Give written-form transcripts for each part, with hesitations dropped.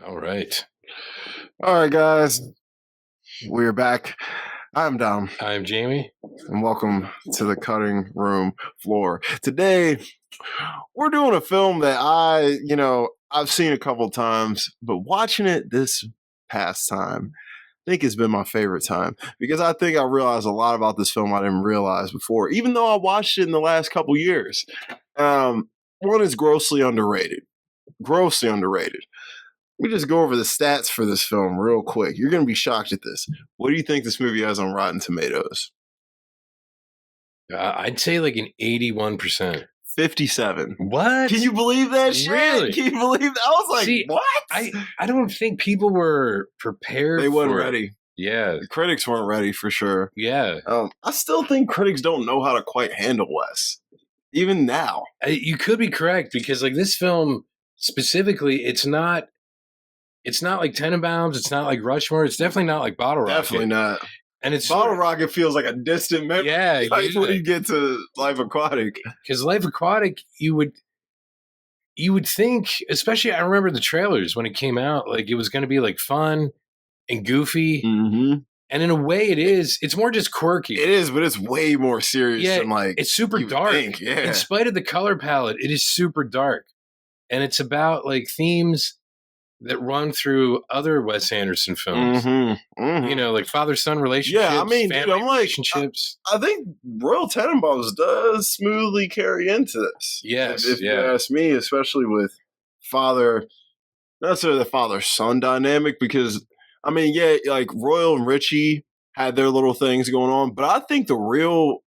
All right. All right, guys, we're back. I'm Dom, I'm Jamie. and welcome to the cutting room floor. Today, we're doing a film that I've seen a couple times, but watching it this past time, I think it's been my favorite time because I think I realized a lot about this film I didn't realize before, even though I watched it in the last couple years. One is grossly underrated. Grossly underrated. Let me just go over the stats for this film real quick. You're going to be shocked at this. What do you think this movie has on Rotten Tomatoes? I'd say like an 81%. 57. What? Can you believe that shit? Really? Can you believe that? I was like, See, what? I don't think people were prepared. They weren't for it. ready. Yeah. The critics weren't ready for sure. Yeah. I still think critics don't know how to quite handle Wes. Even now. You could be correct because like this film specifically, it's not like Tenenbaums. It's not like Rushmore. It's definitely not like Bottle Rocket. Definitely not. And it's Bottle Rocket feels like a distant memory. Yeah. Like when you get to Life Aquatic. Because Life Aquatic, you would think, especially I remember the trailers when it came out, like it was going to be like fun and goofy. Mm-hmm. And in a way it is. It's more just quirky. It is, but it's way more serious than like it's super dark. Yeah. In spite of the color palette, it is super dark. And it's about like themes that run through other Wes Anderson films. Mm-hmm. Mm-hmm. You know, like father-son relationships, yeah, I mean, dude, I'm like, relationships. I think Royal Tenenbaums does smoothly carry into this. Yes, if you ask me, especially with not necessarily the father-son dynamic, because, I mean, yeah, like Royal and Richie had their little things going on, but I think the real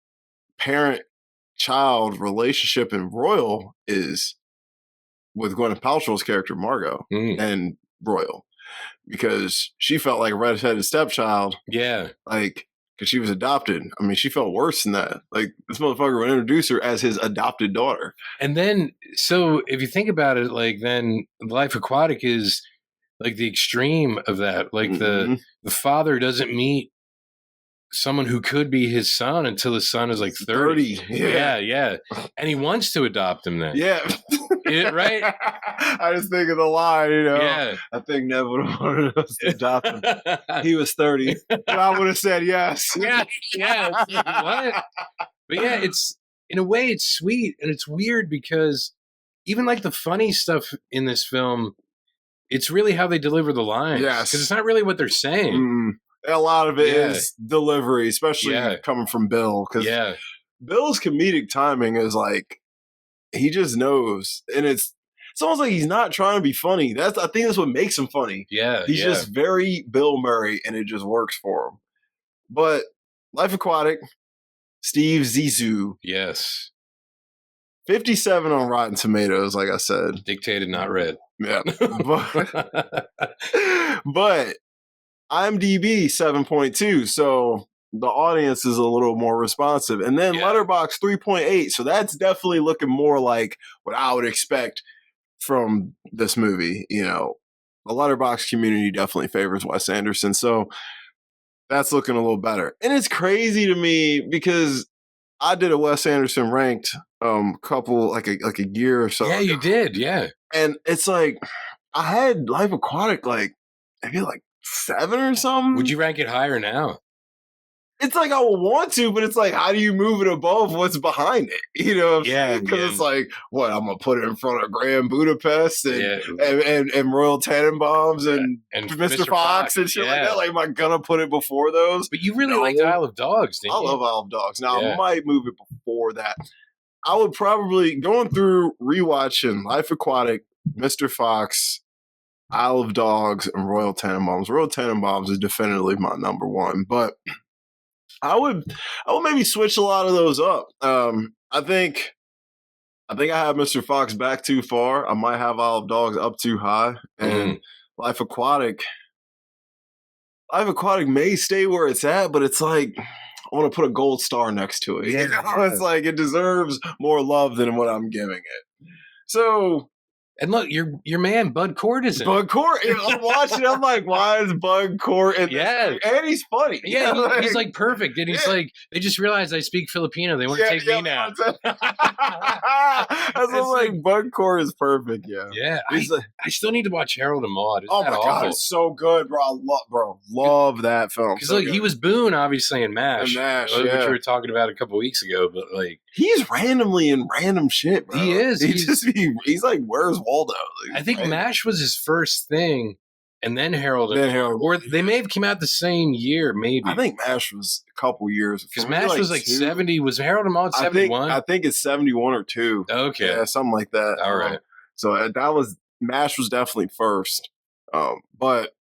parent-child relationship in Royal is with Gwyneth Paltrow's character, Margot, and Royal, because she felt like a redheaded stepchild. Yeah. Like, because she was adopted. I mean, she felt worse than that. Like, this motherfucker would introduce her as his adopted daughter. And then, so if you think about it, like, then Life Aquatic is like the extreme of that. Like, the father doesn't meet someone who could be his son until his son is like 30. Yeah. And he wants to adopt him then. Yeah. Right? I just think of the line, Yeah. I think Nev would have wanted us to adopt him. He was 30. And I would have said yes. Yeah. What? But yeah, it's, in a way, it's sweet. And it's weird because even like the funny stuff in this film, it's really how they deliver the lines. Yes. Because it's not really what they're saying. A lot of it is delivery, especially coming from Bill. Because Bill's comedic timing is like, he just knows. And it's almost like he's not trying to be funny. I think that's what makes him funny. Yeah. He's just very Bill Murray, and it just works for him. But Life Aquatic, Steve Zissou. Yes. 57 on Rotten Tomatoes, like I said. Dictated, not read. Yeah. But IMDb 7.2, so the audience is a little more responsive. And then Letterboxd 3.8, so that's definitely looking more like what I would expect from this movie. You know, the Letterboxd community definitely favors Wes Anderson, so that's looking a little better. And it's crazy to me because I did a Wes Anderson ranked couple like a year or so. Yeah, you did, yeah. And it's like I had Life Aquatic like maybe like 7 or something. Would you rank it higher now? It's like I would want to, but it's like, how do you move it above what's behind it? You know what I'm saying? Because it's like, what, I'm going to put it in front of Grand Budapest and Royal Tenenbaums and Mr. Fox and shit like that? Like, am I going to put it before those? But you really liked Isle of Dogs, didn't you? I love Isle of Dogs. Now, I might move it before that. I would probably, going through rewatching Life Aquatic, Mr. Fox, Isle of Dogs, and Royal Tenenbaums. Royal Tenenbaums is definitively my number one, but I would maybe switch a lot of those up. I think I have Mr. Fox back too far. I might have Isle of Dogs up too high, and Life Aquatic may stay where it's at, but it's like I want to put a gold star next to it. You know? It's like it deserves more love than what I'm giving it. So And look, your man Bud Cort is in Bud Cort. I'm watching. I'm like, why is Bud Cort in this? And he's funny. Yeah, he's like perfect. And he's like, they just realized I speak Filipino. They want to take me now. I was like, Bud Cort is perfect. Yeah. Yeah. I still need to watch Harold and Maude. Oh my God, it's so good, bro. Love that film. Because he was Boone, obviously, in MASH. Which we were talking about a couple weeks ago. But like, he's randomly in random shit, bro. He is. He's like, where's Waldo? Like, I think MASH was his first thing, and then Harold. Or they may have come out the same year, maybe. I think MASH was a couple years. Because MASH was like 70. Was Harold and Maude 71? I think it's 71 or 2. Okay. Yeah, something like that. All right. So MASH was definitely first. But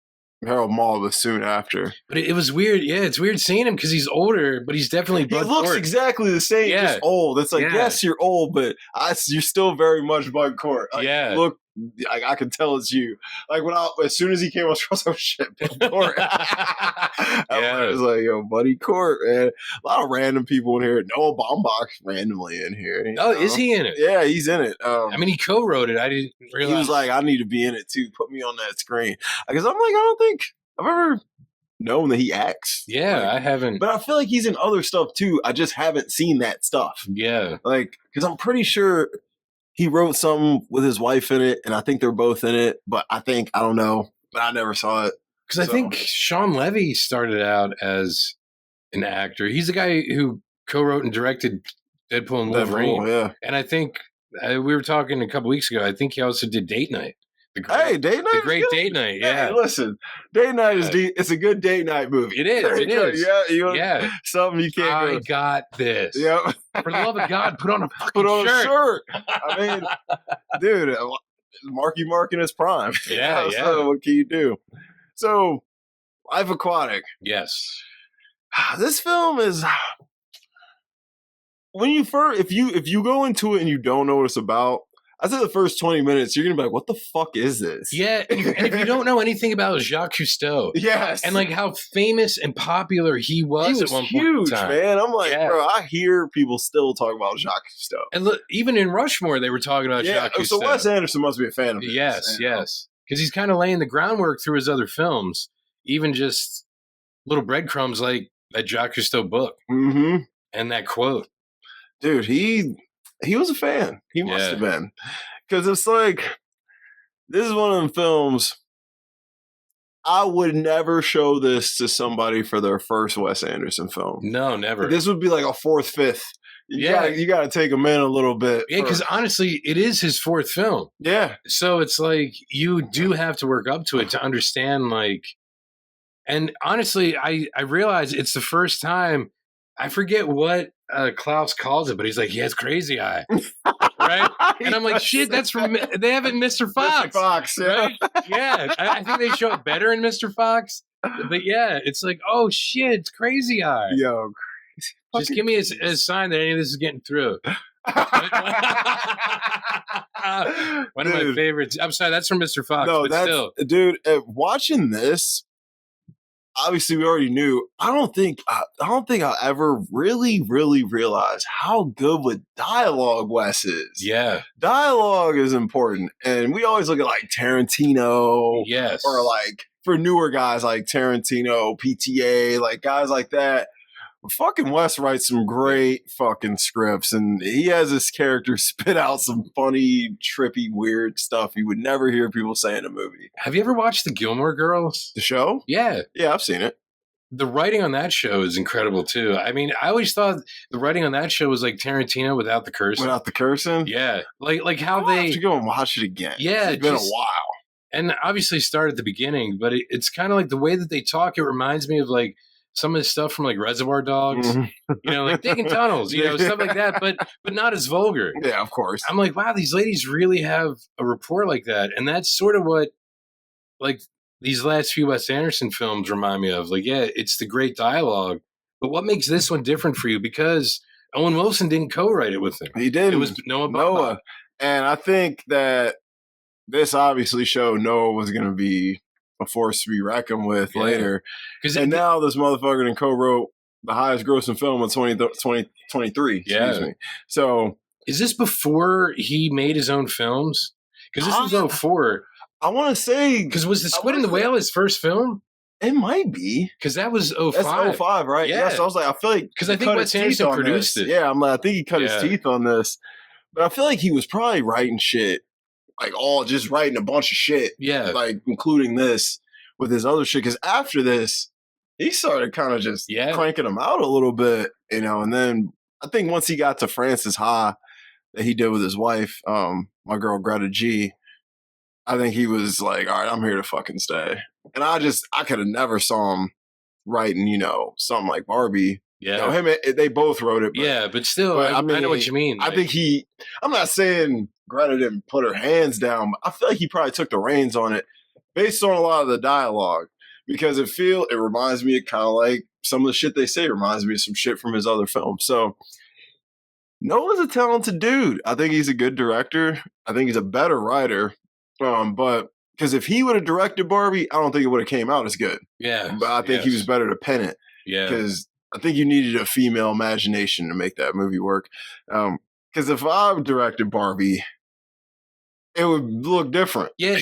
Harold and Maude was soon after. But it was weird. Yeah, it's weird seeing him because he's older, but he's definitely Bud He looks Cort. Exactly the same, just old. It's like, yes, you're old, but you're still very much Bud Cort. Like, look, I can tell it's you. Like as soon as he came across, oh shit, Bud Cort. I was like, yo, Buddy Cort, man. A lot of random people in here. Noah Baumbach's randomly in here. Is he in it? Yeah, he's in it. I mean, he co-wrote it. I didn't realize. He was like, I need to be in it too. Put me on that screen. Because I'm like, I don't think I've ever known that he acts. Yeah, I haven't. But I feel like he's in other stuff too. I just haven't seen that stuff. Yeah. Like, because I'm pretty sure he wrote something with his wife in it, and I think they're both in it. But I don't know. But I never saw it. Because I think Sean Levy started out as an actor. He's the guy who co-wrote and directed Deadpool and Wolverine. Yeah. And I think we were talking a couple weeks ago. I think he also did Date Night. Date Night, the great Date Night. Yeah, hey, listen, Date Night is it's a good date night movie. It is. It is. Yeah, something you can't. I got this. Yep. For the love of God, put on a shirt. I mean, dude, Marky Mark in his prime. Yeah. So what can you do? So, Life Aquatic. Yes. This film is when you first if you go into it and you don't know what it's about. I said the first 20 minutes, you're going to be like, what the fuck is this? Yeah, and if you don't know anything about Jacques Cousteau. Yes. And like how famous and popular he was at one point in time. Man. I'm like, bro, I hear people still talk about Jacques Cousteau. And look, even in Rushmore, they were talking about Jacques Cousteau. So Wes Anderson must be a fan of it. Yes. Because he's kind of laying the groundwork through his other films, even just little breadcrumbs like that Jacques Cousteau book and that quote. Dude, he was a fan. He must have been. Because it's like, this is one of them films, I would never show this to somebody for their first Wes Anderson film. No, never. This would be like a fourth, fifth. You got to take him in a little bit. Yeah, because honestly, it is his fourth film. Yeah. So it's like, you do have to work up to it to understand, like, and honestly, I realize it's the first time, I forget what Klaus calls it, but he's like, he has crazy eye, right? And I'm like, shit, that's from, they have it in Mr. Fox. Mr. Fox, right? Yeah, I think they show it better in Mr. Fox, but yeah, it's like, oh shit, it's crazy eye. Yo, just give me a sign that any of this is getting through. One of my favorites. I'm sorry, that's from Mr. Fox. No, but still, dude. Watching this, obviously we already knew. I don't think I ever really realized how good with dialogue Wes is. Yeah, dialogue is important, and we always look at like Tarantino, or like for newer guys like Tarantino, PTA, like guys like that. Fucking Wes writes some great fucking scripts, and he has this character spit out some funny, trippy, weird stuff you would never hear people say in a movie. Have you ever watched The Gilmore Girls? The show? Yeah. Yeah, I've seen it. The writing on that show is incredible, too. I mean, I always thought the writing on that show was like Tarantino without the cursing. Without the cursing? Yeah. Like how I have to go and watch it again. Yeah. It's been a while. And obviously start at the beginning, but it's kind of like the way that they talk, it reminds me of like some of the stuff from like Reservoir Dogs, like digging tunnels, stuff like that, but not as vulgar. Yeah, of course. I'm like, wow, these ladies really have a rapport like that. And that's sort of what like these last few Wes Anderson films remind me of. Like, yeah, it's the great dialogue, but what makes this one different for you? Because Owen Wilson didn't co-write it with him. He didn't. It was Noah. And I think that this obviously showed Noah was going to be a force to be reckoned with later. And now this motherfucker then co-wrote the highest grossing film of 2023. Excuse me. So is this before he made his own films? Because this was 04. I want to say... Because was The Squid and the Whale his first film? It might be. Because that was 05. That's 05, right? Yeah. So I was like, I feel like... Because I think Wes Anderson produced it. Yeah, I'm like, I think he cut his teeth on this. But I feel like he was probably writing shit, like just writing a bunch of shit. Yeah. Like, including this with his other shit. Because after this, he started kind of just cranking them out a little bit, and then I think once he got to Frances Ha that he did with his wife, my girl Greta G, I think he was like, all right, I'm here to fucking stay. And I could have never saw him writing, something like Barbie. Yeah. They both wrote it. But still, I know what you mean. I think I'm not saying Greta didn't put her hands down, but I feel like he probably took the reins on it based on a lot of the dialogue. Because it reminds me of kind of like some of the shit they say reminds me of some shit from his other films. So Noah's a talented dude. I think he's a good director. I think he's a better writer. But because if he would have directed Barbie, I don't think it would have came out as good. Yeah. But I think he was better to pen it. Yeah. Because I think you needed a female imagination to make that movie work. Because if I directed Barbie, it would look different. Yeah,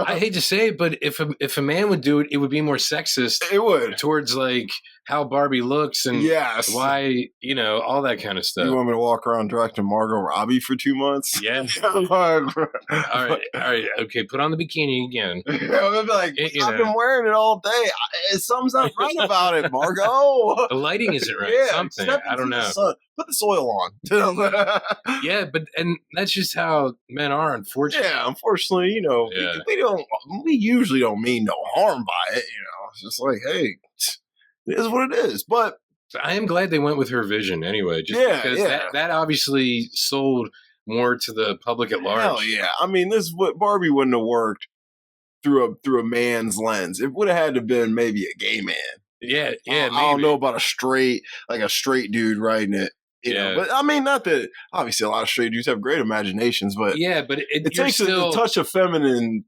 I hate to say it, but if a man would do it, it would be more sexist. It would. Towards like how Barbie looks and why, all that kind of stuff. You want me to walk around directing Margot Robbie for 2 months? Yeah. All right. Okay, put on the bikini again. I'll be like, I've been wearing it all day. Something's not right about it, Margot. The lighting isn't right. Something. I don't know. Put the soil on. Yeah, and that's just how men are, unfortunately. Yeah, unfortunately, we usually don't mean no harm by it, It's just like, hey, it is what it is. But I am glad they went with her vision anyway, just because that obviously sold more to the public at large. Hell yeah. I mean, Barbie wouldn't have worked through a man's lens. It would have had to have been maybe a gay man. Yeah, I don't know about a straight dude writing it. You know, but I mean, not that obviously a lot of straight dudes have great imaginations, but it takes a touch of feminine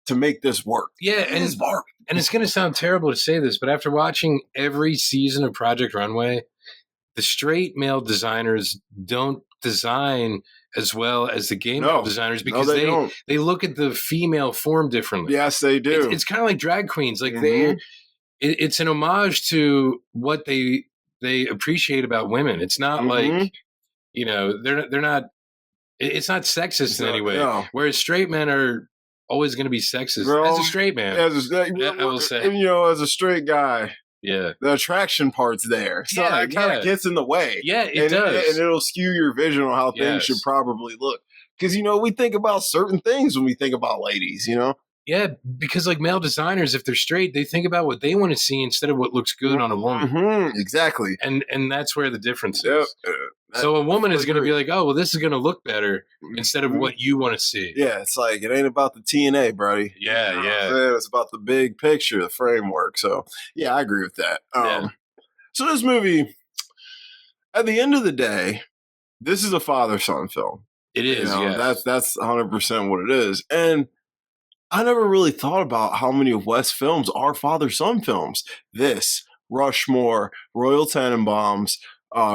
to make this work. Yeah, and it's Barbie. And it's going to sound terrible to say this, but after watching every season of Project Runway, the straight male designers don't design as well as the gay male designers because they look at the female form differently. Yes, they do. It's kind of like drag queens. Like it's an homage to what they appreciate about women. It's not like, they're not, it's not sexist in any way. No. Whereas straight men are always going to be sexist. As a straight man. I will say. As a straight guy. Yeah. The attraction part's there. So it kind of gets in the way. Yeah, it does. And it'll skew your vision on how things should probably look. Because, we think about certain things when we think about ladies, Yeah, because like male designers, if they're straight, they think about what they want to see instead of what looks good on a woman. Mm-hmm, exactly. And that's where the difference is. So a woman is going to be like, oh, well, this is going to look better instead of what you want to see. Yeah, it's like, it ain't about the TNA, buddy. Yeah. It's about the big picture, the framework. So, yeah, I agree with that. So this movie, at the end of the day, this is a father-son film. It is, That's 100% what it is. And I never really thought about how many of Wes' films are father-son films. This, Rushmore, Royal Tenenbaums,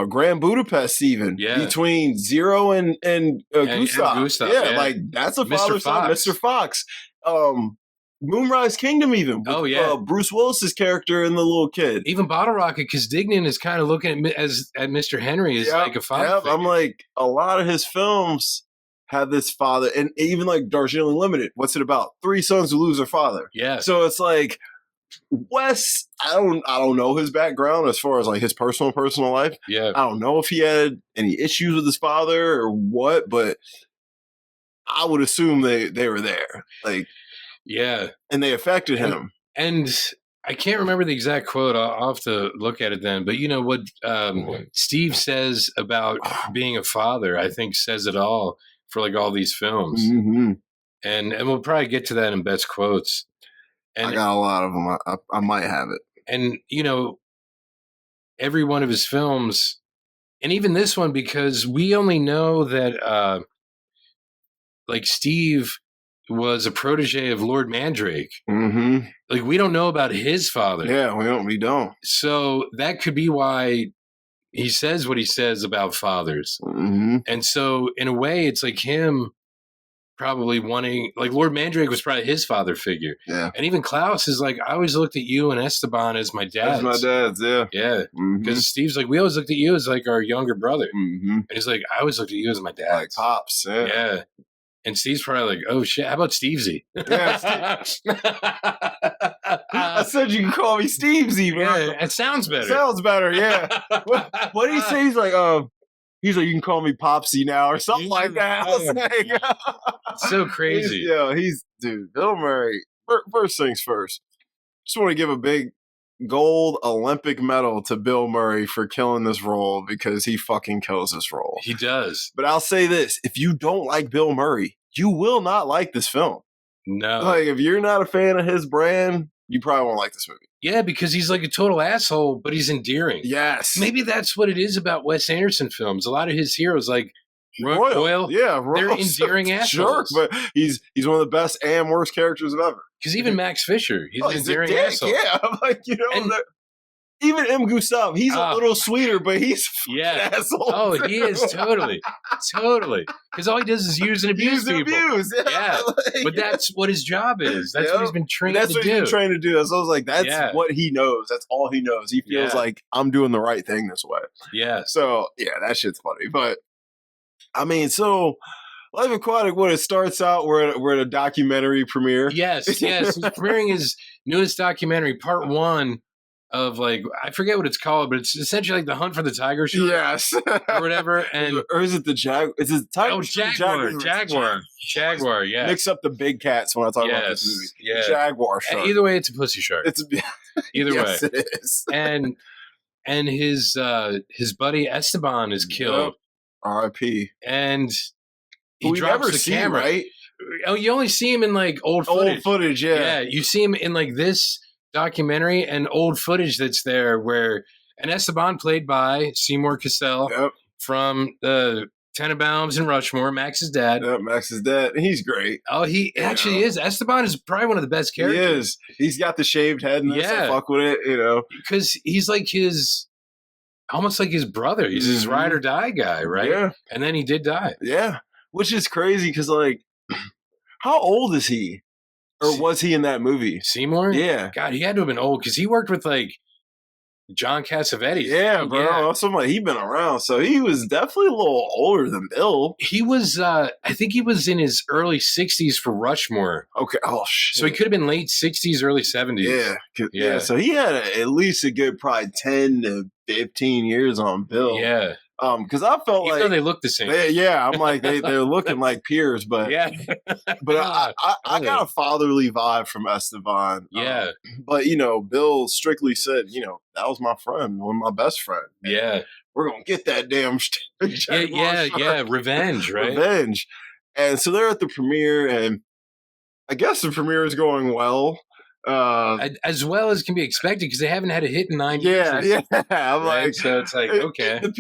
Grand Budapest, even between Zero and Gustav. Like that's a father-son. Mr. Fox, Moonrise Kingdom, even. With, Bruce Willis's character and the little kid. Even Bottle Rocket, because Dignan is kind of looking at Mr. Henry as like a father. I'm like, a lot of his films have this father, and even like Darjeeling Limited. What's it about? 3 sons who lose their father. Yeah. So it's like Wes. I don't know his background as far as like his personal life. Yeah. I don't know if he had any issues with his father or what, but I would assume they were there. Like, yeah, and they affected him. And I can't remember the exact quote. I'll have to look at it then. But you know what Steve says about being a father, I think says it all for like all these films. Mm-hmm. And we'll probably get to that in Best Quotes. And I got a lot of them. I might have it. And, every one of his films, and even this one, because we only know that like Steve was a protege of Lord Mandrake. Mm-hmm. Like, we don't know about his father. Yeah, we don't. So that could be why he says what he says about fathers. Mm-hmm. And so in a way, it's like him probably wanting, like Lord Mandrake was probably his father figure. Yeah. And even Klaus is like, I always looked at you and Esteban as my dads. As my dads, yeah. Yeah. Because Steve's like, we always looked at you as like our younger brother. Mm-hmm. And he's like, I always looked at you as my dad. Like pops, yeah. Yeah. And Steve's probably like, oh shit, how about Stevesy? Yeah, I said you can call me Stevesy, bro. Yeah, it sounds better. Sounds better, yeah. What did he say? He's like, you can call me Popsy now or something like that. I was like, so crazy. Dude, Bill Murray. First things first. Just want to give a big gold Olympic medal to Bill Murray for killing this role because he fucking kills this role. He does. But I'll say this, if you don't like Bill Murray, you will not like this film. No. Like, if you're not a fan of his brand, you probably won't like this movie. Yeah, because he's like a total asshole, but he's endearing. Yes. Maybe that's what it is about Wes Anderson films. A lot of his heroes, like Royal, they're endearing assholes. Jerk, but he's one of the best and worst characters of ever. Because even Max Fisher, he's an endearing asshole. Yeah, like, even M. Gustav, he's a little sweeter, but he's an asshole. Oh, too. he is totally. Because all he does is use and abuse people. Yeah. But that's what his job is. That's what he's been trained to do. That's what he's been trained to do. So I was like, that's what he knows. That's all he knows. He feels like I'm doing the right thing this way. Yeah. So, yeah, that shit's funny. But, I mean, so Life Aquatic, when it starts out, we're at a documentary premiere. Yes. He's premiering his newest documentary, part 1 of, like, I forget what it's called, but it's essentially like the Hunt for the Tiger Shark. Yes. Or whatever. And or is it the Jaguar? Is it Tiger? Oh, Jaguar, yeah. Mix up the big cats when I talk about this movie. Yeah. Jaguar shark. Either way, it's a pussy shark. Either yes, way. It is. And his buddy Esteban is killed. R.I.P. And he we drops never the see, camera. Right? Oh, you only see him in like old footage. Old footage, yeah. Yeah, you see him in like this documentary and old footage that's there where and Esteban played by Seymour Cassell from the Tenenbaums and Rushmore, Max's dad. Yep, Max's dad. He's great. Oh, he actually is. Esteban is probably one of the best characters. He is. He's got the shaved head and I fuck with it, Because he's like almost like his brother. He's his ride or die guy, right? Yeah. And then he did die. Yeah. Which is crazy because, like, how old is he? Or was he in that movie? Seymour? Yeah. God, he had to have been old because he worked with, like, John Cassavetes. Yeah, bro. Yeah. Somebody, he'd been around. So he was definitely a little older than Bill. He was, I think he was in his early 60s for Rushmore. Okay. Oh, shit. So he could have been late 60s, early 70s. Yeah. So he had at least a good probably 10 to 15 years on Bill. Yeah. Because I felt even like though they look the same. I'm like they're looking like peers, but but I got a fatherly vibe from Esteban. Yeah, but Bill strictly said, that was my friend, one of my best friends. Yeah, we're gonna get that damn. Revenge, right? Revenge, and so they're at the premiere, and I guess the premiere is going well. As well as can be expected because they haven't had a hit in 9 years. Yeah. I'm like, so it's like, okay. The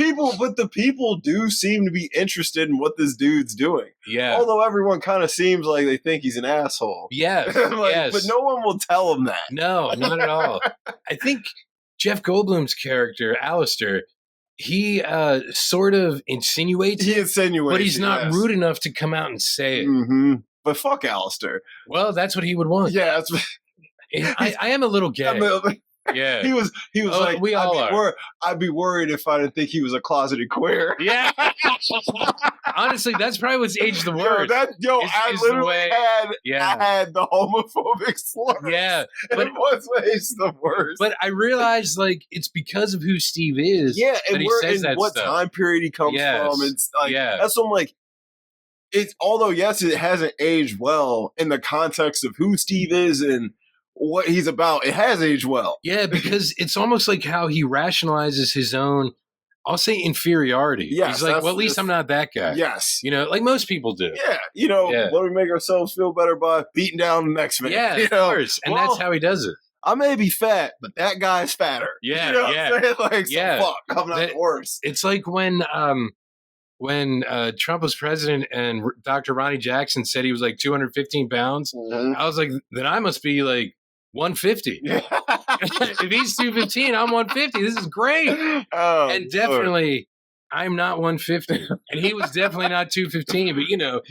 people do seem to be interested in what this dude's doing. Yeah. Although everyone kind of seems like they think he's an asshole. Yes. Yes. But no one will tell him that. No, not at all. I think Jeff Goldblum's character, Alistair, he sort of insinuates. But he's not rude enough to come out and say it. Mm-hmm. But fuck Alistair. Well, that's what he would want. Yeah, I am a little gay. Yeah, he was like, we all are. I'd be worried if I didn't think he was a closeted queer. Yeah, honestly, that's probably what's aged the worst. I literally had the homophobic slurs. Yeah, but what's aged the worst? But I realized like it's because of who Steve is. Yeah, and that he says that what stuff. time period he comes from. It's like that's what I'm like. Although yes, it hasn't aged well in the context of who Steve is and what he's about. It has aged well. Yeah, because it's almost like how he rationalizes his own, I'll say inferiority. Yes, he's like, well, at least I'm not that guy. Yes. Like most people do. Yeah. Let me make ourselves feel better by beating down the next man. Yeah, of course. And that's how he does it. I may be fat, but that guy's fatter. Yeah, what I'm saying? Like, so fuck, I'm not the worst. It's like when Trump was president and Dr. Ronnie Jackson said he was like 215 pounds, I was like, then I must be like 150. If he's 215, I'm 150. This is great. And definitely, I'm not 150, and he was definitely not 215. But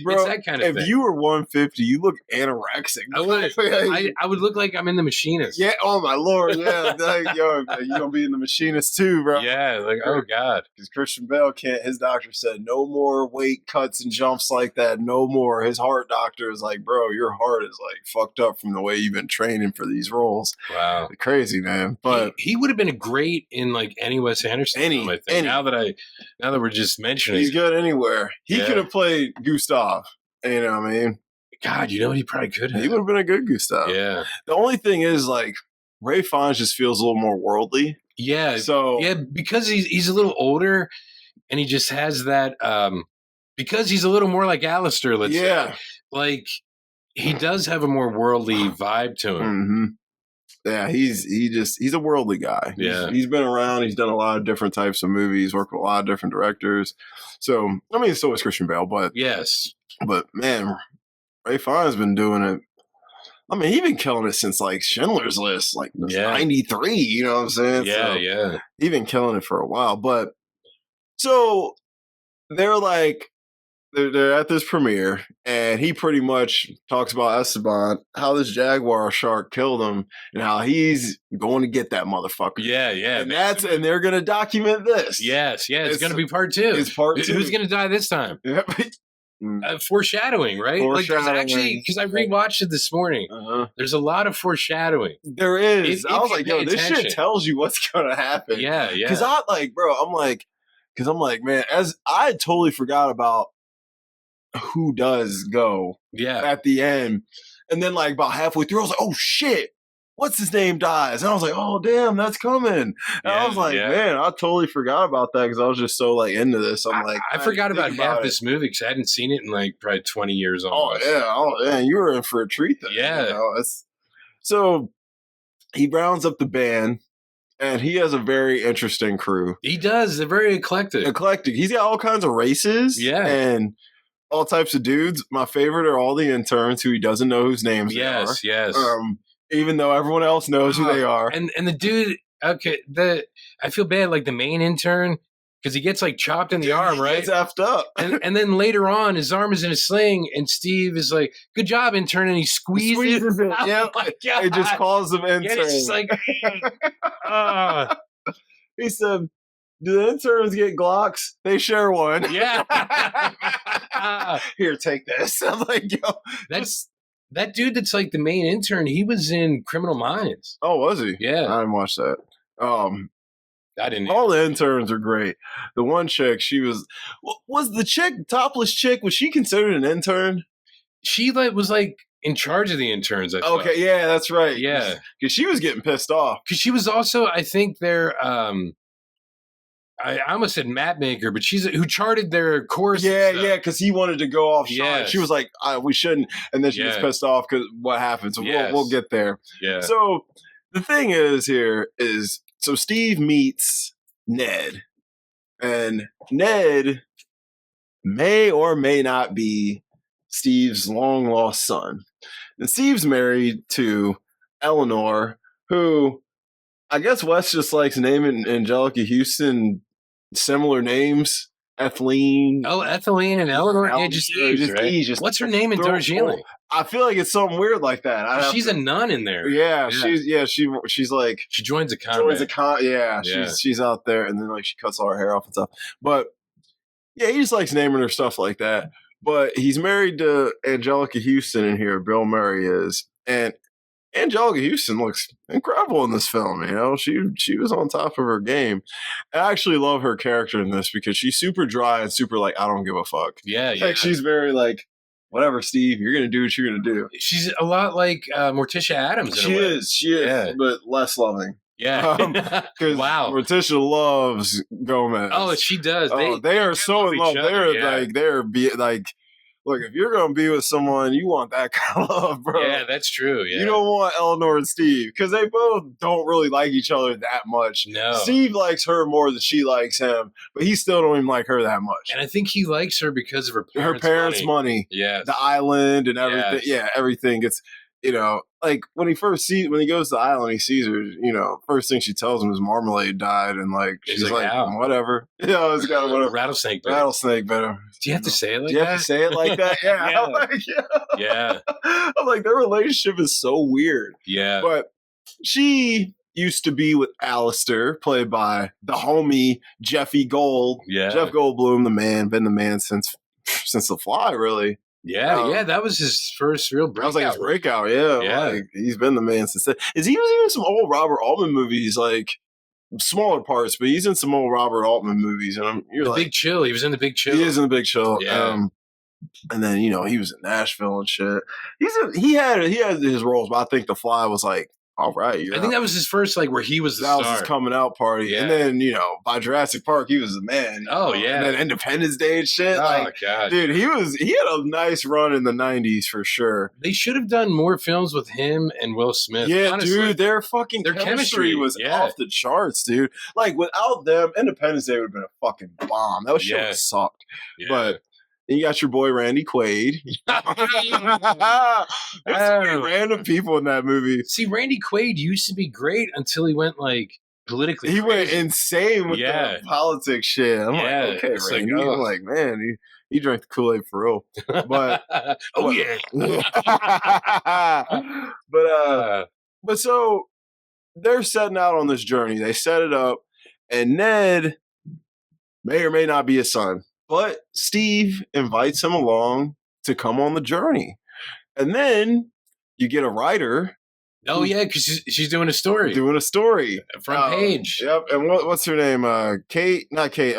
Bro, it's that kind of thing. If you were 150, you look anorexic. I would. I would look like I'm in The Machinist. Yeah. Oh my lord. Yeah. Yo, you gonna be in The Machinist too, bro? Yeah. Like, oh god. Because Christian Bale can't. His doctor said no more weight cuts and jumps like that. No more. His heart doctor is like, bro, your heart is like fucked up from the way you've been training for these roles. Wow. Crazy, man. But he would have been great in like any Wes Anderson film, I think. Now that we're just mentioning, he's good anywhere. He could have played Gustav. You know what I mean? God, you know what? He probably could have. He would have been a good Gustav. Yeah. The only thing is, like, Ray Fiennes just feels a little more worldly. Yeah. So because he's a little older, and he just has that. Because he's a little more like Alistair. Let's say, like he does have a more worldly vibe to him. Mm-hmm. Yeah, he's a worldly guy. Yeah. He's been around. He's done a lot of different types of movies, worked with a lot of different directors. So, I mean, so is Christian Bale, but yes. But, man, Ray Fiennes has been doing it. I mean, he's been killing it since, like, Schindler's List, like, 93, you know what I'm saying? Yeah, yeah. He's been killing it for a while. But, so, they're like, they're at this premiere, and he pretty much talks about Esteban, how this jaguar shark killed him, and how he's going to get that motherfucker. Yeah, yeah. And they're going to document this. Yes, yeah. It's going to be part 2. It's part 2. Who's going to die this time? Yep. Foreshadowing, right? Foreshadowing. Because I rewatched it this morning. There's a lot of foreshadowing. There is. I was like, yo, this shit tells you what's going to happen. Yeah, yeah. Because I'm like, man, as I totally forgot about who does go at the end. And then, like, about halfway through, I was like, oh, shit. What's his name dies? And I was like, oh, damn, that's coming. And I was like, man, I totally forgot about that because I was just so, like, into this. I'm like, I forgot about half this movie because I hadn't seen it in, like, probably 20 years almost. Oh, yeah. You were in for a treat then. Yeah. You know? So he rounds up the band, and he has a very interesting crew. He does. They're very eclectic. He's got all kinds of races. Yeah. And all types of dudes. My favorite are all the interns who he doesn't know whose names they are. Yes. Even though everyone else knows who they are. And the dude, I feel bad, like the main intern, because he gets like chopped in the arm, right? He's effed up. and then later on, his arm is in a sling, and Steve is like, "Good job, intern," and he squeezes it. Yeah, it just calls him intern. Yeah, it's just like, he said, do the interns get Glocks? They share one. Yeah. Here, take this. I'm like, yo. That dude that's like the main intern, he was in Criminal Minds. Oh, was he? Yeah. I didn't watch that. I didn't. All the interns are great. The one chick, she was the topless chick, was she considered an intern? She was like in charge of the interns, I thought. Okay, yeah, that's right. Yeah. Because she was getting pissed off. Because she was also, I think, their I almost said map maker, but she's who charted their course. Yeah, because he wanted to go offshore. Yes. She was like, we shouldn't. And then she gets pissed off because what happens. So we'll get there. Yeah. So the thing is so Steve meets Ned. And Ned may or may not be Steve's long-lost son. And Steve's married to Eleanor, who I guess Wes just likes naming Angelica Houston similar names. Ethline. Oh, Ethline and Eleanor? Yeah, just Eve, right? What's her name in Darjeeling? I feel like it's something weird like that. She's a nun in there. Yeah, she's like... She joins a convent. She's out there, and then like she cuts all her hair off and stuff. But yeah, he just likes naming her stuff like that. But he's married to Angelica Houston in here, Bill Murray is. And Angelica Houston looks incredible in this film. You know, she was on top of her game. I actually love her character in this because she's super dry and super like, I don't give a fuck. Yeah, yeah. Like she's very like, whatever, Steve, you're gonna do what you're gonna do. She's a lot like Morticia Adams. She is, but less loving. Yeah. Wow. Morticia loves Gomez. Oh, she does. They are so in love. They're like. Look, if you're going to be with someone, you want that kind of love, bro. Yeah, that's true. Yeah. You don't want Eleanor and Steve because they both don't really like each other that much. No. Steve likes her more than she likes him, but he still don't even like her that much. And I think he likes her because of her parents' money. Yeah. The island and everything. Yes. Yeah, everything. you know, like when he goes to the island, he sees her, you know, first thing she tells him is Marmalade died, and like she's like whatever. You know, it's got whatever. Rattlesnake better. Do you have to say it like that? Do you have to say it like that? Yeah. Yeah. I'm like, Yeah. I'm like, their relationship is so weird. Yeah. But she used to be with Alistair, played by the homie Jeffy Gold. Yeah. Jeff Goldblum, the man, been the man since The Fly, really. Yeah, that was his first real breakout. That was like his breakout, yeah. Like, he's been the man since then. He was even in some old Robert Altman movies, like smaller parts, but he's in some old Robert Altman movies. And you're like, Big Chill. He was in The Big Chill. He is in The Big Chill. Yeah. And then, you know, he was in Nashville and shit. He had his roles, but I think The Fly was like, all right. I think that was his first, like, where he was the star. That was his coming out party. Yeah. And then, you know, by Jurassic Park, he was the man. Oh, yeah. And then Independence Day and shit. Oh, God. Dude, he had a nice run in the 90s for sure. They should have done more films with him and Will Smith. Yeah, honestly. Dude, their chemistry was off the charts, dude. Like, without them, Independence Day would have been a fucking bomb. That shit would have sucked. Yeah. But you got your boy Randy Quaid. There's random people in that movie. See, Randy Quaid used to be great until he went like politically. He went insane with the politics shit. I'm like, okay, Randy. Like, I'm like, man, he drank the Kool-Aid for real. But but so they're setting out on this journey. They set it up, and Ned may or may not be his son. But Steve invites him along to come on the journey. And then you get a writer. Oh, yeah, because she's doing a story. Front page. Yep. And what's her name? Kate? Not Kate.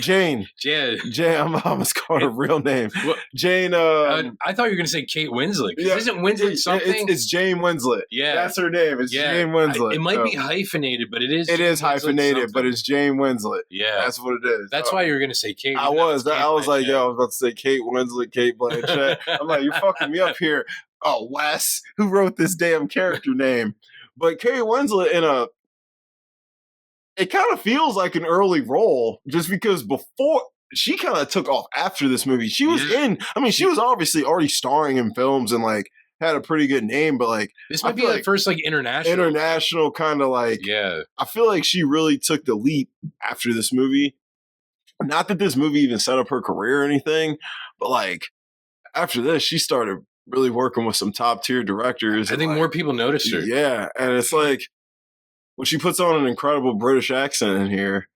Jane. Jane. I almost called her real name. Jane. I thought you were going to say Kate Winslet. Yeah, isn't Winslet something? It's Jane Winslet. Yeah. That's her name. It's Jane Winslet. It might be hyphenated, but it is. It is hyphenated, but it's Jane Winslet. Yeah. That's what it is. That's why you were going to say Kate. I was like, yo, I was about to say Kate Winslet, Kate Blanchett. I'm like, you're fucking me up here. Oh, Wes, who wrote this damn character name? But Kate Winslet it kind of feels like an early role just because before she kind of took off after this movie. She was she was obviously already starring in films and like had a pretty good name, but like this might be like first like international kind of like, I feel like she really took the leap after this movie. Not that this movie even set up her career or anything, but like after this, she started really working with some top tier directors. I think more people noticed her. Yeah. And it's like, when she puts on an incredible British accent in here,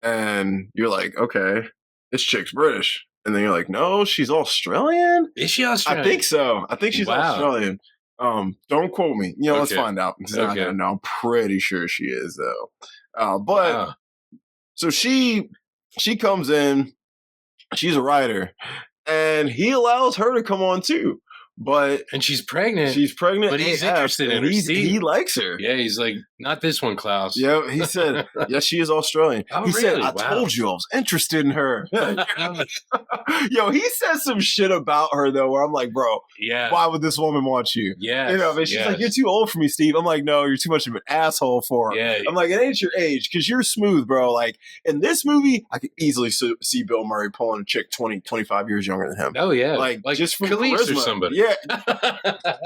and you're like, okay, this chick's British. And then you're like, no, she's Australian? Is she Australian? I think so. I think she's Australian. Don't quote me. You know, let's find out. Because I don't know. I'm pretty sure she is, though. So she comes in. She's a writer. And he allows her to come on, too. And she's pregnant. But he's interested in her. He likes her. Yeah, he's like, not this one, Klaus. Yeah, he said, yes, she is Australian. He said, I told you I was interested in her. Yo, he said some shit about her, though, where I'm like, bro, why would this woman want you? Yeah. You know, but she's like, you're too old for me, Steve. I'm like, no, you're too much of an asshole for her. Yeah. I'm like, it ain't your age, because you're smooth, bro. Like, in this movie, I could easily see Bill Murray pulling a chick 20, 25 years younger than him. Oh, yeah. Like just from Khalees charisma. Or somebody. Yeah.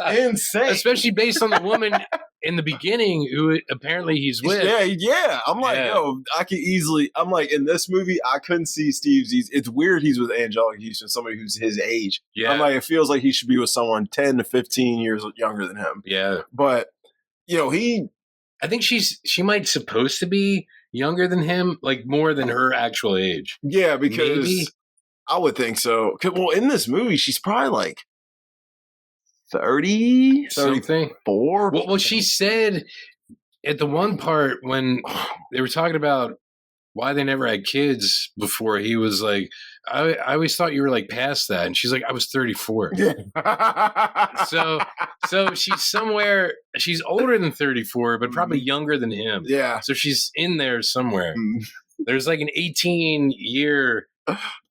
Insane. Especially based on the woman in the beginning who apparently he's with. Yeah. I'm like, yo, I could easily. I'm like, in this movie, I couldn't see Steve Zissou. It's weird he's with Angelica Houston, somebody who's his age. Yeah. I'm like, it feels like he should be with someone 10 to 15 years younger than him. Yeah. But, you know, I think she might supposed to be younger than him, like more than her actual age. Yeah, because I would think so. Well, in this movie, she's probably like 30, 34. Well, she said at the one part when they were talking about why they never had kids before, he was like, I always thought you were like past that. And she's like, I was 34. Yeah. So she's older than 34, but probably younger than him. Yeah. So she's in there somewhere. There's like an 18-year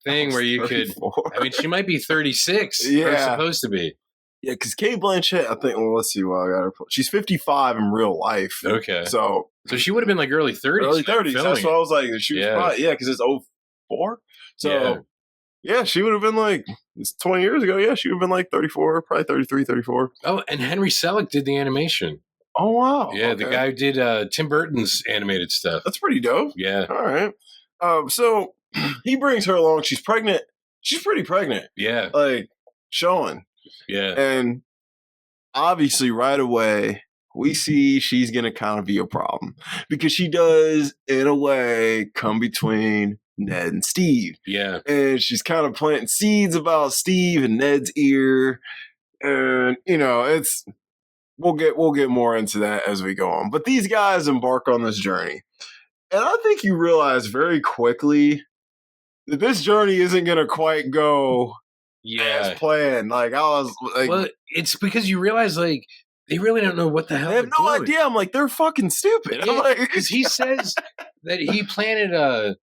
thing where you 34. She might be 36. Or supposed to be. Yeah, because Kate Blanchett, I think, well, let's see what I got her. She's 55 in real life. Okay. So she would have been like early 30s. Early 30s. That's what I was like. She was probably, because it's 04. So, she would have been like It's 20 years ago. Yeah, she would have been like 34, probably 33, 34. Oh, and Henry Selick did the animation. Oh, wow. Yeah, the guy who did Tim Burton's animated stuff. That's pretty dope. Yeah. All right. So he brings her along. She's pregnant. She's pretty pregnant. Yeah. Like, showing. Yeah. And obviously, right away, we see she's going to kind of be a problem because she does, in a way, come between Ned and Steve. Yeah. And she's kind of planting seeds about Steve and Ned's ear. And, it's... We'll get more into that as we go on. But these guys embark on this journey. And I think you realize very quickly that this journey isn't going to quite go as planned. Like, I was like... Well, it's because you realize, like, they really don't know what the hell they have no idea. I'm like, they're fucking stupid. Yeah, I'm like... Because he says that he planted a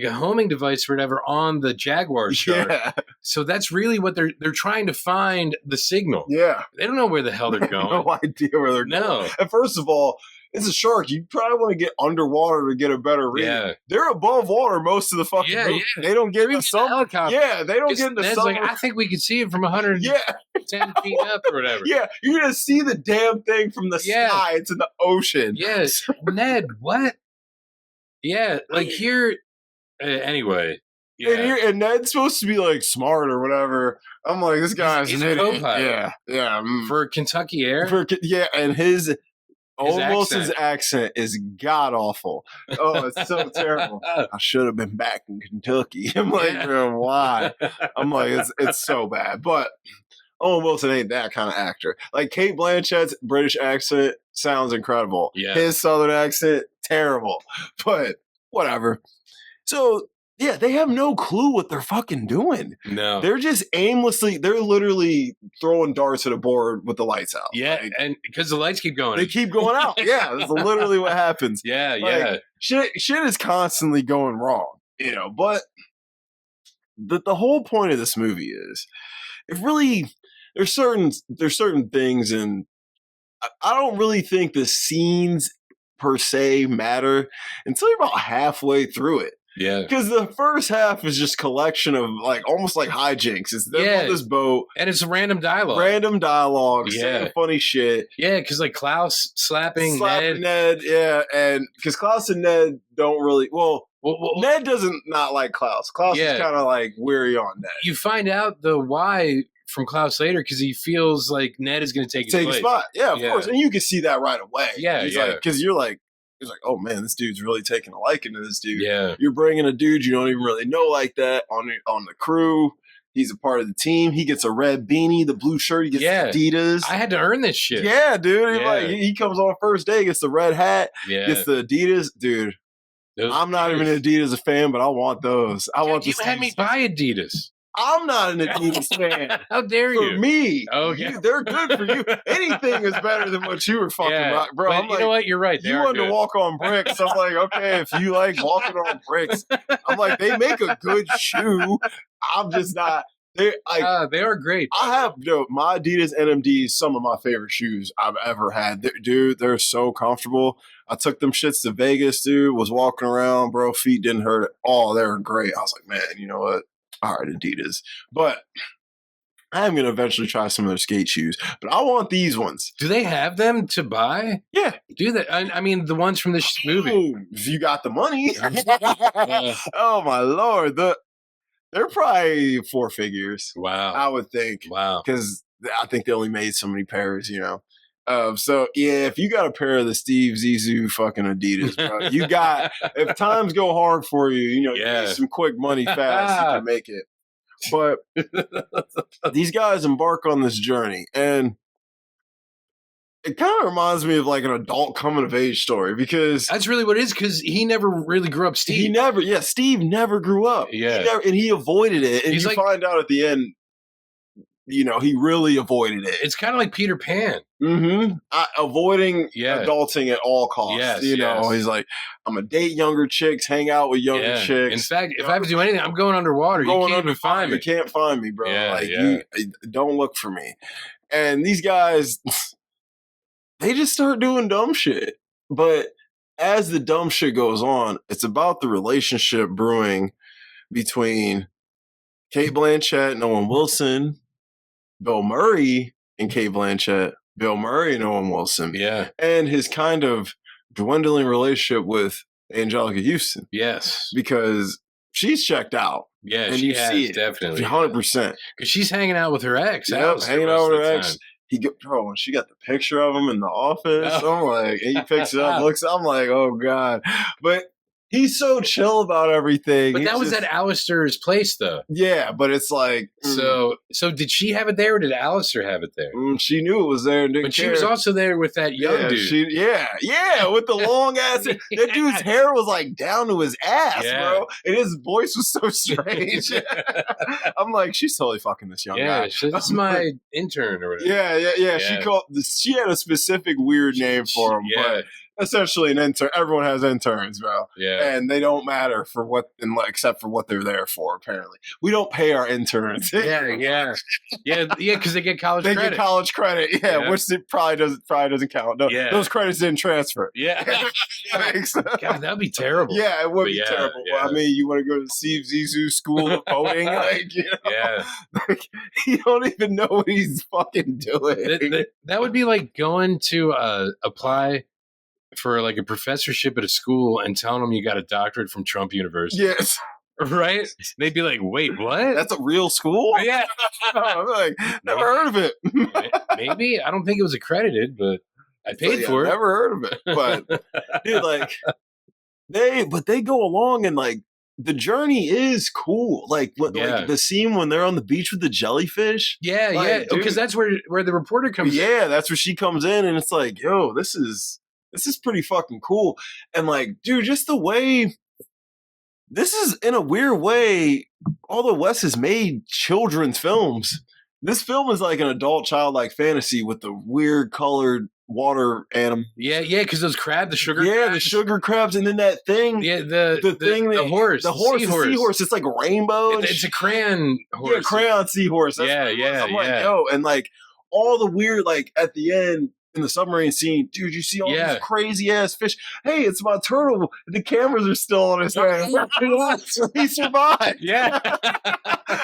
homing device or whatever on the Jaguar shark. Yeah. So that's really what they're trying to find the signal. Yeah. They don't know where the hell they're going. No idea where they're going. No. And first of all, it's a shark. You probably want to get underwater to get a better read. Yeah. They're above water most of the fucking movie. Yeah. They don't get into some helicopter. Yeah, they don't get into Ned's some. like, I think we could see it from 110 feet up or whatever. Yeah, you're gonna see the damn thing from the sky. It's in the ocean. Yes. Ned, what? Yeah, like here. Anyway. Yeah. And Ned's supposed to be like smart or whatever. I'm like, this guy's he's an a idiot. co-pilot. Yeah. For Kentucky Air? And his accent is god awful. Oh, it's so terrible. I should have been back in Kentucky. I'm like, man, why? I'm like, it's so bad. But Owen Wilson ain't that kind of actor. Like Kate Blanchett's British accent sounds incredible. Yeah. His Southern accent, terrible. But whatever. So, yeah, they have no clue what they're fucking doing. No. They're just they're literally throwing darts at a board with the lights out. Yeah, like, and because the lights keep going. They keep going out. Yeah, that's literally what happens. Yeah, like, shit is constantly going wrong, but the whole point of this movie is there's certain things, and I don't really think the scenes per se matter until you're about halfway through it. Yeah. Because the first half is just collection of almost like hijinks. It's them on this boat. And it's random dialogue. Saying funny shit. Yeah, because like Klaus slapping Ned. Yeah, and because Klaus and Ned don't really Ned doesn't not like Klaus. Klaus is kind of like weary on Ned. You find out the why from Klaus later because he feels like Ned is going to take his spot. Yeah, of course. And you can see that right away. Yeah, he's like, because he's like, oh man, this dude's really taking a liking to this dude. Yeah. You're bringing a dude you don't even really know like that on the crew. He's a part of the team. He gets a red beanie, the blue shirt. He gets Adidas. I had to earn this shit. Yeah, dude. He comes on first day, gets the red hat, gets the Adidas. Dude, I'm not even an Adidas fan, but I want those. You had me buy Adidas. I'm not an Adidas fan. How dare you? For me. Oh, yeah. They're good for you. Anything is better than what you were fucking about. Bro, I'm you know what? You're right. You wanted to walk on bricks. I'm like, okay, if you like walking on bricks. I'm like, they make a good shoe. I'm just not. They are great. I have my Adidas NMDs, some of my favorite shoes I've ever had. Dude, they're so comfortable. I took them shits to Vegas, dude. Was walking around, bro. Feet didn't hurt at all. They're great. I was like, man, you know what? All right, Adidas. But I am going to eventually try some of their skate shoes. But I want these ones. Do they have them to buy? Yeah. Do they? I mean, the ones from this movie. Oh, if you got the money. Oh, my Lord. They're probably 4 figures. Wow. I would think. Wow. Because I think they only made so many pairs, So, yeah, if you got a pair of the Steve Zissou fucking Adidas, bro, you got, if times go hard for you, you need some quick money fast, you can make it. But these guys embark on this journey, and it kind of reminds me of like an adult coming of age story because that's really what it is. Because he never really grew up. Steve never grew up. Yeah, and he avoided it. And you find out at the end, he really avoided it. It's kind of like Peter Pan. Mm-hmm. Avoiding adulting at all costs. Yes, he's like, I'm gonna date younger chicks, hang out with younger chicks. In fact, if I have to do anything, I'm going underwater. You can't even find me. You can't find me, bro. You don't look for me. And these guys, they just start doing dumb shit. But as the dumb shit goes on, it's about the relationship brewing between Kate Blanchett and Owen Wilson, Bill Murray and Kate Blanchett, Bill Murray and Owen Wilson. Yeah. And his kind of dwindling relationship with Angelica Houston. Yes. Because she's checked out. Yeah, and she you has, see it, definitely. 100%. Because she's hanging out with her ex. Yep, hanging out with her ex. Bro, when she got the picture of him in the office, I'm like, he picks it up, looks, I'm like, oh God. But he's so chill about everything. But that was at Alistair's place, though. Yeah, but it's like... So did she have it there, or did Alistair have it there? She knew it was there and didn't care. But she was also there with that young dude. With the long ass... That dude's hair was like down to his ass, bro. And his voice was so strange. I'm like, she's totally fucking this young guy. This is my intern or whatever. Yeah. She had a specific weird name for him, but essentially an intern. Everyone has interns, bro. Yeah. And they don't matter for what, except for what they're there for, apparently. We don't pay our interns. Yeah, because they get college credit. They get college credit, which it probably doesn't count. No, those credits didn't transfer. Yeah. God, that would be terrible. Yeah, it would be terrible. Yeah. I mean, you want to go to Steve Zissou School of Boating? You don't even know what he's fucking doing. That would be like going to apply for like a professorship at a school and telling them you got a doctorate from Trump University. Yes. Right? They'd be like, wait, what? That's a real school? Yeah. I'm like, never heard of it. Maybe. I don't think it was accredited, but I paid for it. Never heard of it. But dude, like they go along and like the journey is cool. Like like the scene when they're on the beach with the jellyfish. Yeah. Because that's where the reporter comes in. Yeah, that's where she comes in and it's like, yo, this is pretty fucking cool. And like, dude, just the way this is in a weird way, although Wes has made children's films, this film is like an adult childlike fantasy with the weird colored water animal. Yeah, because those crabs, the sugar crabs. Yeah, the sugar crabs, and then that thing. Yeah, the horse. The seahorse. It's like rainbow. It's a crayon horse. Yeah, crayon seahorse. That's I'm like, yo, and like all the weird, like at the end, in the submarine scene, dude, you see all these crazy ass fish. Hey, it's my turtle. The cameras are still on his head. He survived. Yeah.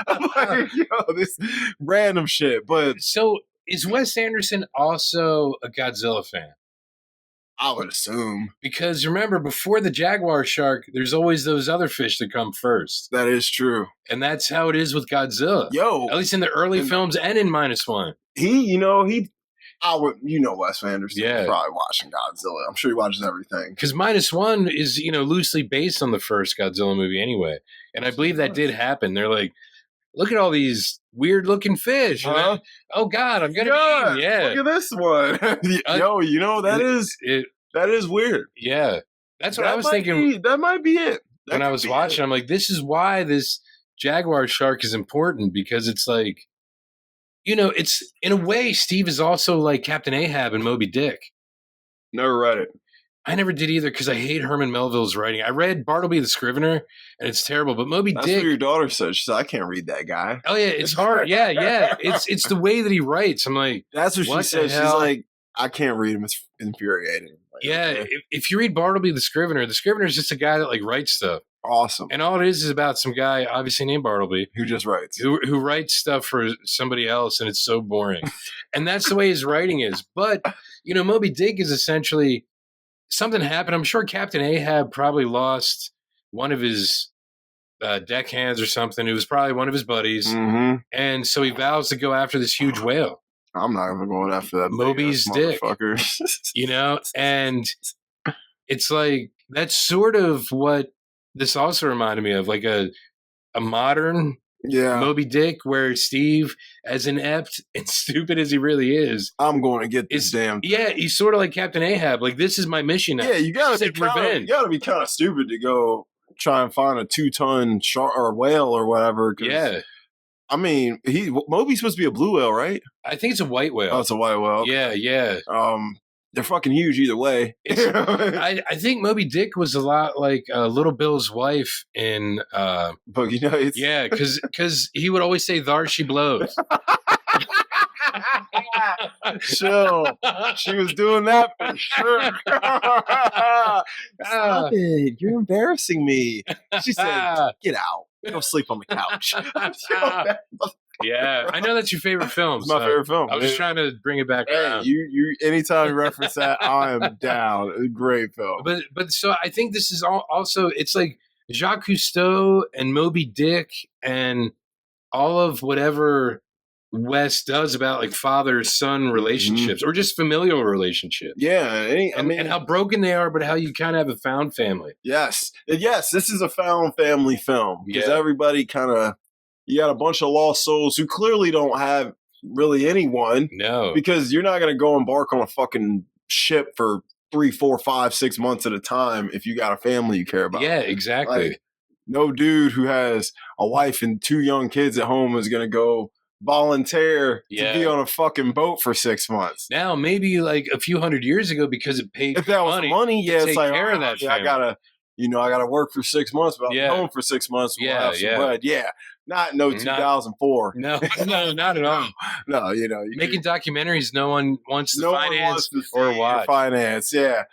I'm like, yo, this random shit. But so is Wes Anderson also a Godzilla fan? I would assume. Because remember, before the jaguar shark, there's always those other fish that come first. That is true. And that's how it is with Godzilla. Yo. At least in the early films and in -1. Wes Anderson is probably watching Godzilla. I'm sure he watches everything. Because -1 is, loosely based on the first Godzilla movie anyway. And I believe that did happen. They're like, look at all these weird looking fish. Uh-huh. Oh God, I'm going to eat them. Yeah. Look at this one. Yo, that is weird. Yeah. That's what I was thinking. That might be it. When I was watching, I'm like, this is why this jaguar shark is important, because it's like, it's in a way, Steve is also like Captain Ahab and Moby Dick. Never read it. I never did either because I hate Herman Melville's writing. I read Bartleby the Scrivener and it's terrible, but Moby Dick. That's what your daughter said. She said, I can't read that guy. Oh yeah, it's hard. Yeah. It's the way that he writes. I'm like, that's what she said. She's like, I can't read him. It's infuriating. Like, if you read Bartleby the Scrivener is just a guy that like writes stuff. Awesome. And all it is about some guy, obviously named Bartleby, who just writes, who writes stuff for somebody else, and it's so boring. And that's the way his writing is. But Moby Dick is essentially something happened. I'm sure Captain Ahab probably lost one of his deckhands or something. It was probably one of his buddies, and so he vows to go after this huge whale. I'm not even going after that Moby's dick, and it's like that's sort of what this also reminded me of, like a modern Moby Dick, where Steve, as inept and stupid as he really is, I'm going to get this damn. Yeah, he's sort of like Captain Ahab. Like, this is my mission now. Yeah, you gotta be kind of stupid to go try and find a 2-ton shark or whale or whatever. Yeah. I mean, Moby's supposed to be a blue whale, right? I think it's a white whale. Oh, it's a white whale. Yeah. They're fucking huge either way. I think Moby Dick was a lot like Little Bill's wife in Boogie Nights. Yeah, because he would always say, "Thar she blows." Chill. She was doing that for sure. Stop it. You're embarrassing me. She said, get out. Go sleep on the couch. Yeah, I know that's your favorite film. It's my favorite film. I was just trying to bring it back around. You anytime you reference that, I am down. It's a great film. But so I think this is also, it's like Jacques Cousteau and Moby Dick and all of whatever Wes does about like father-son relationships or just familial relationships. Yeah. And how broken they are, but how you kind of have a found family. Yes. Yes, this is a found family film. Because everybody kind of, you got a bunch of lost souls who clearly don't have really anyone. No. Because you're not going to go embark on a fucking ship for 3, 4, 5, 6 months at a time if you got a family you care about. Yeah, exactly. Like, no dude who has a wife and 2 young kids at home is going to go volunteer to be on a fucking boat for 6 months. Now, maybe like a few hundred years ago, because it paid if that was money, it's like, care of that I gotta work for 6 months, but I'm home for 6 months. We'll have some bread. Yeah. Not 2004. No, not at all. No, making documentaries no one wants to finance or watch. Finance, yeah.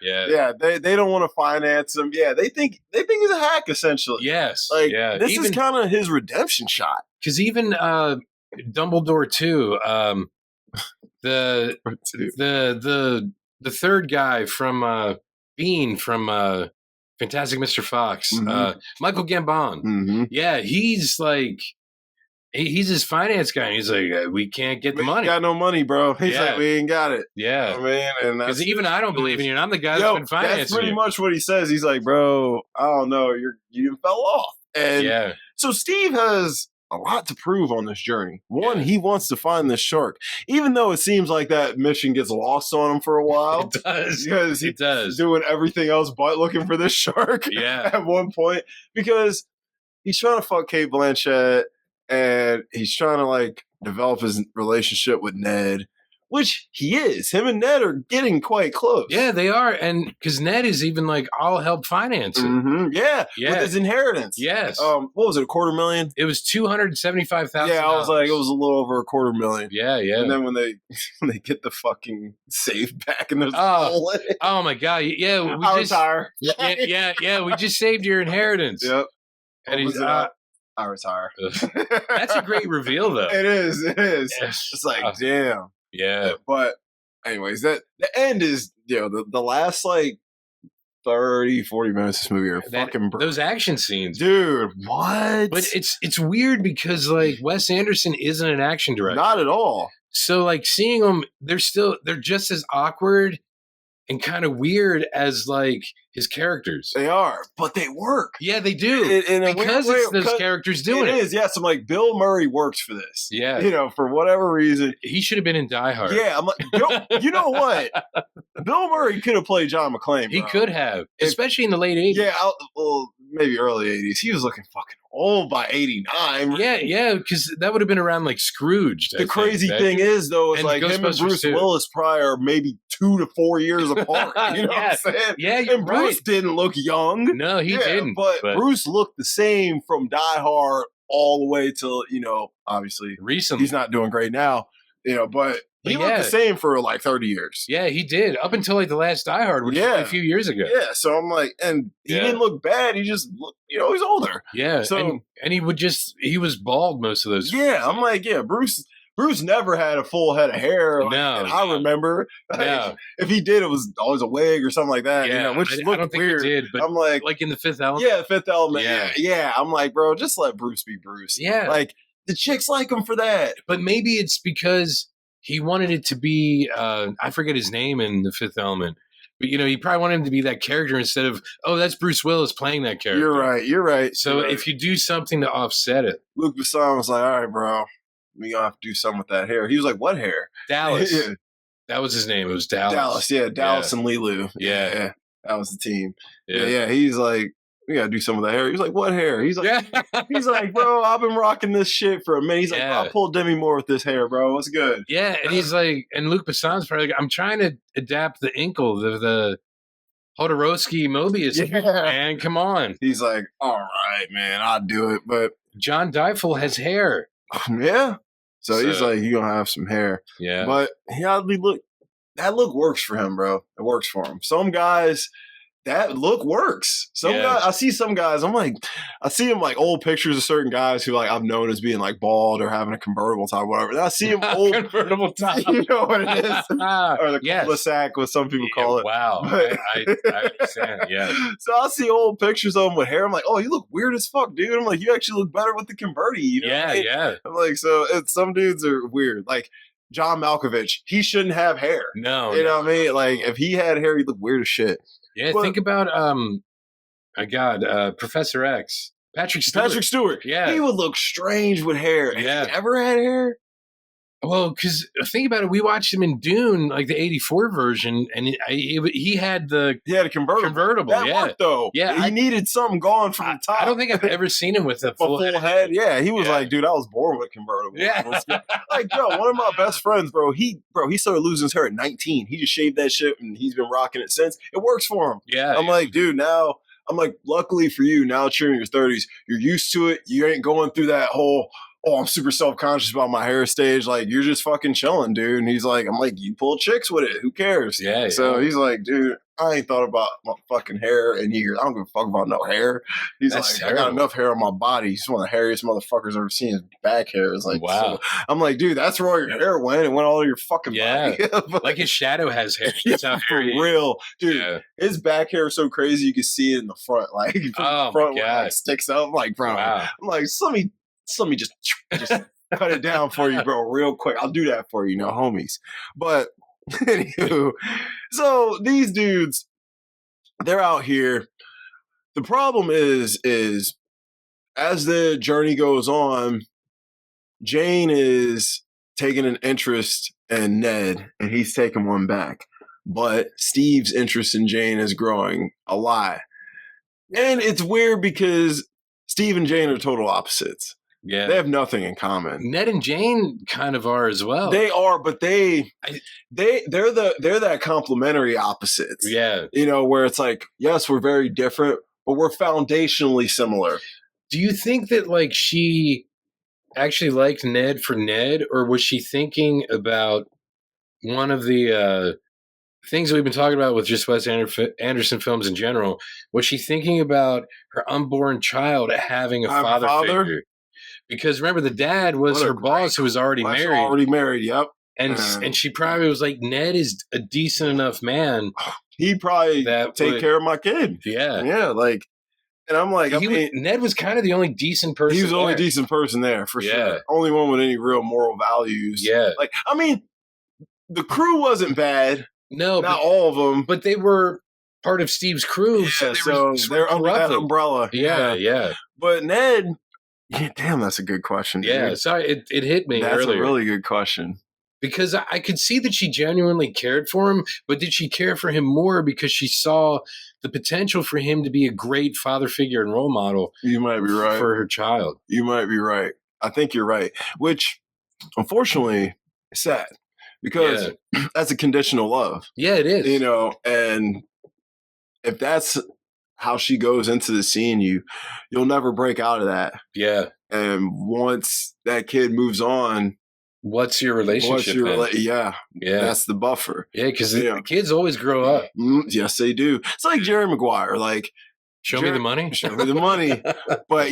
They don't want to finance them. Yeah, they think he's a hack essentially. Yes, this is kind of his redemption shot. Because even Dumbledore too, the third guy from Bean from Fantastic Mr. Fox, Michael Gambon. Yeah, he's like, he's his finance guy. And he's like, we can't get the money. Got no money, bro. He's like, we ain't got it. Yeah, and because even I don't believe in you. And I'm the guy that's been financing. That's pretty much what he says. He's like, bro, I don't know, you fell off. And so Steve has a lot to prove on this journey. One, he wants to find this shark, even though it seems like that mission gets lost on him for a while. It does. Because he's doing everything else but looking for this shark at one point. Because he's trying to fuck Cate Blanchett and he's trying to like develop his relationship with Ned, which he is. Him and Ned are getting quite close. Yeah, they are. And because Ned is even like, I'll help finance it. Yeah, with his inheritance. Yes. What was it, $250,000? It was $275,000. Yeah, I was like, it was a little over $250,000. Yeah. And then when they get the fucking safe back and there's a hole in it. Oh my God. Yeah. I retire. Yeah. We just saved your inheritance. Yep. And he's I retire. That's a great reveal though. It is. Yes. It's like, damn. Yeah. But anyways, the end is, the last like 30, 40 minutes of this movie are fucking brilliant. Those action scenes. Dude, what? But it's weird because like Wes Anderson isn't an action director. Not at all. So like seeing them, they're just as awkward and kind of weird as like his characters. They are, but they work. Yeah, they do. Because it's those characters doing it. It is, yes. I'm like, Bill Murray works for this. Yeah. For whatever reason. He should have been in Die Hard. Yeah, I'm like, you know what? Bill Murray could have played John McClane, bro. He could have, especially in the late 80s. Yeah, maybe early 80s. He was looking fucking old by 89. Yeah, because that would have been around like Scrooge. The crazy thing is, though, is like him and Bruce Willis probably are maybe 2 to 4 years apart. You know what I'm saying? Yeah, and Bruce didn't look young. No, he didn't. But Bruce looked the same from Die Hard all the way till, obviously recently. He's not doing great now, but he looked the same for like 30 years. Yeah, he did. Up until like the last Die Hard, which was a few years ago. Yeah, so I'm like, and he didn't look bad. He just looked, he's older. Yeah, so and he was bald most of those. Yeah, I'm like, Bruce never had a full head of hair. Like, no, I remember. No. If he did, it was always a wig or something like that. Yeah, which looked I don't think weird. He did, but I'm like in the Fifth Element. Yeah, Fifth Element. Yeah. I'm like, bro, just let Bruce be Bruce. Yeah, like the chicks like him for that. But maybe it's because he wanted it to be. I forget his name in the Fifth Element. But, he probably wanted him to be that character instead of, that's Bruce Willis playing that character. You're right. So if you do something to offset it. Luc Besson was like, all right, bro, we going to have to do something with that hair. He was like, what hair? Dallas. That was his name. It was Dallas. Dallas and Lilu. Yeah. That was the team. Yeah. He's like, we got to do some of that hair. He's like, what hair? He's like, he's like, bro, I've been rocking this shit for a minute. He's like, bro, I pulled Demi Moore with this hair, bro. What's good? Yeah. And he's like, and Luc Besson's probably like, I'm trying to adapt the Inkle, the Hodorowski Mobius. Man, come on. He's like, all right, man, I'll do it. But John Difel has hair. Yeah. So he's like, you're going to have some hair. Yeah. But that look works for him, bro. It works for him. Some guys, that look works. Guys, I see some guys, I see them like old pictures of certain guys who like I've known as being like bald or having a convertible top, whatever. And I see them old convertible top. You know what it is? Or the cul-de-sac, what some people call it. Wow. But, I understand. Yeah. So I see old pictures of them with hair. I'm like, oh, you look weird as fuck, dude. I'm like, you actually look better with the converti. You know what I mean? Yeah. I'm like, so some dudes are weird. Like John Malkovich, he shouldn't have hair. No. You know what I mean? Like if he had hair, he'd look weird as shit. Yeah, think about Professor X. Patrick Stewart. Yeah. He would look strange with hair. Yeah. Has he ever had hair? Well, because think about it, we watched him in Dune, like the '84 version, and he had a convertible. That worked, though. Yeah, he needed something gone from the top. I don't think I've ever seen him with a full head. Yeah, he was like, dude, I was born with a convertible. Yeah, like, yo, one of my best friends, bro. He started losing his hair at 19. He just shaved that shit, and he's been rocking it since. It works for him. Yeah, I'm like, dude, now. I'm like, luckily for you, now that you're in your 30s, you're used to it. You ain't going through that whole, I'm super self-conscious about my hair stage. Like, you're just fucking chilling, dude. And he's like, I'm like, you pull chicks with it. Who cares? Yeah. So he's like, dude, I ain't thought about my fucking hair in years. I don't give a fuck about no hair. He's That's like, I got enough hair on my body. He's one of the hairiest motherfuckers I've ever seen. His back hair is like, wow. So, I'm like, dude, that's where all your hair went. It went all over your fucking body. Like his shadow has hair. That's how for real. Dude, his back hair is so crazy you can see it in the front. Like, the front where it sticks up. I'm like, bro. Wow. I'm like, let me just cut it down for you, bro, real quick. I'll do that for you, homies. But anywho, so these dudes, they're out here. The problem is as the journey goes on, Jane is taking an interest in Ned, and he's taking one back. But Steve's interest in Jane is growing a lot. And it's weird because Steve and Jane are total opposites. Yeah. They have nothing in common. Ned and Jane kind of are as well. They are, but they're that complementary opposites. Yeah. Where it's like, yes, we're very different, but we're foundationally similar. Do you think that like she actually liked Ned for Ned, or was she thinking about one of the things that we've been talking about with just Wes Anderson films in general? Was she thinking about her unborn child having a father figure? Because remember, the dad was her boss who was already married. Yep. And she probably was like, Ned is a decent enough man. He probably take care of my kid. Yeah. Yeah, like, and I'm like, Ned was kind of the only decent person. He was the only decent person there, for sure. Only one with any real moral values. Yeah. Like, I mean, the crew wasn't bad. No. Not all of them. But they were part of Steve's crew. Yeah, so they're under that umbrella. Yeah. But Ned... Yeah, damn, that's a good question. Dude. Yeah, sorry, it hit me earlier. That's a really good question. Because I could see that she genuinely cared for him, but did she care for him more because she saw the potential for him to be a great father figure and role model? You might be right. For her child. You might be right. I think you're right. Which, unfortunately, is sad. Because that's a conditional love. Yeah, it is. And if that's how she goes into the scene, you'll never break out of that. Yeah. And once that kid moves on, what's your relationship? Yeah. That's the buffer. Yeah, because the kids always grow up. Yes, they do. It's like Jerry Maguire. Like, show me the money. Show me the money. But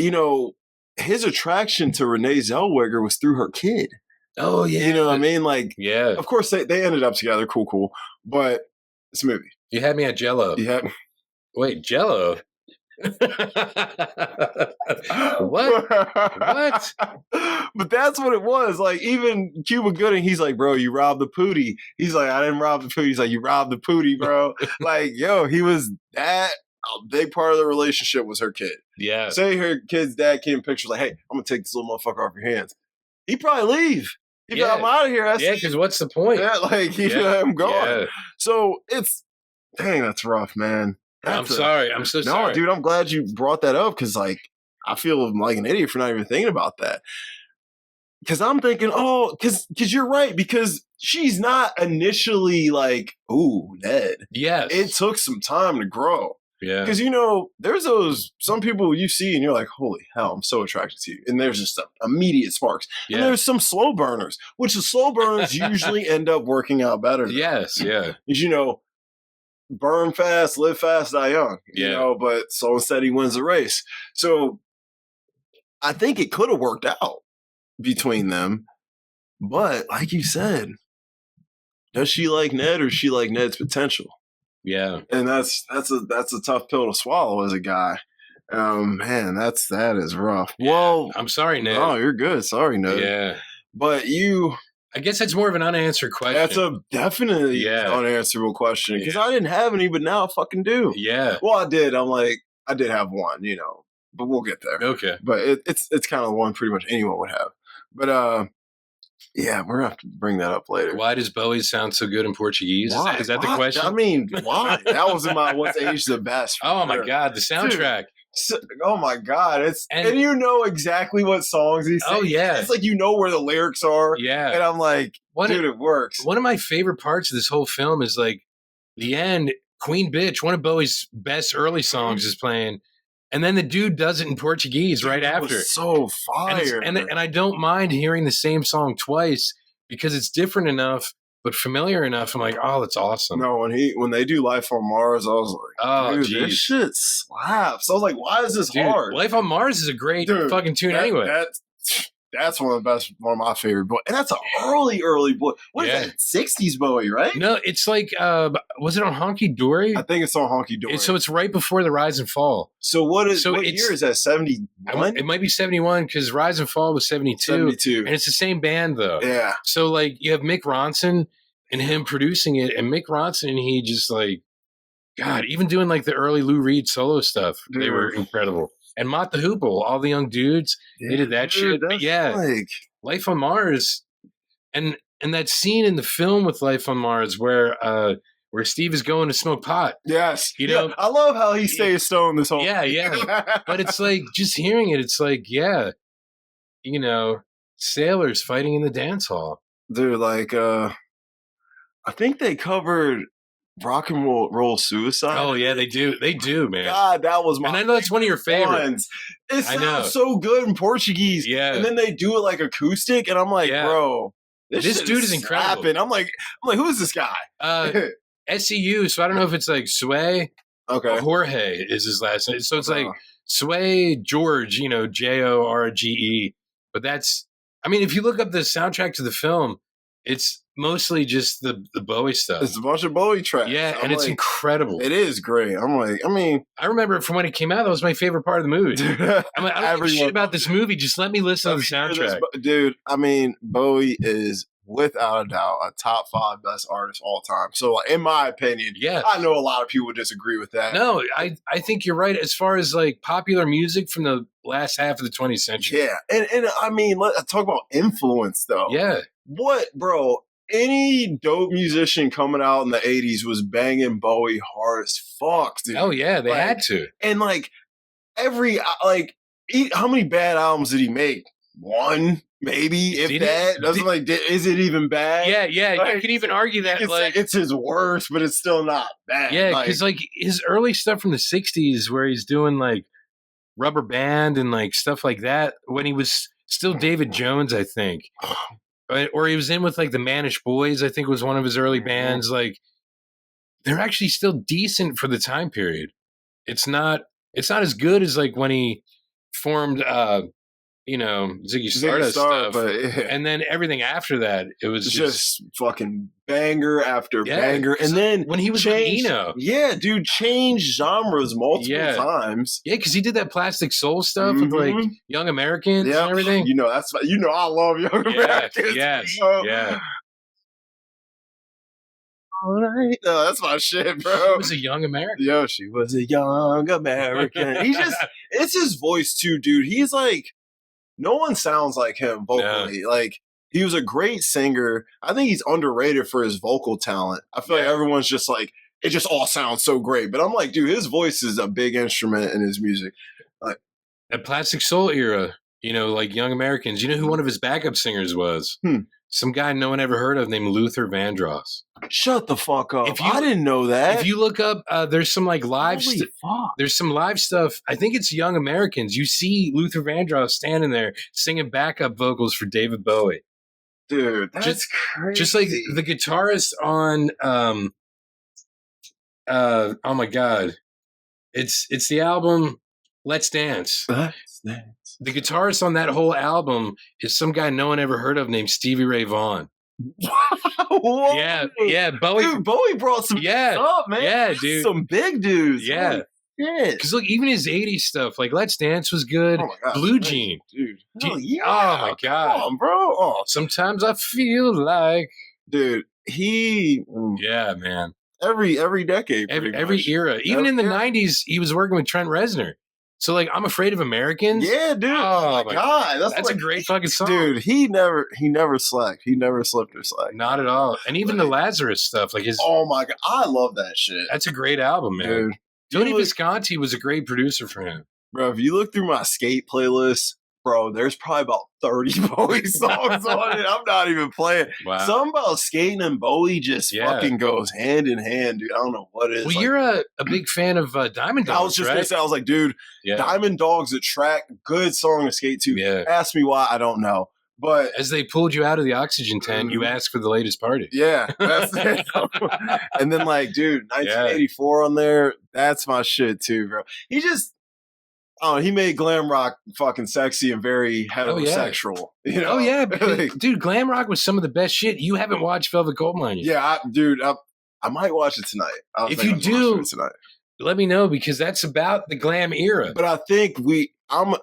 his attraction to Renee Zellweger was through her kid. Oh yeah. You know what I mean? Like, yeah. Of course they ended up together. Cool. But it's a movie. You had me at Jello. Wait, Jello? What? But that's what it was. Like, even Cuba Gooding, he's like, bro, you robbed the pootie. He's like, I didn't rob the pootie. He's like, you robbed the pootie, bro. Like, yo, he was that. A big part of the relationship was her kid. Yeah. Say her kid's dad came in pictures like, hey, I'm going to take this little motherfucker off your hands. He'd probably leave. He'd be like, I'm out of here. Because what's the point? Yeah, like, I'm gone. Yeah. So dang, that's rough, man. I'm sorry. I'm so sorry. No, dude, I'm glad you brought that up because, like, I feel like an idiot for not even thinking about that. Because I'm thinking, because you're right. Because she's not initially like, ooh, Ned. Yes. It took some time to grow. Yeah. Because, there's some people you see and you're like, holy hell, I'm so attracted to you. And there's just immediate sparks. Yeah. And there's some slow burners, which the slow burners usually end up working out better. Yes, yeah. Because, burn fast, live fast, die young. You know, but so instead he wins the race. So I think it could have worked out between them. But like you said, does she like Ned or does she like Ned's potential? Yeah. And that's a tough pill to swallow as a guy. Man, that is rough. Yeah. Well, I'm sorry, Ned. Oh, you're good. Sorry, Ned. Yeah. But I guess that's more of an unanswered question. That's a definitely unanswerable question because I didn't have any, but now I fucking do. Yeah. Well, I did. I did have one, you know, but we'll get there. Okay. But it's kind of one pretty much anyone would have. But yeah, we're gonna have to bring that up later. Why does Bowie sound so good in Portuguese? Why? Is that the question? I mean, why? That was in my What's Age the Best. Oh my God, the soundtrack. Dude. Oh my God! And you know exactly what songs he's singing. Oh yeah, it's like you know where the lyrics are. Yeah, and I'm like, dude, it works. One of my favorite parts of this whole film is like the end. Queen Bitch, one of Bowie's best early songs, is playing, and then the dude does it in Portuguese right after. Was so fire, and I don't mind hearing the same song twice because it's different enough. But familiar enough, I'm like, oh, that's awesome. No, when they do Life on Mars, I was like, oh, dude, this shit slaps. I was like, why is this hard? Life on Mars is a great fucking tune anyway. That's one of my favorite Bowie. And that's an early Bowie. What is that? 60s Bowie, right? No, it's like, was it on Honky Dory? I think it's on Honky Dory. So it's right before the Rise and Fall. So what year is that? 71? It might be 71 because Rise and Fall was 72. 72. And it's the same band though. Yeah. So like you have Mick Ronson and him producing it, and Mick Ronson, he just like, God, even doing like the early Lou Reed solo stuff, they were incredible. And Mott the Hoople, all the young dudes, they did that shit. But yeah, Life on Mars, and that scene in the film with Life on Mars where Steve is going to smoke pot. Yes, you know, I love how he stays stoned this whole. Yeah. But it's like just hearing it, it's like, yeah, you know, sailors fighting in the dance hall, dude. Like, I think they covered Rock and Roll Suicide. Oh yeah, they do, man. God, that was my. And I know that's one of your favorites. It sounds so good in Portuguese. Yeah, and then they do it like acoustic, and I'm like, bro, this dude is incredible. I'm like, who is this guy? SEU. So I don't know if it's like Sway. Okay, Jorge is his last name. So it's like Sway George. You know, Jorge. But that's. I mean, if you look up the soundtrack to the film, it's mostly just the Bowie stuff. It's a bunch of Bowie tracks. Yeah, and it's incredible. It is great. I remember from when it came out, that was my favorite part of the movie. I'm like, I don't give a shit about this movie. Just let me listen to the soundtrack. Dude, Bowie is without a doubt a top 5 best artist all time. So in my opinion, I know a lot of people would disagree with that. No, I think you're right as far as like popular music from the last half of the 20th century. Yeah. And I mean, let's talk about influence though. Yeah. What, bro? Any dope musician coming out in the 80s was banging Bowie hard as fuck, dude. Oh yeah, they had to. And like how many bad albums did he make? One, maybe, if that. Is it even bad? Yeah. Like, you can even argue that it's his worst, but it's still not bad. Yeah, because like his early stuff from the 60s where he's doing like Rubber Band and like stuff like that when he was still David Jones, I think. Or he was in with like the Manish Boys, I think was one of his early bands. Like they're actually still decent for the time period. It's not as good as like when he formed Ziggy Stardust stuff. And then everything after that, it was just fucking banger after banger. And then when he was with Eno. Yeah, dude, changed genres multiple times. Yeah, because he did that Plastic Soul stuff with like Young Americans and everything. I love Young Americans. Yes. Yeah. All right. No, that's my shit, bro. She was a young American. Yo, she was a young American. It's his voice too, dude. He's like, no one sounds like him vocally. No. Like, he was a great singer. I think he's underrated for his vocal talent. I feel like everyone's just like, it just all sounds so great. But I'm like, dude, his voice is a big instrument in his music. Like that Plastic Soul era, like Young Americans. You know who one of his backup singers was? Some guy no one ever heard of named Luther Vandross. Shut the fuck up. I didn't know that. If you look up, there's some like live stuff. There's some live stuff. I think it's Young Americans. You see Luther Vandross standing there singing backup vocals for David Bowie. Dude, that's crazy. Just like the guitarist on Oh my god, it's the album Let's Dance. Let's Dance. The guitarist on that whole album is some guy no one ever heard of named Stevie Ray Vaughan. Whoa. Yeah, Bowie. Dude, Bowie brought some up, man. Yeah, dude. Some big dudes. Yeah. Because look, even his 80s stuff, like Let's Dance was good. Oh my God, Blue Jean. Dude. Hell yeah. Oh my God. Come on, bro. Oh. Sometimes I feel like. Dude, Yeah, man. Every decade. Every era. Even in the 90s, he was working with Trent Reznor. So, like, I'm Afraid of Americans. Yeah, dude. Oh my God. That's like, a great fucking song. Dude, he never slacked. He never slipped or slacked. Not at all. And even the Lazarus stuff, like his. Oh my God. I love that shit. That's a great album, man. Dude. Tony Visconti was a great producer for him. Bro, if you look through my skate playlist, bro, there's probably about 30 Bowie songs on it. I'm not even playing. Wow. Something about skating and Bowie just fucking goes hand in hand, dude. I don't know what it is. Well, you're a big fan of Diamond Dogs, I was just going to say, I was like, dude, Diamond Dogs, a track, good song to skate to. Yeah. Ask me why, I don't know. But as they pulled you out of the oxygen tent, you asked for the latest party. Yeah. That's it. And then, like, dude, 1984 on there, that's my shit too, bro. He just, he made glam rock fucking sexy and very heterosexual. You know? Oh, yeah. Dude, glam rock was some of the best shit. You haven't watched Velvet Goldmine yet. Yeah, I might watch it tonight. If you do, let me know, because that's about the glam era. But I think I'm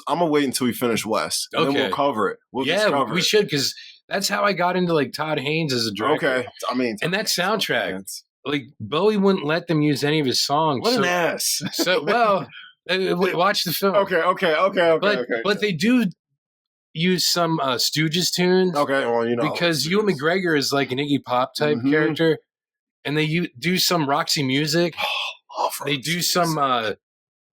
gonna wait until we finish Wes, and then we'll cover it. We should, because that's how I got into like Todd Haynes as a director. Okay, I mean, and that soundtrack, like Bowie wouldn't let them use any of his songs. What an ass! So watch the film. Okay. But they do use some Stooges tunes. Okay, well, you know, because Ewan McGregor is like an Iggy Pop type character, and they do some Roxy Music. They do some, I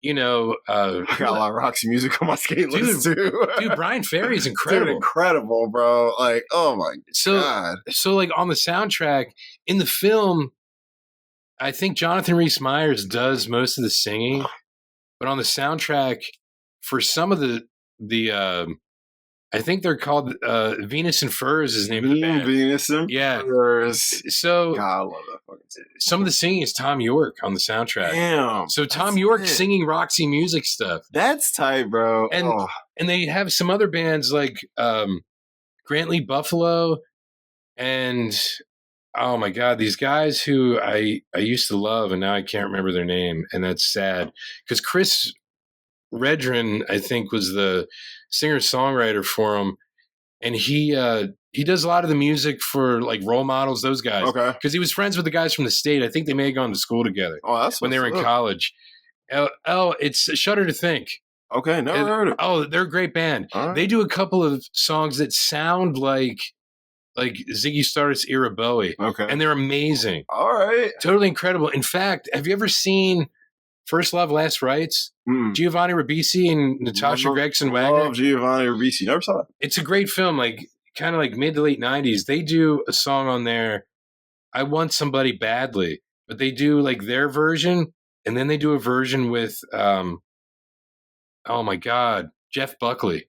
got a lot of Roxy Music on my skate list too. Dude, Brian Ferry's incredible. Dude, incredible, bro. Like, oh my God. So like on the soundtrack, in the film, I think Jonathan Rhys-Meyers does most of the singing, but on the soundtrack, for some of the I think they're called Venus and Furs is the name of the band. Venus and Furs. So God, I love that fucking song. Some of the singing is Tom York on the soundtrack. Damn. So Tom York singing Roxy Music stuff. That's tight, bro. And they have some other bands like Grantley Buffalo and oh my God, these guys who I used to love and now I can't remember their name, and that's sad because Chris Redren, I think, was the singer-songwriter for him, and he does a lot of the music for like Role Models, those guys. Okay. Because he was friends with the guys from the state. I think they may have gone to school together. Oh, that's when they were in college. It's Shudder to Think. Okay, never heard of it. Oh, they're a great band. Right. They do a couple of songs that sound like Ziggy Stardust era Bowie. Okay. And they're amazing. All right. Totally incredible. In fact, have you ever seen First Love, Last Rites? Giovanni Ribisi and Natasha Gregson Wagner. Oh, Giovanni Ribisi. Never saw it. It's a great film, like kind of like mid to late 90s. They do a song on there, I Want Somebody Badly, but they do like their version, and then they do a version with, oh my God, Jeff Buckley.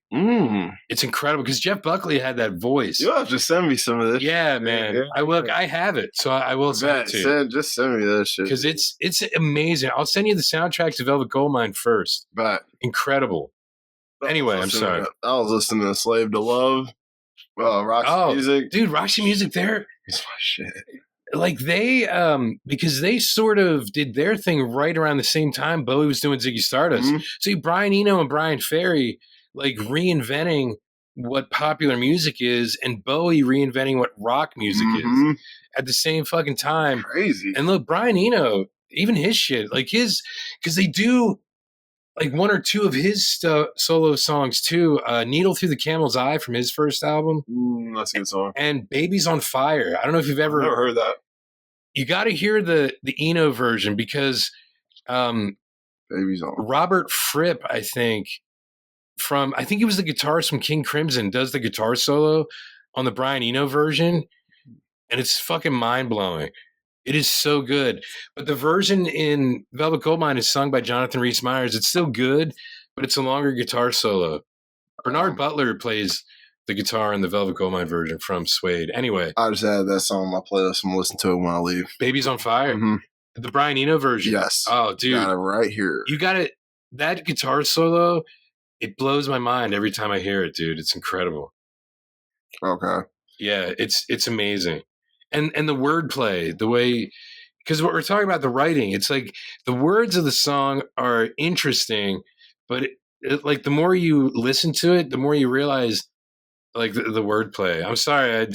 It's incredible because Jeff Buckley had that voice. You'll have to send me some of this. Yeah, man. I have it, so I will send it to you. Just send me that shit. Because it's amazing. I'll send you the soundtrack to Velvet Goldmine first. But incredible. Anyway, I'm sorry. I was listening to Slave to Love. Roxy Music. Dude, Roxy Music there. It's my shit. Like they, because they sort of did their thing right around the same time Bowie was doing Ziggy Stardust. So Brian Eno and Brian Ferry, like reinventing what popular music is, and Bowie reinventing what rock music is at the same fucking time. Crazy. And look, Brian Eno, even his shit, like because they do like one or two of his solo songs too. Needle Through the Camel's Eye from his first album. That's a good song. And Baby's on Fire. I don't know if you've ever heard that. You got to hear the Eno version because Baby's on. Robert Fripp, I think he was the guitarist from King Crimson, does the guitar solo on the Brian Eno version, and it's fucking mind-blowing. It is so good. But the version in Velvet Goldmine is sung by Jonathan Rhys-Meyers. It's still good, but it's a longer guitar solo. Bernard Butler plays the guitar in the Velvet Goldmine version from Suede. Anyway. I just added that song on my playlist. I'm listening to it when I leave. Baby's on Fire. The Brian Eno version. Yes. Oh, dude. Got it right here. You got it. That guitar solo, it blows my mind every time I hear it, dude. It's incredible. Okay. Yeah, it's amazing. And the wordplay, the way, because what we're talking about, the writing, it's like the words of the song are interesting, but like the more you listen to it, the more you realize like the wordplay. I'm sorry,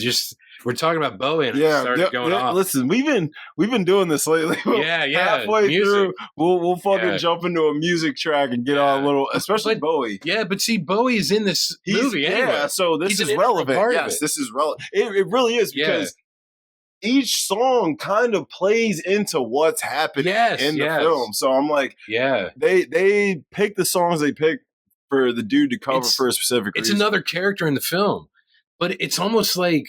we're talking about Bowie and I started going off. Listen, we've been doing this lately. Yeah. Halfway music. through, we'll fucking jump into a music track and get on a little, especially Bowie. Yeah, but see, Bowie's in this movie anyway. Yeah, so this is relevant. Yes, this is relevant. It really is because each song kind of plays into what's happening in the film. So I'm like, they pick the songs they pick for the dude to cover for a specific reason. It's another character in the film, but it's almost like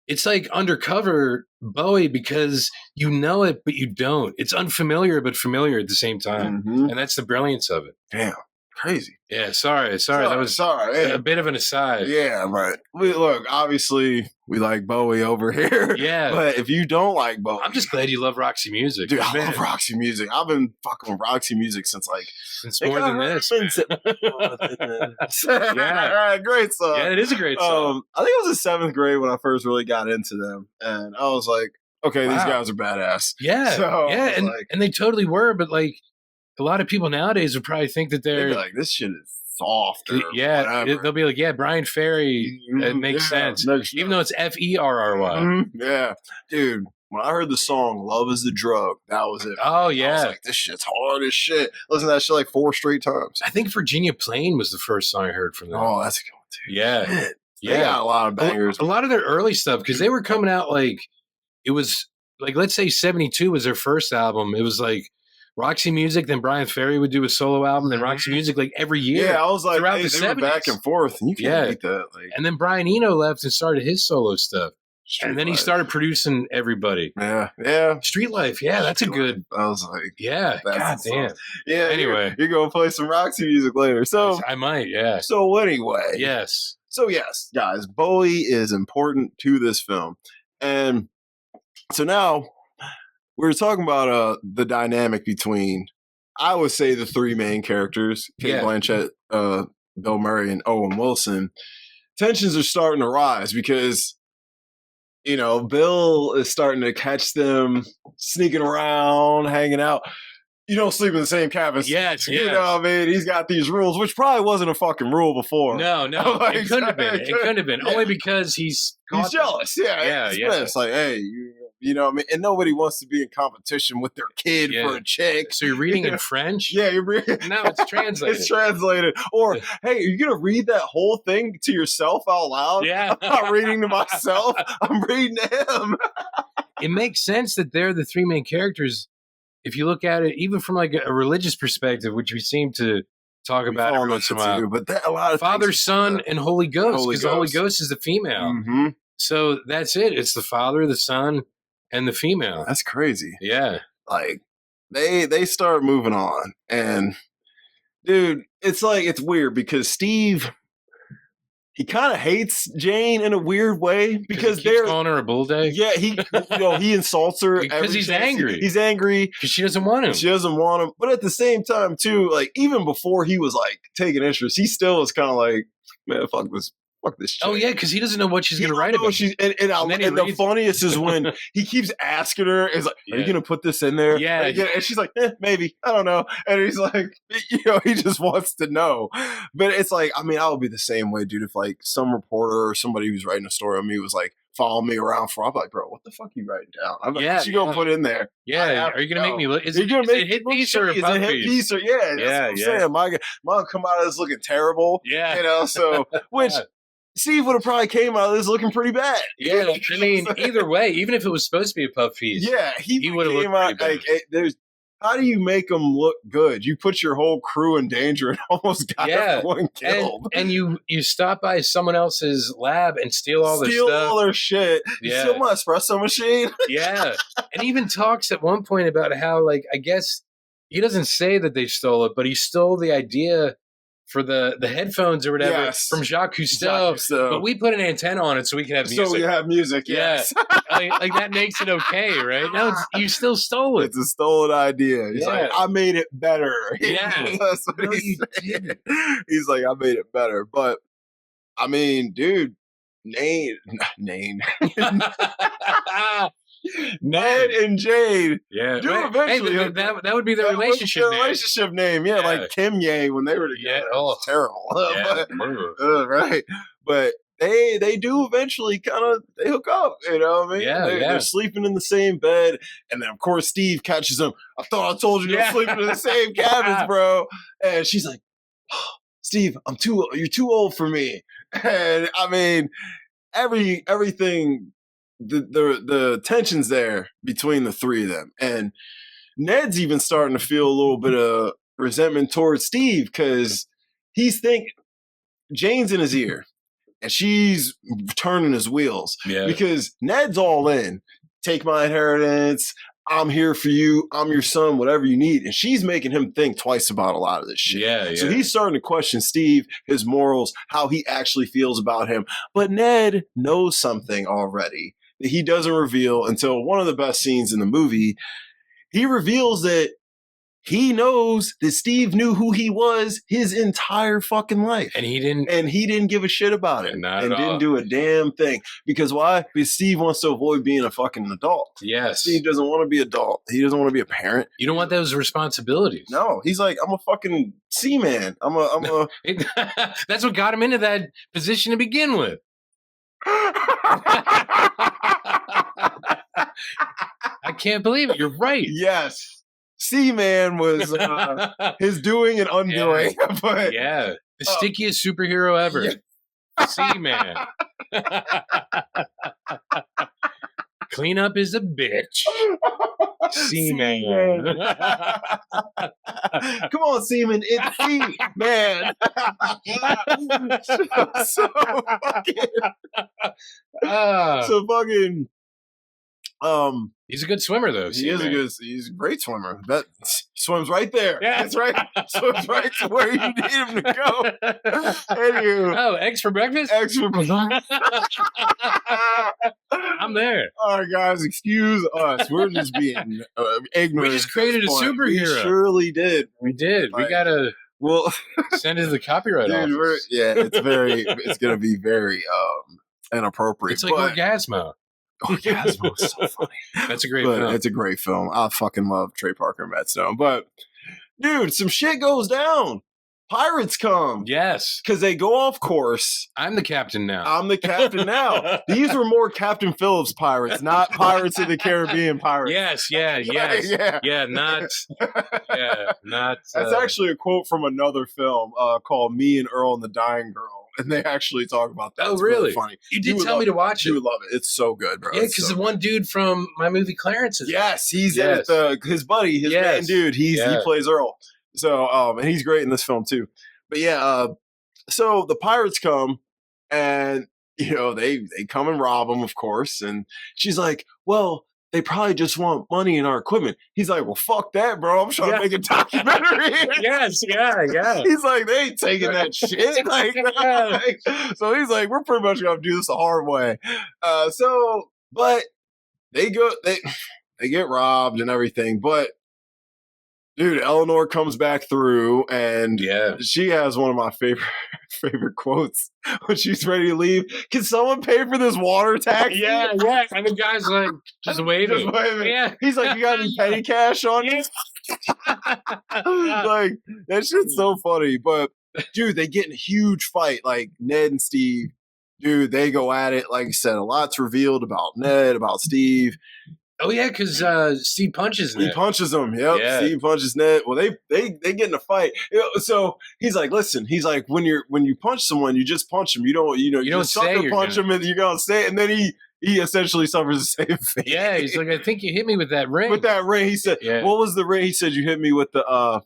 it's like undercover Bowie because you know it, but you don't. It's unfamiliar, but familiar at the same time. Mm-hmm. And that's the brilliance of it. Damn. Crazy. Yeah, sorry. That was a bit of an aside. Yeah, but look, obviously we like Bowie over here. Yeah. But if you don't like Bowie, I'm just glad you love Roxy Music. Dude, I love Roxy Music. I've been fucking with Roxy Music since more than this. Yeah. Great song. Yeah, it is a great song. I think it was in 7th grade when I first really got into them. And I was like, okay, these guys are badass. Yeah. So and they totally were, but like a lot of people nowadays would probably think that they're like, this shit is soft. Or they'll be like, Brian Ferry, it makes sense. Even though it's Ferry. Mm-hmm. Yeah. Dude, when I heard the song Love is the Drug, that was it. Oh, yeah. I was like, this shit's hard as shit. Listen to that shit like 4 straight times. I think Virginia Plain was the first song I heard from them. Oh, that's a good one, too. Yeah. Shit. They got a lot of bangers. A lot of their early stuff, because they were coming out like, it was like, let's say 72 was their first album. It was like, Roxy Music, then Brian Ferry would do a solo album, then Roxy Music like every year. Yeah, I was like, throughout they were back and forth, and you can't beat that. Like, and then Brian Eno left and started his solo stuff. And then he started producing everybody. Yeah. Street Life, that's a good. I was like, God damn. Yeah. Anyway, you're gonna play some Roxy Music later, so I might. Yeah. So anyway, yes. So yes, guys, Bowie is important to this film, and so now. We were talking about the dynamic between, I would say, the 3 main characters, Kate Blanchett, Bill Murray, and Owen Wilson. Tensions are starting to rise because, Bill is starting to catch them sneaking around, hanging out. You don't sleep in the same cabin. Yes. You know what I mean? He's got these rules, which probably wasn't a fucking rule before. No. Like, it couldn't have been. It couldn't have been. Yeah. Only because he's jealous. Yeah. It's like, hey, you know what I mean? And nobody wants to be in competition with their kid for a chick. So you're reading in French? Yeah, you're reading. No, it's translated. It's translated. Or, hey, are you going to read that whole thing to yourself out loud? Yeah. I'm not reading to myself. I'm reading to him. It makes sense that they're the 3 main characters. If you look at it, even from like a religious perspective, which we seem to talk about every once in a while, but a lot of Father, Son, and Holy Ghost, because the Holy Ghost is the female. Mm-hmm. So that's it. It's the Father, the Son, and the female. That's crazy. Yeah, like they start moving on, and dude, it's like it's weird because Steve. He kind of hates Jane in a weird way because they're calling her a bull day. Yeah, he insults her because he's angry. He's angry because she doesn't want him. She doesn't want him, but at the same time, too, like even before he was like taking interest, he still was kind of like, man, fuck this chick. Oh yeah, because he doesn't know what she's going to write about. And the funniest is when he keeps asking her, "Is like, are you going to put this in there?" Yeah, and she's like, maybe, I don't know. And he's like, he just wants to know. But it's like, I mean, I would be the same way, dude. If like some reporter or somebody who's writing a story on me was like following me around I'm like, bro, what the fuck are you writing down? I'm like, what you gonna put in there? Yeah, are you gonna make me look? Is it a hit piece or a puff piece? Yeah, that's what I'm saying. Mine come out of this looking terrible. Yeah, so which. Steve would have probably came out of this looking pretty bad. Yeah, I mean, either way, even if it was supposed to be a puff piece, he would have looked out like how do you make them look good? You put your whole crew in danger and almost got everyone killed. And you stop by someone else's lab and steal all their stuff. Steal all their shit. You steal my espresso machine. Yeah. And even talks at one point about how, like, I guess he doesn't say that they stole it, but he stole the idea for the headphones or whatever from Jacques Cousteau, but we put an antenna on it so we can have music. So we have music, yes. like that makes it okay, right? No, you still stole it. It's a stolen idea. He's like, I made it better. Yeah. That's what he said. He's like, I made it better. But, I mean, dude, Ned and Jade. Yeah. Do eventually. Hey, that would be their relationship name. Relationship name. Yeah, like Kim Ye when they were together. Yeah. It's terrible. Yeah. Right. But they do eventually they hook up, you know what I mean? Yeah, they're sleeping in the same bed. And then, of course, Steve catches them. I thought I told you you're sleeping in the same cabins, bro. And she's like, oh, Steve, you're too old for me. And I mean, everything, the tension's there between the three of them. And Ned's even starting to feel a little bit of resentment towards Steve because he's thinking Jane's in his ear and she's turning his wheels because Ned's all in. Take my inheritance. I'm here for you. I'm your son, whatever you need. And she's making him think twice about a lot of this shit. Yeah. So he's starting to question Steve, his morals, how he actually feels about him. But Ned knows something already that he doesn't reveal until one of the best scenes in the movie. He reveals that he knows that Steve knew who he was his entire fucking life. And he didn't give a shit about it. And didn't do a damn thing. Because why? Because Steve wants to avoid being a fucking adult. Yes. Steve doesn't want to be adult. He doesn't want to be a parent. You don't want those responsibilities. No. He's like, I'm a fucking seaman. I'm a That's what got him into that position to begin with. I can't believe it. You're right. Yes. Seaman was his doing and undoing. Yeah. But, the stickiest superhero ever. Yeah. Seaman. Cleanup is a bitch. Seaman. Come on, Seaman. It's Seaman. So fucking. He's a good swimmer, though. He's a great swimmer. That he swims right there. Yeah. That's right. Swims right to where you need him to go. Anywho. Oh, eggs for breakfast? Eggs for breakfast. I'm there. All right, guys, excuse us. We're just being ignorant. We just created a superhero. We surely did. We did. We gotta send it to the copyright office. It's gonna be very inappropriate. It's like Orgasmo. Orgasmo is so funny. That's a great film. It's a great film. I fucking love Trey Parker and Matt Stone. But, dude, some shit goes down. Pirates come. Yes. Because they go off course. I'm the captain now. These were more Captain Phillips pirates, not Pirates of the Caribbean pirates. Yes. Not. That's actually a quote from another film called Me and Earl and the Dying Girl. And they actually talk about that. Oh, really? Funny. You did tell me to watch it. You would love it. It's so good, bro. Yeah, because the one dude from my movie Clarence is he's in it. His buddy, his main dude. He plays Earl. So, and he's great in this film too. But so the pirates come, and they come and rob him, of course. And she's like, "Well, they probably just want money in our equipment." He's like, "Well, fuck that, bro. I'm trying to make a documentary." Yes. He's like, "They ain't taking that shit." So he's like, "We're pretty much gonna do this the hard way." But they get robbed and everything. But dude, Eleanor comes back through, and she has one of my favorite quotes when she's ready to leave. Can someone pay for this water taxi? Yeah. And the guy's like, just waiting. Yeah. He's like, "You got any petty cash on you?" Like, that shit's so funny. But dude, they get in a huge fight. Like Ned and Steve, dude, they go at it. Like I said, a lot's revealed about Ned, about Steve. Oh yeah, because Steve punches Ned. He punches him. Yep. Yeah. Steve punches Ned. Well, they get in a fight. So he's like, "Listen." He's like, when you punch someone, you just punch them. You don't sucker punch them, and you're gonna say it. And then he essentially suffers the same fate. Yeah. He's like, "I think you hit me with that ring." With that ring, he said. Yeah. What was the ring? He said, "You hit me with the."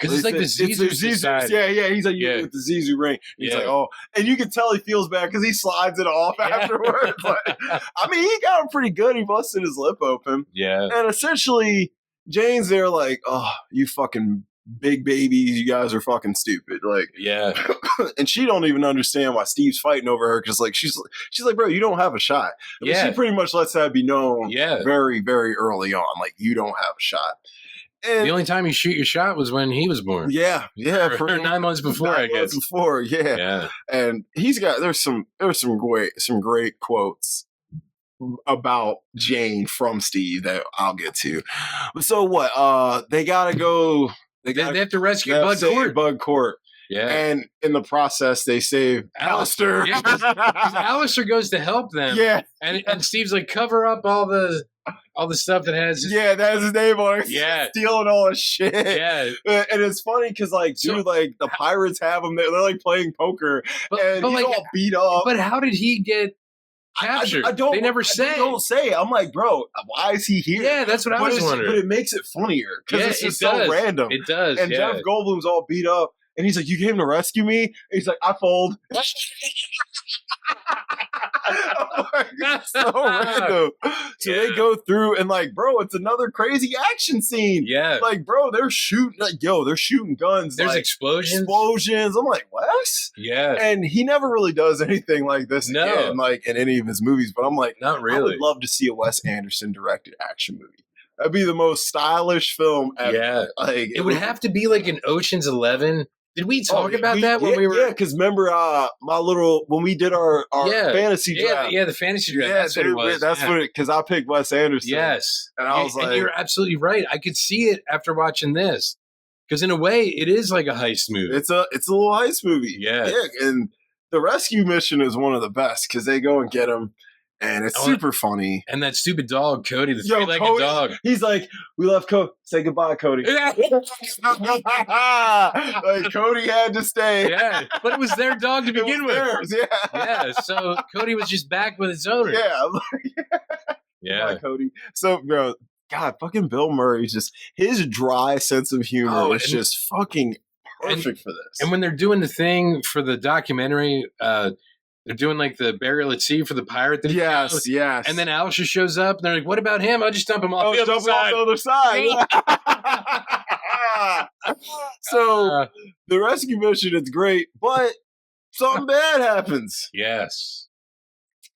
Because it's like the Zissou. Yeah. He's like, "You hit me with the Zissou ring." He's like, "Oh," and you can tell he feels bad because he slides it off afterwards. But I mean, he got him pretty good. He busted his lip open. Yeah. And essentially, Jane's there like, "Oh, you fucking big babies. You guys are fucking stupid. Like, Yeah. And she don't even understand why Steve's fighting over her because, like, she's like, bro, you don't have a shot. I mean, she pretty much lets that be known very, very early on. Like, you don't have a shot. And the only time you shoot your shot was when he was born. Yeah. Or 9 months before, I guess. 9 months before, yeah. And there's some great quotes about Jane from Steve that I'll get to. So what? They gotta go. They have to rescue Bud Court. Yeah. And in the process, they save Alistair. Yeah, 'cause Alistair goes to help them. Yeah. And Steve's like, cover up all the stuff that has that has his name on it. Yeah. Stealing all his shit. Yeah. And it's funny because, like, dude, like, the pirates have him. They're like playing poker. And he's all beat up. But how did he get captured? They never say. They don't say. I'm like, bro, why is he here? Yeah, that's what I was wondering. But it makes it funnier because it's just so random. It does. And Jeff Goldblum's all beat up. And he's like, you came to rescue me? And he's like, I fold. That's so random. So they go through and, like, bro, it's another crazy action scene. Yeah. Like, bro, they're shooting, like, they're shooting guns. There's like, explosions. I'm like, what? Yeah. And he never really does anything like this again, like, in any of his movies. But I'm like, not really. I would love to see a Wes Anderson directed action movie. That'd be the most stylish film ever. Yeah. Like, it would have to be like an Ocean's 11. Did we talk about that when we were? Yeah, because remember when we did our fantasy draft. Yeah, the fantasy draft. That's what it was. That's what it, because I picked Wes Anderson. Yes. And I was like. And you're absolutely right. I could see it after watching this. Because in a way, it is like a heist movie. It's a little heist movie. Yeah. And the rescue mission is one of the best because they go and get him. And it's super funny. And that stupid dog, Cody, the three-legged dog. He's like, we left Cody. Say goodbye, Cody. Like, Cody had to stay. Yeah, but it was their dog to begin with. Theirs, yeah, so Cody was just back with its owner. Yeah. Cody. So, bro, God, fucking Bill Murray's just, his dry sense of humor is just fucking perfect for this. And when they're doing the thing for the documentary, they're doing like the burial at sea for the pirate. Yes. And then Alistair shows up and they're like, what about him? I'll just dump him off the other side. So the rescue mission is great, but something bad happens. Yes.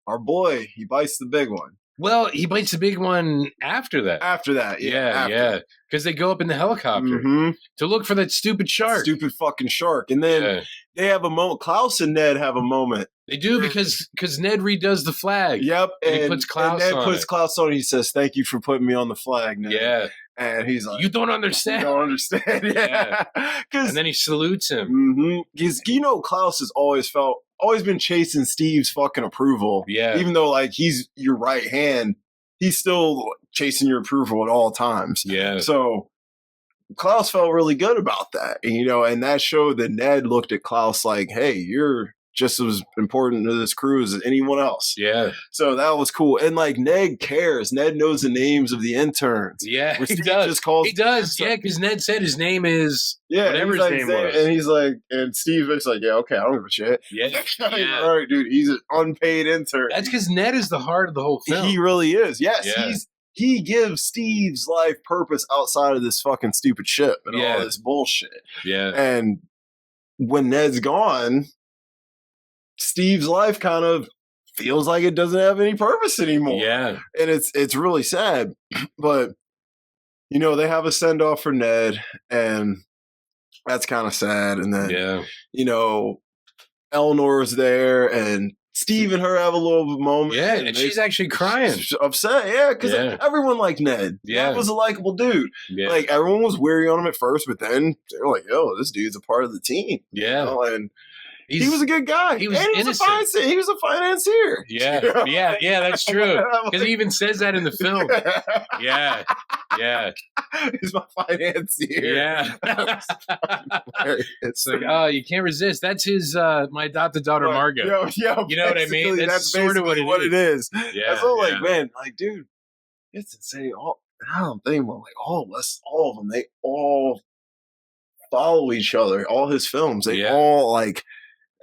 Our boy, he bites the big one. Well, he bites the big one after that. Yeah. Because they go up in the helicopter to look for that stupid shark. Stupid fucking shark. And then they have a moment. Klaus and Ned have a moment. They do because Ned redoes the flag. Yep. And he puts Klaus and Ned on puts Klaus on it. He says, thank you for putting me on the flag, Ned. Yeah. And he's like, you don't understand. You don't understand. Yeah. And then he salutes him. Because, Klaus has always been chasing Steve's fucking approval. Yeah. Even though, like, he's your right hand, he's still chasing your approval at all times. Yeah. So Klaus felt really good about that. And that showed that Ned looked at Klaus like, hey, you're just as important to this crew as anyone else. Yeah. So that was cool. And, like, Ned cares. Ned knows the names of the interns. Yeah, he does. He does. Yeah, because Ned said his name is whatever his name was. And he's like, and Steve is like, yeah, okay, I don't give a shit. Yeah. All right, dude, he's an unpaid intern. That's because Ned is the heart of the whole film. He really is. Yes, he gives Steve's life purpose outside of this fucking stupid ship and all this bullshit. Yeah. And when Ned's gone, Steve's life kind of feels like it doesn't have any purpose anymore. Yeah. And it's really sad. But, they have a send-off for Ned, and that's kind of sad. And then, Eleanor's there, and Steve and her have a little moment. Yeah, and she's actually crying. She's upset, because everyone liked Ned. Yeah. Ned was a likable dude. Yeah. Like, everyone was weary on him at first, but then they were like, yo, this dude's a part of the team. Yeah. And he was a good guy. He was innocent. He was a financier. Yeah, that's true. Because he even says that in the film. Yeah. He's my financier. Yeah. It's like, oh, you can't resist. That's his, my adopted daughter, Margot. Yeah, you know what I mean? That's sort of what it is. Yeah. That's all like, man, like, dude, it's insane. I don't think, like, all of them, they all follow each other. All his films, they all, like,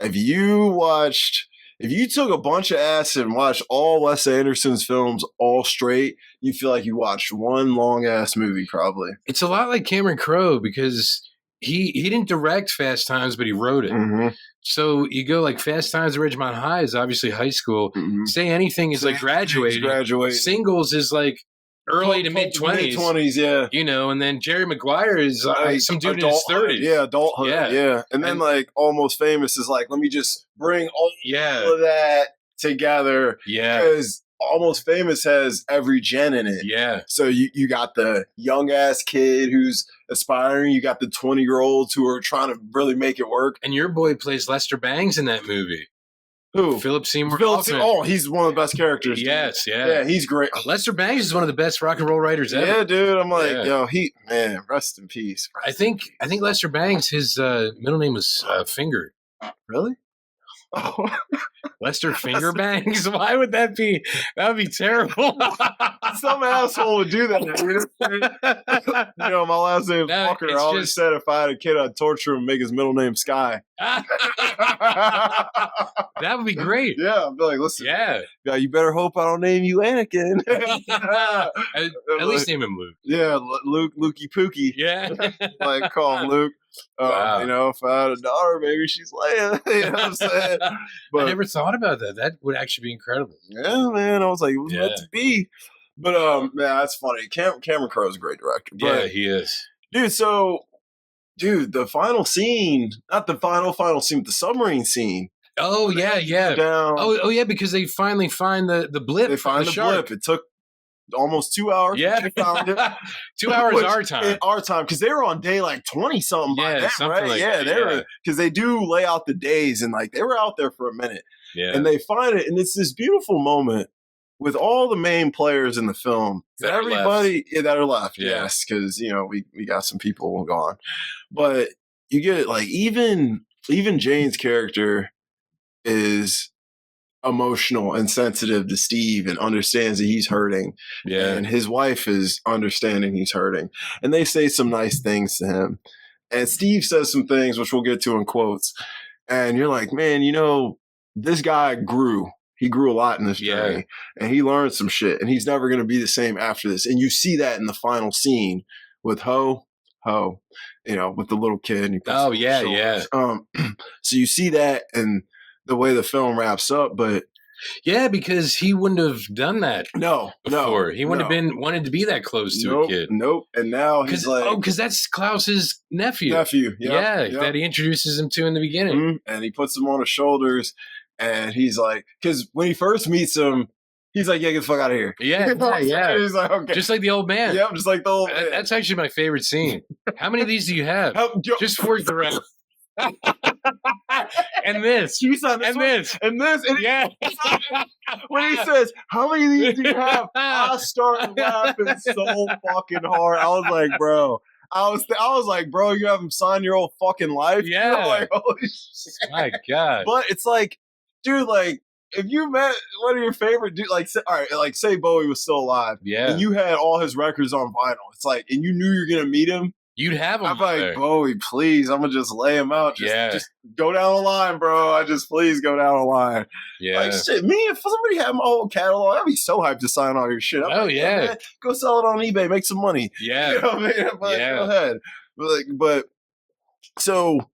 if you took a bunch of acid and watched all Wes Anderson's films all straight, you feel like you watched one long ass movie probably. It's a lot like Cameron Crowe because he didn't direct Fast Times, but he wrote it. Mm-hmm. So you go like Fast Times at Ridgemont High is obviously high school. Mm-hmm. Say Anything is like graduating. Singles is like early to mid 20s. Yeah. You know, and then Jerry Maguire is some dude in his 30s. Yeah, adulthood. Yeah. And then like Almost Famous is like, let me just bring all of that together. Yeah. Because Almost Famous has every gen in it. Yeah. So you got the young ass kid who's aspiring. You got the 20-year-olds who are trying to really make it work. And your boy plays Lester Bangs in that movie. Who? Philip Seymour. Oh, he's one of the best characters. Yes, dude. Yeah, he's great. Lester Bangs is one of the best rock and roll writers ever. Yeah, dude. I'm like, man, rest in peace. I think Lester Bangs, his middle name was Finger. Really? Oh. Lester Finger Bangs? Why would that be? That would be terrible. Some asshole would do that. You know, my last name is Walker. I always said if I had a kid, I'd torture him and make his middle name Sky. That would be great. Yeah, I'd be like, listen. Yeah, you better hope I don't name you Anakin. at least name him Luke. Yeah, Lukey Pookie. Yeah. Like, call him Luke. Wow. You know, if I had a daughter, maybe she's Leia. You know what I'm saying? But I never thought about that. That would actually be incredible. Yeah, man. I was like, it was meant to be. But man, that's funny. Cameron Crowe's a great director. But, yeah, he is. Dude, the final scene, not the final scene, but the submarine scene. Oh, yeah. Down. Oh, yeah, because they finally find the blip. They find the blip. It took almost 2 hours. Yeah. 2 hours our time. Our time, because they were on day like 20 something by then, something right? like yeah, that. They were, because they do lay out the days, and like they were out there for a minute. Yeah. And they find it, and it's this beautiful moment with all the main players in the film. That are left. Yeah. Yes, because you know we got some people gone, but you get like even Jane's character is emotional and sensitive to Steve and understands that he's hurting. Yeah. And his wife is understanding he's hurting. And they say some nice things to him. And Steve says some things, which we'll get to in quotes. And you're like, man, you know, this guy grew. He grew a lot in this journey. And he learned some shit. And he's never going to be the same after this. And you see that in the final scene with Ho, you know, with the little kid. And yeah. So you see that and the way the film wraps up, but because he wouldn't have done that. Before he wouldn't have wanted to be that close to a kid. And now he's like, because that's Klaus's nephew. That he introduces him to in the beginning, and he puts him on his shoulders, and he's like, because when he first meets him, he's like, yeah, get the fuck out of here. Yeah. He's like, okay, just like the old man. Yeah, just like the old man. That's actually my favorite scene. How many of these do you have? Just for the record. and this, and yeah. When he says, "How many of these do you have?" I started laughing so fucking hard. I was like, "Bro," I was like, "Bro, you have him sign your whole fucking life." Yeah, I'm like, holy shit. My God. But it's like, dude, like if you met one of your favorite dude, like all right, like say Bowie was still alive, and you had all his records on vinyl. It's like, and you knew you're gonna meet him. You'd have him. I'm like, Bowie, please. I'm gonna just lay him out. Just go down the line, bro. Please go down the line. Yeah. Like shit, me, if somebody had my whole catalog, I'd be so hyped to sign all your shit. Man, go sell it on eBay, make some money. Yeah. You know what I mean? Like, go ahead. But so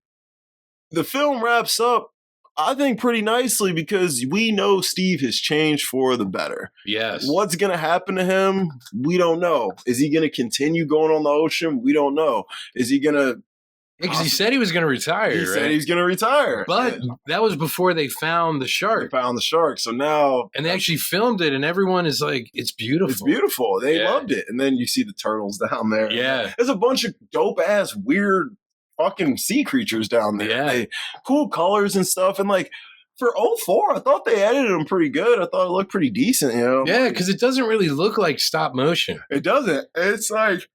the film wraps up, I think, pretty nicely because we know Steve has changed for the better. Yes. What's going to happen to him? We don't know. Is he going to continue going on the ocean? We don't know. Is he going to... Because he said he was going to retire, He said he was going to retire. But that was before they found the shark. They found the shark. So now... And they actually filmed it, and everyone is like, it's beautiful. It's beautiful. They loved it. And then you see the turtles down there. Yeah. There's a bunch of dope-ass, weird fucking sea creatures down there. Yeah. Cool colors and stuff. And like for 04, I thought they edited them pretty good. I thought it looked pretty decent, you know? Yeah, because it doesn't really look like stop motion. It doesn't. It's like,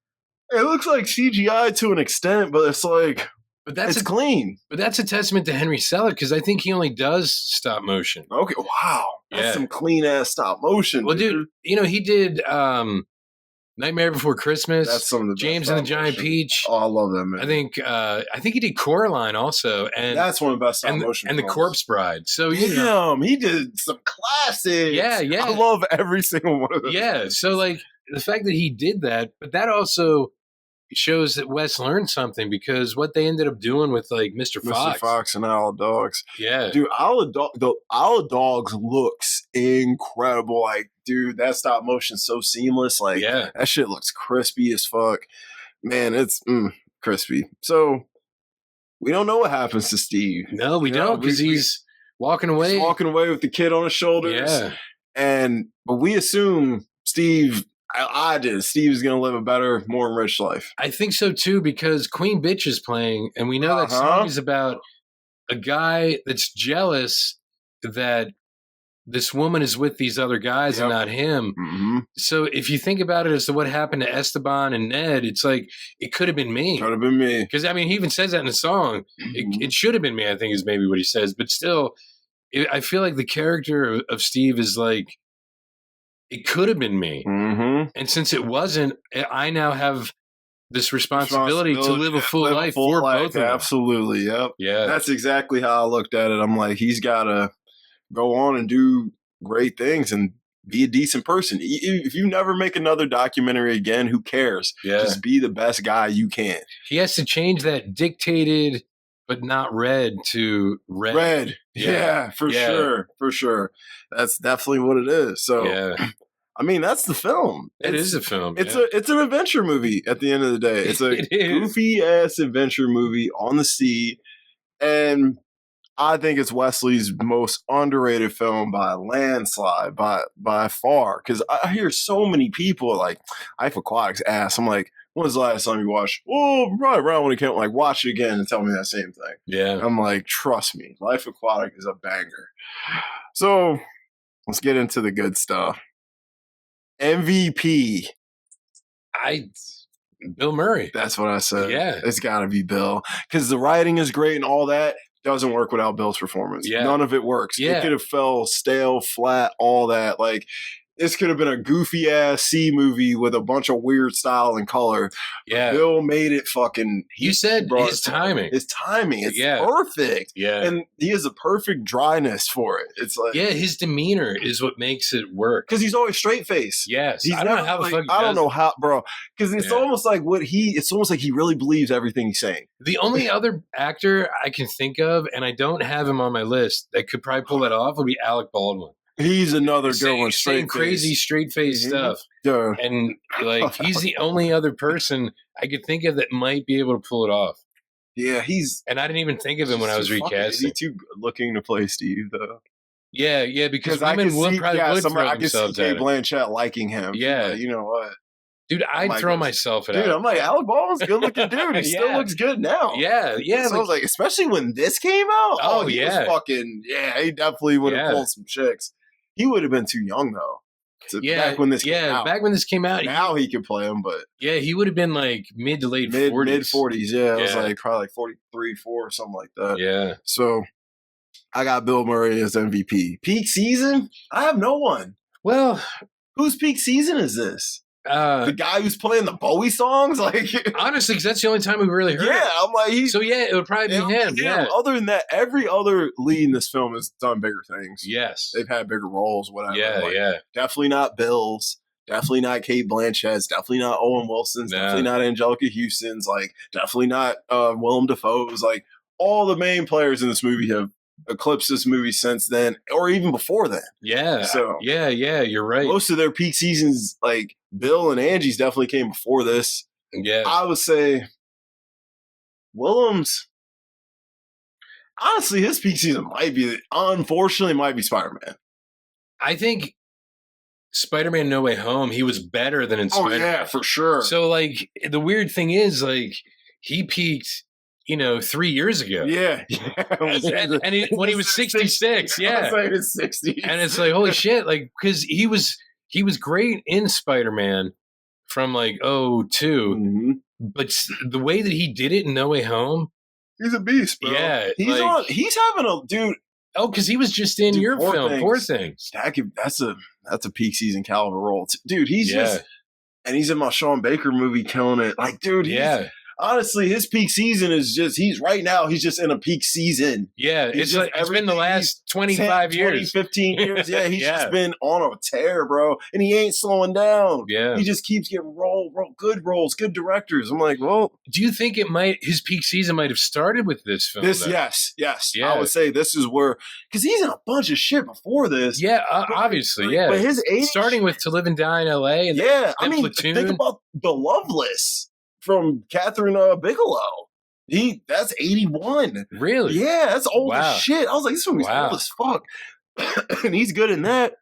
it looks like CGI to an extent, but it's like, it's clean. But that's a testament to Henry Selick because I think he only does stop motion. Okay, wow. That's some clean ass stop motion. Well, dude, you know, he did Nightmare Before Christmas. That's some of the James and the Giant Peach. Oh, I love that, man. I think he did Coraline also, and that's one of the best stop motion. And The Corpse Bride. So he did some classics. Yeah. I love every single one of them. Yeah. So like the fact that he did that, but that also shows that Wes learned something, because what they ended up doing with like Mr. Fox. Mr. Fox and Isle of Dogs. Yeah. Dude, the Isle of Dogs looks incredible. Like, dude, that stop motion's so seamless. Like, that shit looks crispy as fuck. Man, it's crispy. So, we don't know what happens to Steve. No, we don't, because he's walking away. He's walking away with the kid on his shoulders. Yeah. But we assume Steve... I did. Steve's going to live a better, more enriched life. I think so, too, because Queen Bitch is playing, and we know that song is about a guy that's jealous that this woman is with these other guys and not him. Mm-hmm. So if you think about it as to what happened to Esteban and Ned, it's like, it could have been me. Could have been me. Because, I mean, he even says that in the song. It should have been me, I think, is maybe what he says. But still, I feel like the character of Steve is like, it could have been me. Mm-hmm. And since it wasn't, I now have this responsibility to live a full life for both of them. Absolutely. Yep. Yeah. That's exactly how I looked at it. I'm like, he's got to go on and do great things and be a decent person. If you never make another documentary again, who cares? Yeah. Just be the best guy you can. He has to change that dictated but not red to red. Red. Yeah, for sure. For sure. That's definitely what it is. So, I mean, that's the film. It is a film. It's an adventure movie at the end of the day. It's a goofy ass adventure movie on the sea. And I think it's Wesley's most underrated film by a landslide, by far. Because I hear so many people like Life Aquatic's ass. I'm like, when was the last time you watched? Oh, right around when it came. Like, watch it again and tell me that same thing. Yeah. I'm like, trust me, Life Aquatic is a banger. So let's get into the good stuff. MVP. Bill Murray. That's what I said. Yeah. It's got to be Bill. Because the writing is great and all that. Doesn't work without Bill's performance. Yeah. None of it works. Yeah. It could have fell stale, flat, all that. Like, this could have been a goofy ass sea movie with a bunch of weird style and color. Yeah. Bill made it fucking. You said his timing. His timing. It's perfect. Yeah. And he has a perfect dryness for it. It's like. Yeah, his demeanor is what makes it work. Because he's always straight face. Yes. I don't know how the fuck I don't know how, bro. Because it's almost like it's almost like he really believes everything he's saying. The only other actor I can think of, and I don't have him on my list, that could probably pull that off would be Alec Baldwin. He's another good one. Saying crazy straight face stuff. Yeah. And like, he's the only other person I could think of that might be able to pull it off. Yeah, and I didn't even think of him when I was recasting. Is he too good looking to play Steve, though? Yeah, because women would probably throw I themselves can see at Kate Blanchett liking him. Yeah. Like, you know what? Dude, I'd throw myself at Dude, I'm like, Alec Baldwin's a good looking dude. He still looks good now. Yeah. So I was like, especially when this came out. Oh, he yeah. was fucking, he definitely would have pulled some chicks. He would have been too young, though. Back when this came out. Back when this came out. Now he could play him, but. Yeah, he would have been like mid to late 40s. Mid 40s, yeah. It was like probably like 43, 4, something like that. Yeah. So I got Bill Murray as MVP. Peak season? I have no one. Well, whose peak season is this? The guy who's playing the Bowie songs? Like, honestly, because that's the only time we really heard it. I'm like, it would probably be him. Yeah. Other than that, every other lead in this film has done bigger things. Yes. They've had bigger roles, whatever. Yeah. Definitely not Bill's. Definitely not Kate Blanchett's. Definitely not Owen Wilson's. Definitely not Angelica Houston's. Like, definitely not Willem Dafoe's. Like, all the main players in this movie have eclipsed this movie since then, or even before then. Yeah. So yeah, you're right. Most of their peak seasons, like Bill and Angie's, definitely came before this. Yeah. I would say Willem's. Honestly, his peak season might be Spider-Man. I think Spider-Man No Way Home, he was better than in Spider-Man. Oh, yeah, for sure. So, like, the weird thing is, like, he peaked, 3 years ago. Yeah. and when he was 66, yeah. I was like his 60s. And it's like, holy shit, like, because he was great in Spider-Man from, like, 02. Mm-hmm. But the way that he did it in No Way Home. He's a beast, bro. Yeah. He's having a, dude. Oh, because he was just in your film, Poor Things. That's a peak season caliber role. Dude, he's just, and he's in my Sean Baker movie killing it. Like, dude, honestly, his peak season is just, he's just in a peak season. Yeah, it's been the last 25 years. 15 years. Yeah, he's just been on a tear, bro. And he ain't slowing down. Yeah. He just keeps getting good roles, good directors. I'm like, well. Do you think his peak season might have started with this film? Yes. Yeah. I would say this is where, because he's in a bunch of shit before this. Yeah, obviously, yeah. But his age. Starting with To Live and Die in L.A. and Platoon. Think about The Loveless from Catherine Bigelow. That's 81. Really? Yeah, that's old as shit. I was like, this movie's old as fuck. And he's good in that.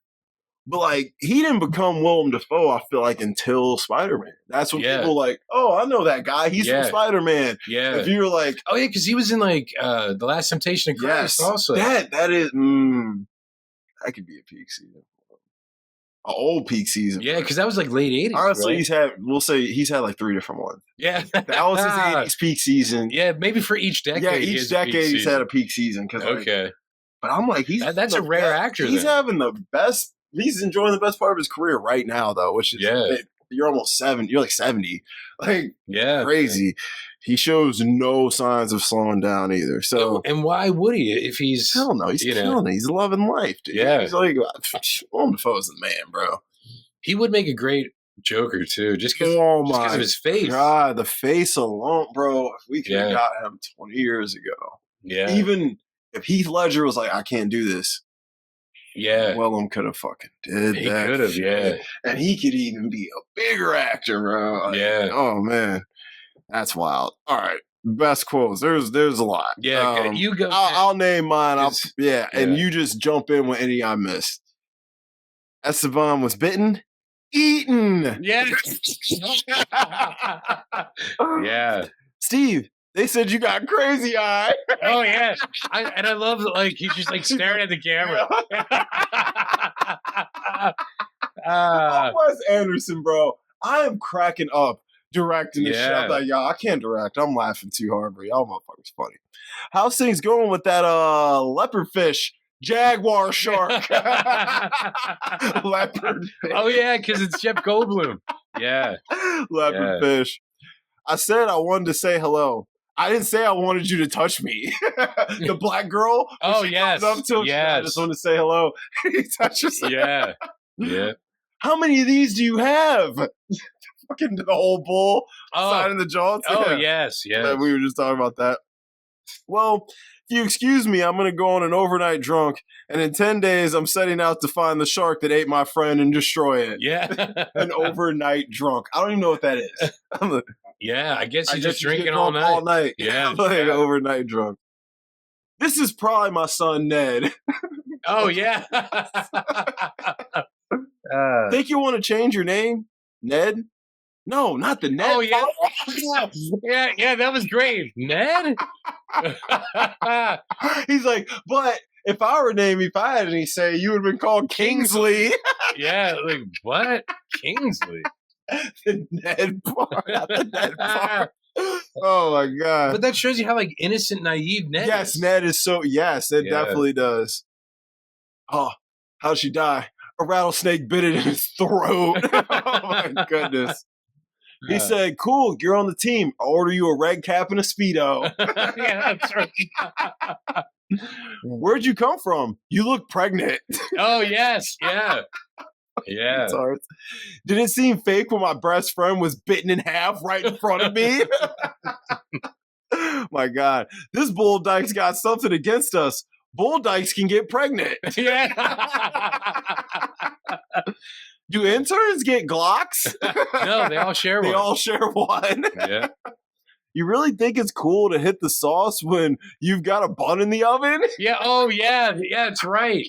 But like, he didn't become Willem Dafoe, I feel like, until Spider-Man. That's when people like, oh, I know that guy. He's from Spider-Man. Yeah. If you were like, oh yeah, because he was in like The Last Temptation of Christ also. That is that could be a peak season. An old peak season. Yeah, because that was like late 80s. Honestly, right? he's had like 3 different ones. Yeah. That was his 80s peak season. Yeah, maybe for each decade. Yeah, each decade he's had a peak season. Okay. But I'm like, that's a rare actor. He's having the best. He's enjoying the best part of his career right now, though, which is you're almost 70. You're like 70. Like, crazy. Yeah. He shows no signs of slowing down either. So, and why would he if he's hell no, he's killing it. He's loving life, dude. Yeah. He's like, Willem Dafoe's the man, bro. He would make a great Joker too, just because of his face. God, the face alone, bro. If we could have got him 20 years ago. Yeah. Even if Heath Ledger was like, I can't do this. Yeah. Willem could have fucking did that. He could have, yeah. And he could even be a bigger actor, bro. Yeah. Oh, man. That's wild. All right. Best quotes. There's a lot. Yeah. Okay. You go. I'll name mine. And you just jump in with any I missed. Esteban was bitten. Eaten. Yeah. Yeah. Steve, they said you got crazy eye. Oh yeah, I love like he's just like staring at the camera. Wes Anderson, bro, I am cracking up directing this shit. I'm like, y'all, I can't direct. I'm laughing too hard, bro. Y'all motherfuckers funny. How's things going with that leopard fish? Jaguar shark. Leopard fish. Oh yeah, because it's Jeff Goldblum. Yeah. Leopard fish. I said I wanted to say hello. I didn't say I wanted you to touch me. The black girl. Oh, yes. Up to him, I just want to say hello. He touches her. Yeah. Yeah. How many of these do you have? Fucking the whole bull side of the jaw. Oh, yes. Yes. We were just talking about that. Well, if you excuse me, I'm going to go on an overnight drunk. And in 10 days, I'm setting out to find the shark that ate my friend and destroy it. Yeah. An overnight drunk. I don't even know what that is. Yeah, I guess you're just drinking all night. All night. Yeah. Like overnight drunk. This is probably my son, Ned. Oh, yeah. Think you want to change your name? Ned? No, not the Ned. Oh, yeah. Yeah, that was great. Ned? He's like, but if I had any say, you would have been called Kingsley. Yeah, like, what? Kingsley? The Ned part. Not the Ned part. Oh, my God. But that shows you how, like, innocent, naive Ned is. Yes, Ned is so, yes, it definitely does. Oh, how'd she die? A rattlesnake bit it in his throat. Oh, my goodness. He said, cool, you're on the team. I'll order you a red cap and a Speedo. Yeah, that's right. Where'd you come from? You look pregnant. Oh, yes. Yeah. Yeah. Did it seem fake when my best friend was bitten in half right in front of me? My God. This bull dyke's got something against us. Bull dykes can get pregnant. Yeah. Do interns get Glocks? No, they all share one. They all share one. Yeah. You really think it's cool to hit the sauce when you've got a bun in the oven? Yeah. Oh, yeah. Yeah, that's right.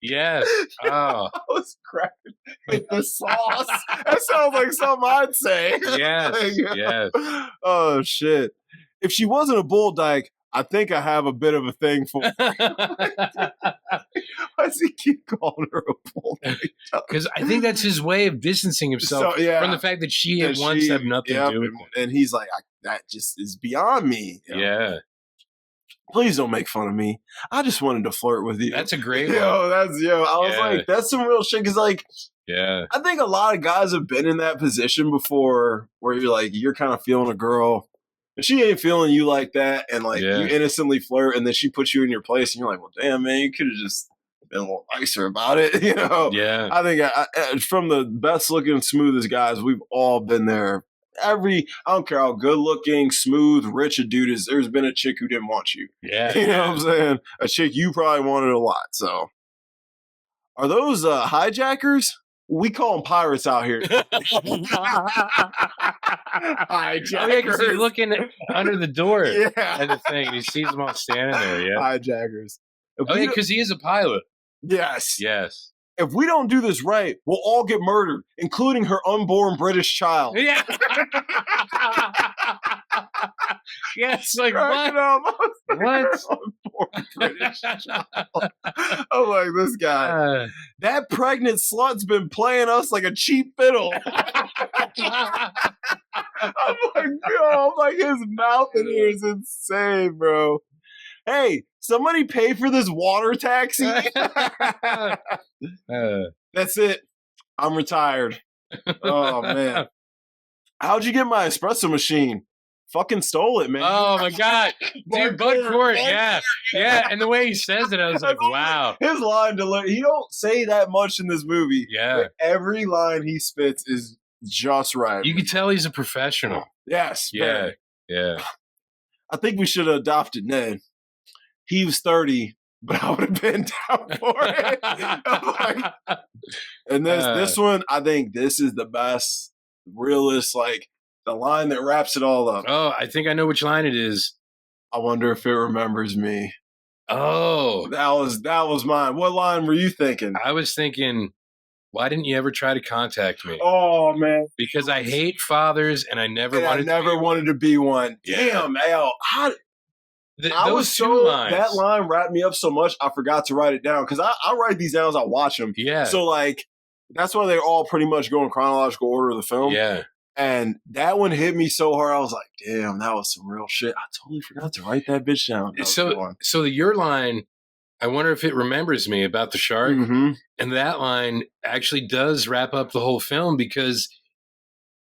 Yes. Oh. I was cracking. Hit the sauce. That sounds like something I'd say. Yes. Yes. Oh, shit. If she wasn't a bull dyke, I think I have a bit of a thing for her. Why does he keep calling her a bull dyke? Because I think that's his way of distancing himself from the fact that she had once had nothing to do with it. And he's like, that just is beyond me. You know? Yeah. Please don't make fun of me. I just wanted to flirt with you. That's a great one. I was like, that's some real shit. Because, like, I think a lot of guys have been in that position before where you're like, you're kind of feeling a girl If she ain't feeling you like that, and like Yeah. you innocently flirt, and then she puts you in your place, and you're like, well, damn, man, you could have just been a little nicer about it, you know? Yeah. I think from the best looking, smoothest guys, we've all been there. I don't care how good looking, smooth, rich a dude is, there's been a chick who didn't want you. Yeah. You know what I'm saying? A chick you probably wanted a lot. So, are those hijackers? We call them pirates out here. Hijackers. Oh, yeah, because he's looking under the door Yeah. at the thing, and he sees them all standing there. Yeah. Hijackers. Oh, yeah, because he is a pilot. Yes. Yes. If we don't do this right, we'll all get murdered, including her unborn British child. Yeah. Yes, like what? What? Unborn British child. I'm like, this guy. That pregnant slut's been playing us like a cheap fiddle. I'm like, yo, his mouth in here is insane, bro. Hey, somebody pay for this water taxi. That's it. I'm retired. Oh, man. How'd you get my espresso machine? Fucking stole it, man. Oh, my God. Dude, Bud Court, yeah. Yeah, and the way he says it, I was like, wow. His line delivery, he don't say that much in this movie. Yeah. Every line he spits is just right. You can tell he's a professional. Yes. Yeah. Man. Yeah. I think we should have adopted Ned. He was 30, but I would have been down for it. And this one, I think this is the best, realist, like the line that wraps it all up. Oh, I think I know which line it is. I wonder if it remembers me. Oh. That was mine. What line were you thinking? I was thinking, why didn't you ever try to contact me? Oh, man. Because I hate fathers and I never wanted to be one. Yeah. Damn, Al. That line wrapped me up so much, I forgot to write it down. Because I write these down as I watch them. Yeah. So, like, that's why they're all pretty much go in chronological order of the film. Yeah. And that one hit me so hard, I was like, damn, that was some real shit. I totally forgot to write that bitch down. So your line, I wonder if it remembers me about the shark. Mm-hmm. And that line actually does wrap up the whole film because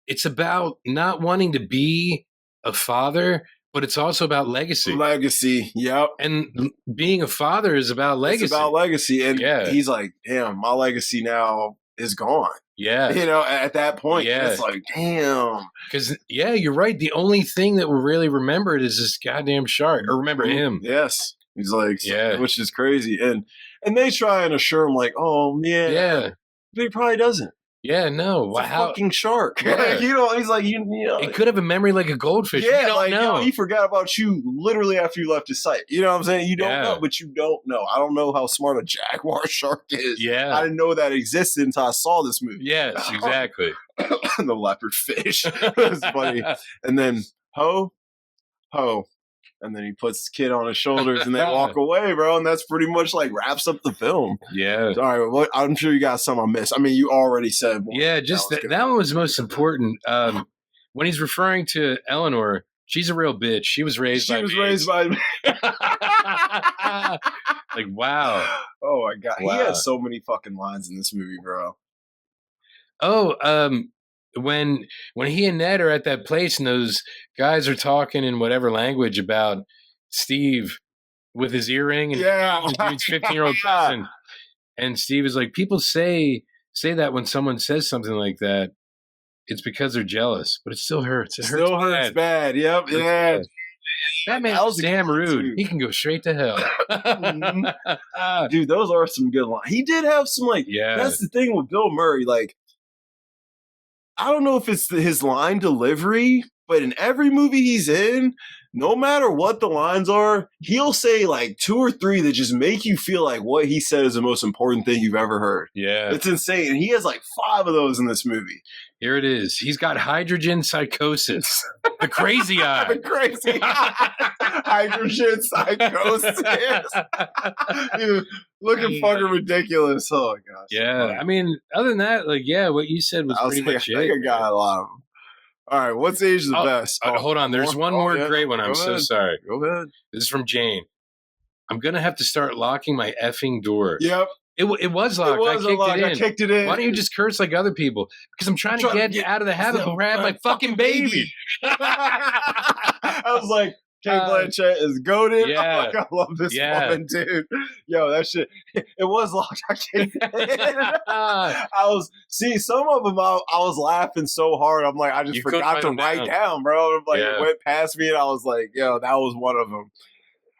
it's about not wanting to be a father, but it's also about legacy. Legacy, yep. And being a father is about legacy. It's about legacy. And he's like, damn, my legacy now is gone. Yeah. You know, at that point, it's like, damn. Because, you're right. The only thing that we're really remembered is this goddamn shark. Or remember him. Yes. He's like, which is crazy. And they try and assure him, like, oh, yeah. But he probably doesn't. Yeah, no. It's a fucking shark. Yeah. He's like, it could have a memory like a goldfish. Yeah, you don't know. He forgot about you literally after you left his sight. You know what I'm saying? You don't know, but you don't know. I don't know how smart a jaguar shark is. Yeah. I didn't know that existed until I saw this movie. Yes, exactly. The leopard fish. That's funny. And then, ho. And then he puts the kid on his shoulders and they walk away, bro. And that's pretty much like wraps up the film. Yeah. All right. Well, I'm sure you got some I missed. I mean, you already said one. Yeah, just that one was most important. When he's referring to Eleanor, she's a real bitch. She was raised by me. Like, wow. Oh, my God. Wow. He has so many fucking lines in this movie, bro. Oh, when he and Ned are at that place and those guys are talking in whatever language about Steve with his earring and his 15-year-old cousin, and Steve is like, people say that when someone says something like that, it's because they're jealous, but it still hurts. It still hurts bad. Yep. Yeah. That man was damn rude. Too. He can go straight to hell. Dude, those are some good lines. He did have some that's the thing with Bill Murray, I don't know if it's his line delivery, but in every movie he's in, no matter what the lines are, he'll say 2 or 3 that just make you feel like what he said is the most important thing you've ever heard. Yeah. It's insane. And he has 5 of those in this movie. Here it is. He's got hydrogen psychosis. The crazy eye. The crazy eye. Hydrogen psychosis. Dude, looking fucking ridiculous. Oh, my gosh. Yeah. I mean, other than that, what you said was pretty much it. I think I got a lot of them. All right, what's age the best? Hold on. There's one more great one. I'm so sorry. Go ahead. This is from Jane. I'm going to have to start locking my effing door. Yep. It was locked. I kicked it in. Why don't you just curse like other people? Because I'm trying to get out of the habit of grab my fucking baby. I was like, Kate Blanchett is goated. Yeah. Like, I love this woman, dude. Yo, that shit. It was Locked on Kate. I was some of them. I was laughing so hard. I'm like, I just forgot to write down, bro. Like it went past me, and I was like, yo, that was one of them.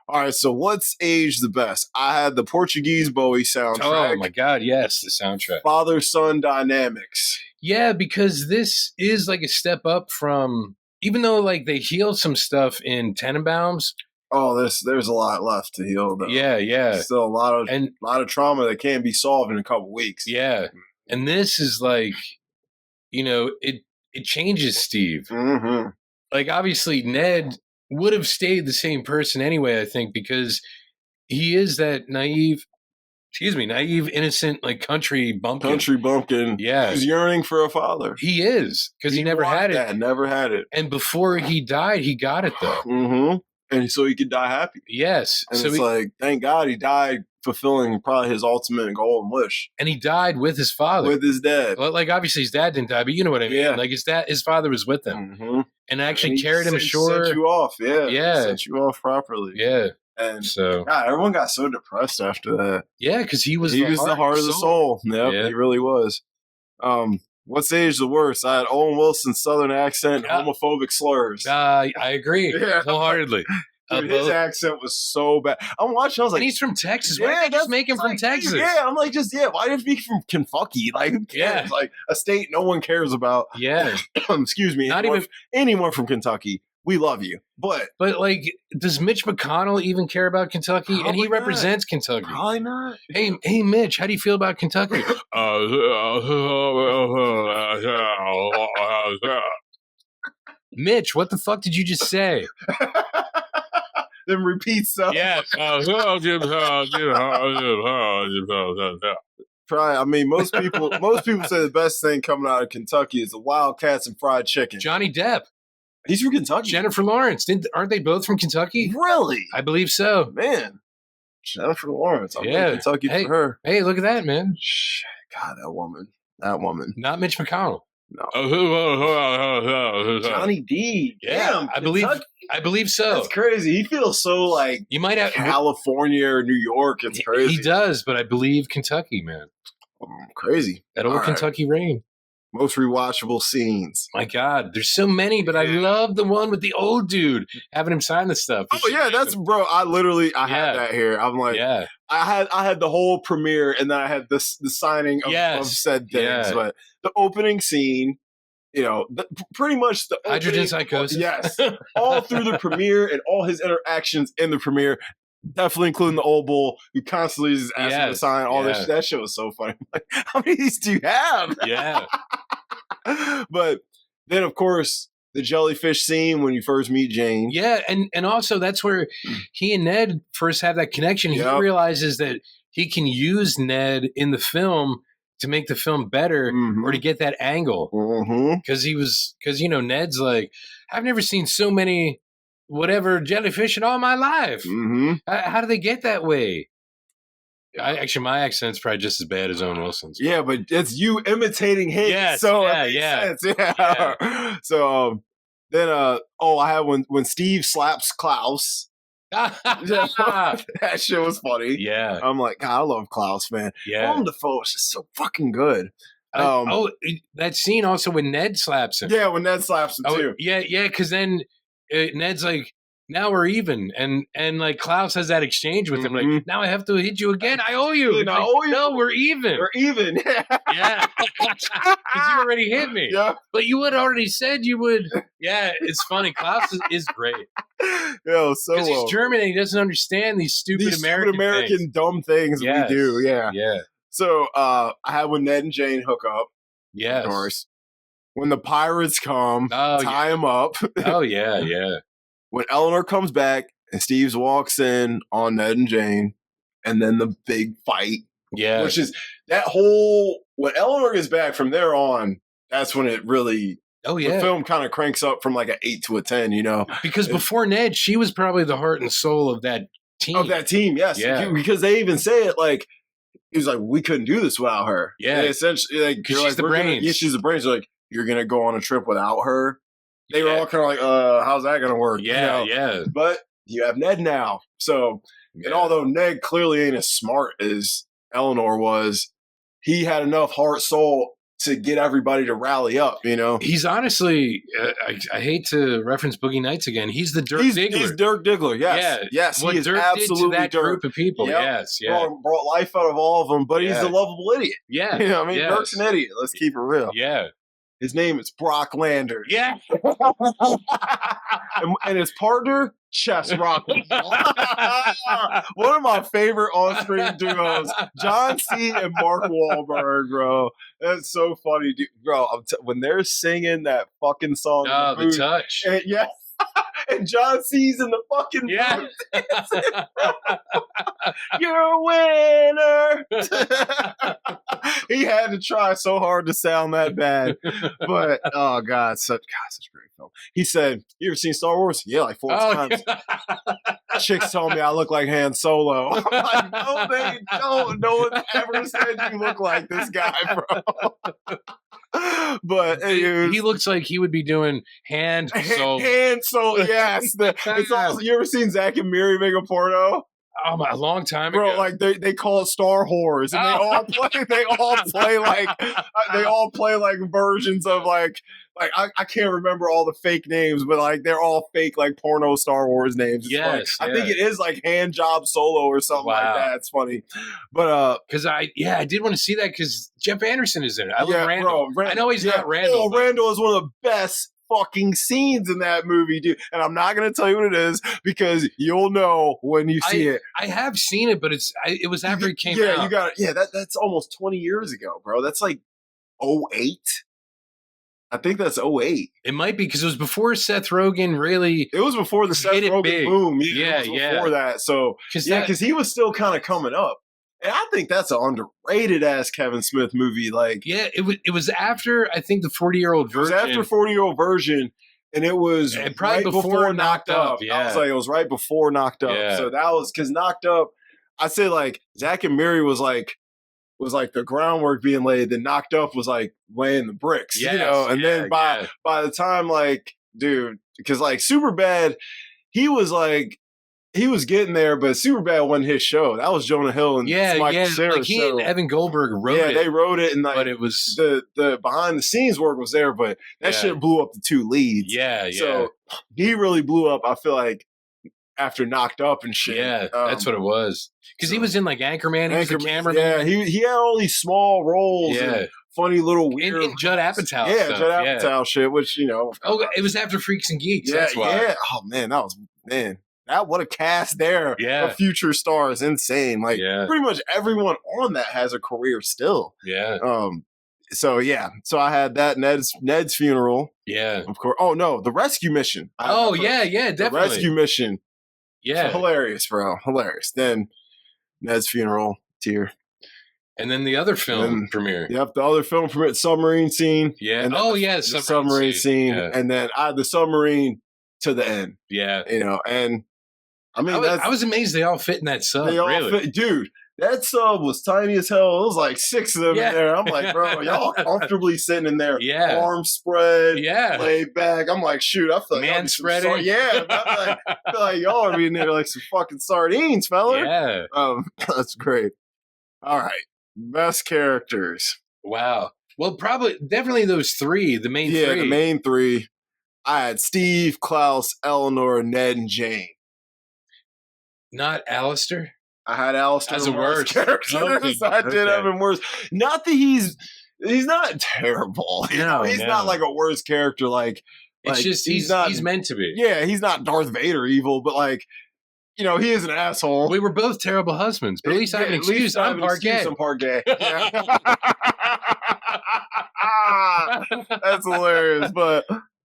All right, so what's aged the best? I had the Portuguese Bowie soundtrack. Oh my God, yes, the soundtrack. Father-son dynamics. Yeah, because this is like a step up from, even though like they healed some stuff in Tenenbaums. Oh, there's a lot left to heal though. Yeah. There's still a lot of trauma that can't be solved in a couple weeks. Yeah. And this is like, it changes Steve. Mm-hmm. Like obviously Ned would have stayed the same person anyway, I think, because he is that naive, innocent, like country bumpkin. Yeah. He's yearning for a father. He is, because he never had it. Never had it. And before he died, he got it though. Mm-hmm. And so he could die happy. Yes. And so it's like, thank God he died fulfilling probably his ultimate goal and wish. And he died with his father. With his dad. Well, like obviously his dad didn't die, but you know what I mean? Yeah. Like his father was with him. Mm-hmm. And actually carried him ashore. Sent you off, yeah. Yeah. Sent you off properly. Yeah. And so, God, everyone got so depressed after that. Yeah, because he was the heart of the soul. Yep, yeah. He really was. What's aged the worst? I had Owen Wilson's southern accent, homophobic slurs. I agree wholeheartedly. Dude, his accent was so bad. I'm watching, I was like... And he's from Texas. Why did they just make him from Texas? Yeah, I'm like, why did he be from Kentucky? Like, who cares? Like, a state no one cares about. Yeah. Excuse me. Not even... anyone from Kentucky. We love you. But like, does Mitch McConnell even care about Kentucky? Probably and he not. represents Kentucky. Probably not. Hey, Mitch, how do you feel about Kentucky? Mitch, what the fuck did you just say? Then repeat stuff. Yeah. Try. I mean, most people say the best thing coming out of Kentucky is the Wildcats and fried chicken. Johnny Depp. He's from Kentucky. Jennifer Lawrence. Aren't they both from Kentucky? Really? I believe so. Man. Jennifer Lawrence. I'm in Kentucky for her. Hey, look at that, man. God, that woman. Not Mitch McConnell. No. Johnny D. Yeah, damn, I believe so. That's crazy. He feels so like you might have California or New York. It's crazy. He does, but I believe Kentucky, man. Crazy. That old Kentucky rain. Most rewatchable scenes. My God, there's so many, but I love the one with the old dude having him sign the stuff. Oh yeah, that's bro. I had that here. I'm like, I had the whole premiere, and then I had the signing of said things. But the opening scene, pretty much the hydrogen psychosis. Yes, all through the premiere and all his interactions in the premiere. Definitely including the old bull who constantly is asking to sign all this. That shit was so funny. Like, how many of these do you have? Yeah. But then, of course, the jellyfish scene when you first meet Jane. Yeah, and also that's where he and Ned first have that connection. He realizes that he can use Ned in the film to make the film better or to get that angle. Because Ned's like, I've never seen so many jellyfish in all my life. How do they get that way? Actually, my accent's probably just as bad as Owen Wilson's. Yeah, but it's you imitating him. Yes, so yeah. So then, I had when Steve slaps Klaus. That shit was funny. Yeah, I'm like, God, I love Klaus, man. Yeah, Willem Dafoe is just so fucking good. That scene also when Ned slaps him. Yeah, when Ned slaps him too. Yeah, because then Ned's like, now we're even, and like Klaus has that exchange with him, like, now I have to hit you again. I owe you. I owe you. No, we're even. We're even. Yeah, because you already hit me. Yeah, but you had already said you would. Yeah, it's funny. Klaus is great. Yo, so because he's German and he doesn't understand these stupid American things. Dumb things we do. Yeah. So I had when Ned and Jane hook up. Yes. Of course. When the pirates come, tie him up. Oh yeah. When Eleanor comes back and Steve walks in on Ned and Jane, and then the big fight. Yeah. Which is when Eleanor gets back from there on, that's when it really, the film kind of cranks up from like an 8 to a 10, Because before Ned, she was probably the heart and soul of that team. Yes. Yeah. Because they even say it like, he was like, we couldn't do this without her. Yeah. And essentially, like, she's the brains. She's the brains. Like, you're going to go on a trip without her? They were all kind of like, how's that going to work? Yeah, yeah. But you have Ned now. So, and although Ned clearly ain't as smart as Eleanor was, he had enough heart, soul to get everybody to rally up, He's honestly, I hate to reference Boogie Nights again. He's the Dirk Diggler. He's Dirk Diggler, yes. Yeah. Yes, what he is Dirk absolutely did to that Dirk. group of people, yes. Yeah. Brought life out of all of them, but he's a lovable idiot. Yeah. Dirk's an idiot. Let's keep it real. Yeah. His name is Brock Landers. Yeah. and his partner, Chess Rockwell. One of my favorite on-screen duos, John C. and Mark Wahlberg, bro. That's so funny, dude. Bro, when they're singing that fucking song. Oh, the touch. And, and John C's in the fucking booth. You're a winner. He had to try so hard to sound that bad. But, oh, God, such a great film. He said, you ever seen Star Wars? Yeah, like 4 times. Chicks told me I look like Han Solo. I'm like, no, they don't. No one ever said you look like this guy, bro. But he looks like he would be doing hand soul. Hand soul, yes. It's also, you ever seen Zach and Miri make a porno? A long time ago. Bro, like they call it Star Whores, and they all play like versions of like I can't remember all the fake names, but like they're all fake like porno Star Wars names. It's yes, I think it is like Hand Job Solo or something like that. It's funny, but because I did want to see that because Jeff Anderson is in it. I love Randall. Bro, I know he's not Randall. Randall is one of the best fucking scenes in that movie, dude. And I'm not going to tell you what it is because you'll know when you see it. I have seen it, but it was after it came out. Yeah, you got it. Yeah, that's almost 20 years ago, bro. That's like 08. I think that's 08. It might be because it was before Seth Rogen really. It was before the Seth Rogen boom. Yeah, before that. So because he was still kind of coming up. And I think that's an underrated ass Kevin Smith movie. Like, yeah, it was after I think the 40-year-old version. It was after 40-year-old version, and it was probably right before Knocked Up. Yeah, I was like, it was right before Knocked Up. Yeah. So that was because Knocked Up. I'd say like Zach and Miri was like the groundwork being laid. Then Knocked Up was like laying the bricks. And then by the time like, dude, because like Superbad, he was getting there, but Superbad wasn't his show. That was Jonah Hill and Michael Cera's like he and Evan Goldberg wrote it. Yeah, they wrote it, and like, but it was the behind the scenes work was there, but that shit blew up the 2 leads. Yeah, So he really blew up. I feel like after Knocked Up and shit. Yeah, that's what it was. Because he was in like Anchorman. He was the cameraman. Yeah, he had all these small roles. Yeah. And funny little weird. And Judd Apatow. Yeah, stuff. Judd Apatow shit, which it was after Freaks and Geeks. Yeah, that's why. Yeah. Oh man, that what a cast there of future stars. Insane. Like pretty much everyone on that has a career still. Yeah. So I had that Ned's funeral. Yeah. Of course. Oh no, the rescue mission. Yeah, definitely. The rescue mission. Yeah. So hilarious, bro. Hilarious. Then Ned's funeral, tear. And then the other film premiere. Yep, the other film premiere, submarine scene. Yeah. And the submarine scene. Yeah. And then I had the submarine to the end. Yeah. And I mean, I was amazed they all fit in that sub. They all fit. Dude, that sub was tiny as hell. It was like 6 of them in there. I'm like, bro, y'all comfortably sitting in there. Yeah. Arms spread. Yeah. Laid back. I'm like, shoot, I feel like man spreading. I feel like y'all are being there like some fucking sardines, fella. Yeah. That's great. All right. Best characters. Wow. Well, definitely those 3, the main 3. Yeah, the main 3. I had Steve, Klaus, Eleanor, Ned, and Jane. Not Alistair? I had Alistair as a worst character. Okay. I did have him worse. Not that he's not terrible. He's not like a worst character. Like it's just he's meant to be. Yeah, he's not Darth Vader evil, but like he is an asshole. We were both terrible husbands, but at least I have an excuse. I'm part gay. I'm part gay. Yeah. That's hilarious, but.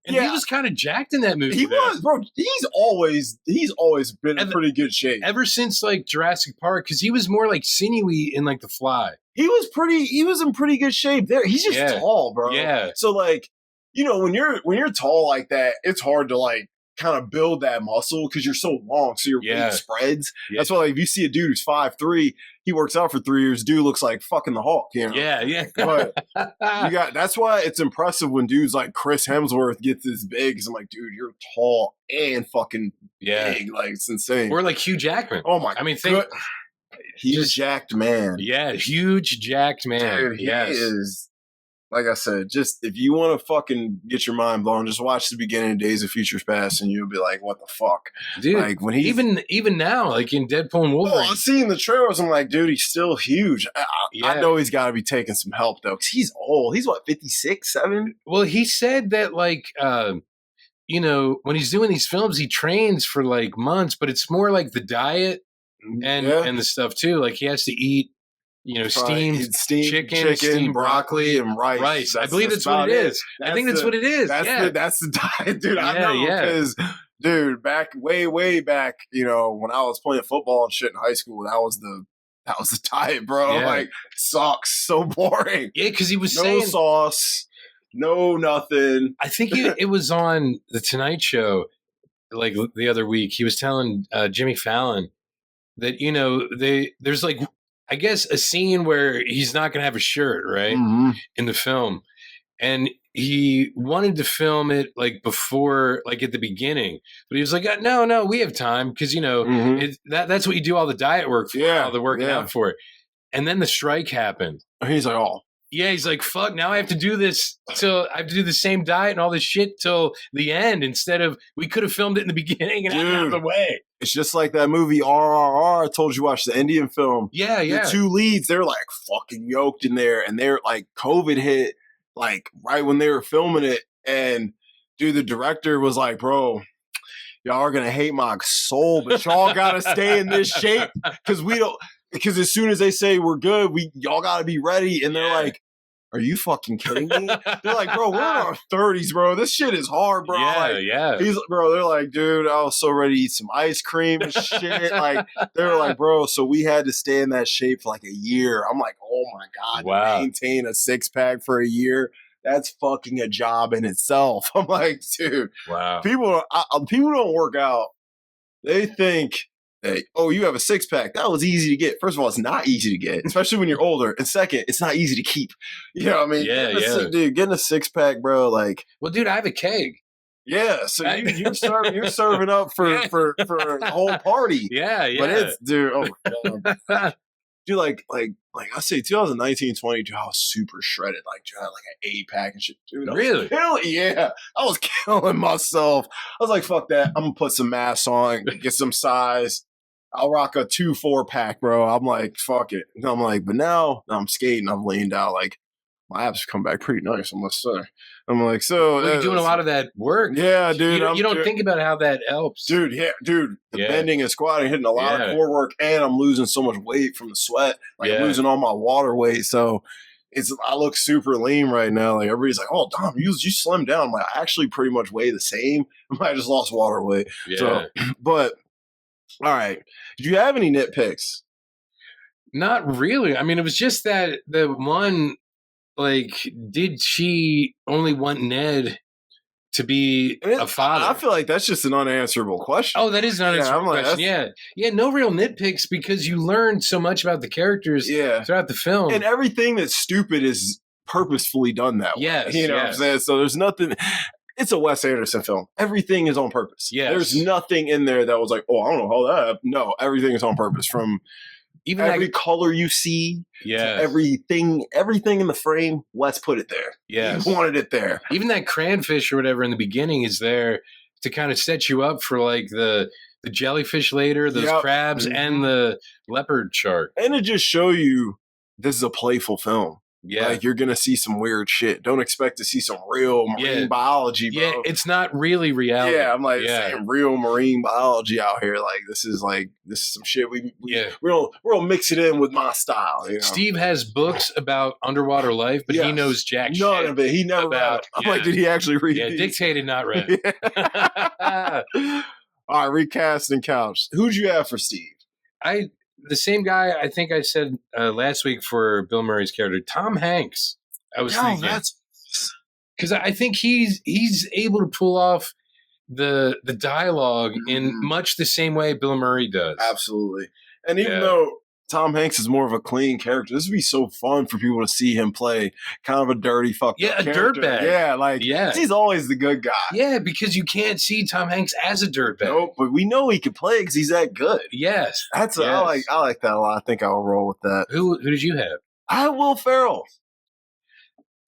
And he was kind of jacked in that movie. He was, bro. He's always been in pretty good shape. Ever since like Jurassic Park, because he was more like sinewy in like The Fly. He was in pretty good shape there. He's just tall, bro. Yeah. So like, when you're tall like that, it's hard to like kind of build that muscle because you're so long, so your weight spreads. Yeah. That's why like, if you see a dude who's 5'3", he works out for 3 years, dude looks like fucking the Hulk, you know? Yeah. But that's why it's impressive when dudes like Chris Hemsworth gets this big, because I'm like, dude, you're tall and fucking big. Like, it's insane. Or like Hugh Jackman. Oh my god. He's a jacked man. Yeah, huge jacked man. Dude, he is. Like I said, just if you want to fucking get your mind blown, just watch the beginning of Days of Futures Past, and you'll be like, "What the fuck, dude?" Like when he even now, like in Deadpool and Wolverine. Oh, I'm seeing the trailers. I'm like, dude, he's still huge. I know he's got to be taking some help though, because he's old. He's what, 56, 7? Well, he said that like, you know, when he's doing these films, he trains for like months, but it's more like the diet and the stuff too. Like he has to eat. You know, steamed chicken, steamed broccoli, and rice. I believe that's what it is. I think that's what it is. That's the diet, dude. I know because, dude, way back, you know, when I was playing football and shit in high school, that was the diet, bro. Yeah. Like, sucks, so boring. Yeah, because he was saying no sauce, no nothing. I think it was on the Tonight Show, like the other week. He was telling Jimmy Fallon that, you know, there's like, I guess, a scene where he's not going to have a shirt, right, in the film. And he wanted to film it like before, like at the beginning. But he was like, no, we have time because, you know, that's what you do all the diet work for, all the working out for it. And then the strike happened. He's like, oh. Yeah, he's like, fuck, now I have to do this till I have to do the same diet and all this shit till the end instead of we could have filmed it in the beginning and had it out of the way. It's just like that movie RRR. I told you watch the Indian film. Yeah. The two leads, they're like fucking yoked in there, and they're like COVID hit like right when they were filming it. And dude, the director was like, bro, y'all are gonna hate my soul, but y'all gotta stay in this shape because as soon as they say we're good, y'all gotta be ready. And they're like, are you fucking kidding me? They're like, bro, we're in our 30s, bro. This shit is hard, bro. Bro, they're like, dude, I was so ready to eat some ice cream and shit. Like, they were like, bro, so we had to stay in that shape for like a year. I'm like, oh my God, to maintain a 6-pack for a year. That's fucking a job in itself. I'm like, dude, wow. People don't work out. They think, hey, oh, you have a 6-pack. That was easy to get. First of all, it's not easy to get, especially when you're older. And second, it's not easy to keep. You know what I mean? Dude, getting a 6-pack, bro, like. Well, dude, I have a keg. Yeah, so you're serving up for the whole party. Yeah. But it's, dude, oh my God. Dude, like I say, 2019, 20, dude, I was super shredded. Like, dude, I had like an 8-pack and shit. Dude, really? Yeah. I was killing myself. I was like, fuck that. I'm going to put some mass on, get some size. I'll rock a 2-4-pack, bro. I'm like, fuck it. And I'm like, but now I'm skating. I've leaned out. Like, my abs come back pretty nice, I must say. I'm like, so. Well, you're doing a lot of that work. Yeah, dude. You don't think about how that helps. Dude, the bending and squatting, hitting a lot of core work, and I'm losing so much weight from the sweat. Like, I'm losing all my water weight. So I look super lean right now. Like, everybody's like, oh, Dom, you slimmed down. I'm like, I actually pretty much weigh the same. I just lost water weight. Yeah. So, but, all right. Did you have any nitpicks? Not really. I mean, it was just that the one, like, did she only want Ned to be a father? I feel like that's just an unanswerable question. Oh, that is an unanswerable question. Yeah, no real nitpicks because you learn so much about the characters throughout the film. And everything that's stupid is purposefully done that way. Yes, you know what I'm saying? So there's nothing. It's a Wes Anderson film. Everything is on purpose. Yes. There's nothing in there that was like, oh, I don't know how that happened. No, everything is on purpose. From even every color you see, everything in the frame, Wes put it there. Yeah, he wanted it there. Even that cranfish or whatever in the beginning is there to kind of set you up for like the jellyfish later, those crabs, and the leopard shark. And to just show you this is a playful film. Yeah. Like, you're going to see some weird shit. Don't expect to see some real marine biology, bro. Yeah, it's not really reality. Yeah, I'm like, saying real marine biology out here. Like, this is some shit we're gonna mix it in with my style. You know? Steve has books about underwater life, but he knows jack shit. None of it. He never read it. I'm like, did he actually read it? Yeah, dictated, not read. All right, recasting couch. Who'd you have for Steve? The same guy I think I said last week for Bill Murray's character, Tom Hanks. I was thinking, because I think he's able to pull off the dialogue in much the same way Bill Murray does. Absolutely. And even though Tom Hanks is more of a clean character, this would be so fun for people to see him play kind of a dirty fucked up character. Dirtbag. Yeah, like he's always the good guy. Yeah, because you can't see Tom Hanks as a dirtbag. Nope, but we know he can play because he's that good. Yes. I like that a lot. I think I'll roll with that. Who did you have? I have Will Ferrell.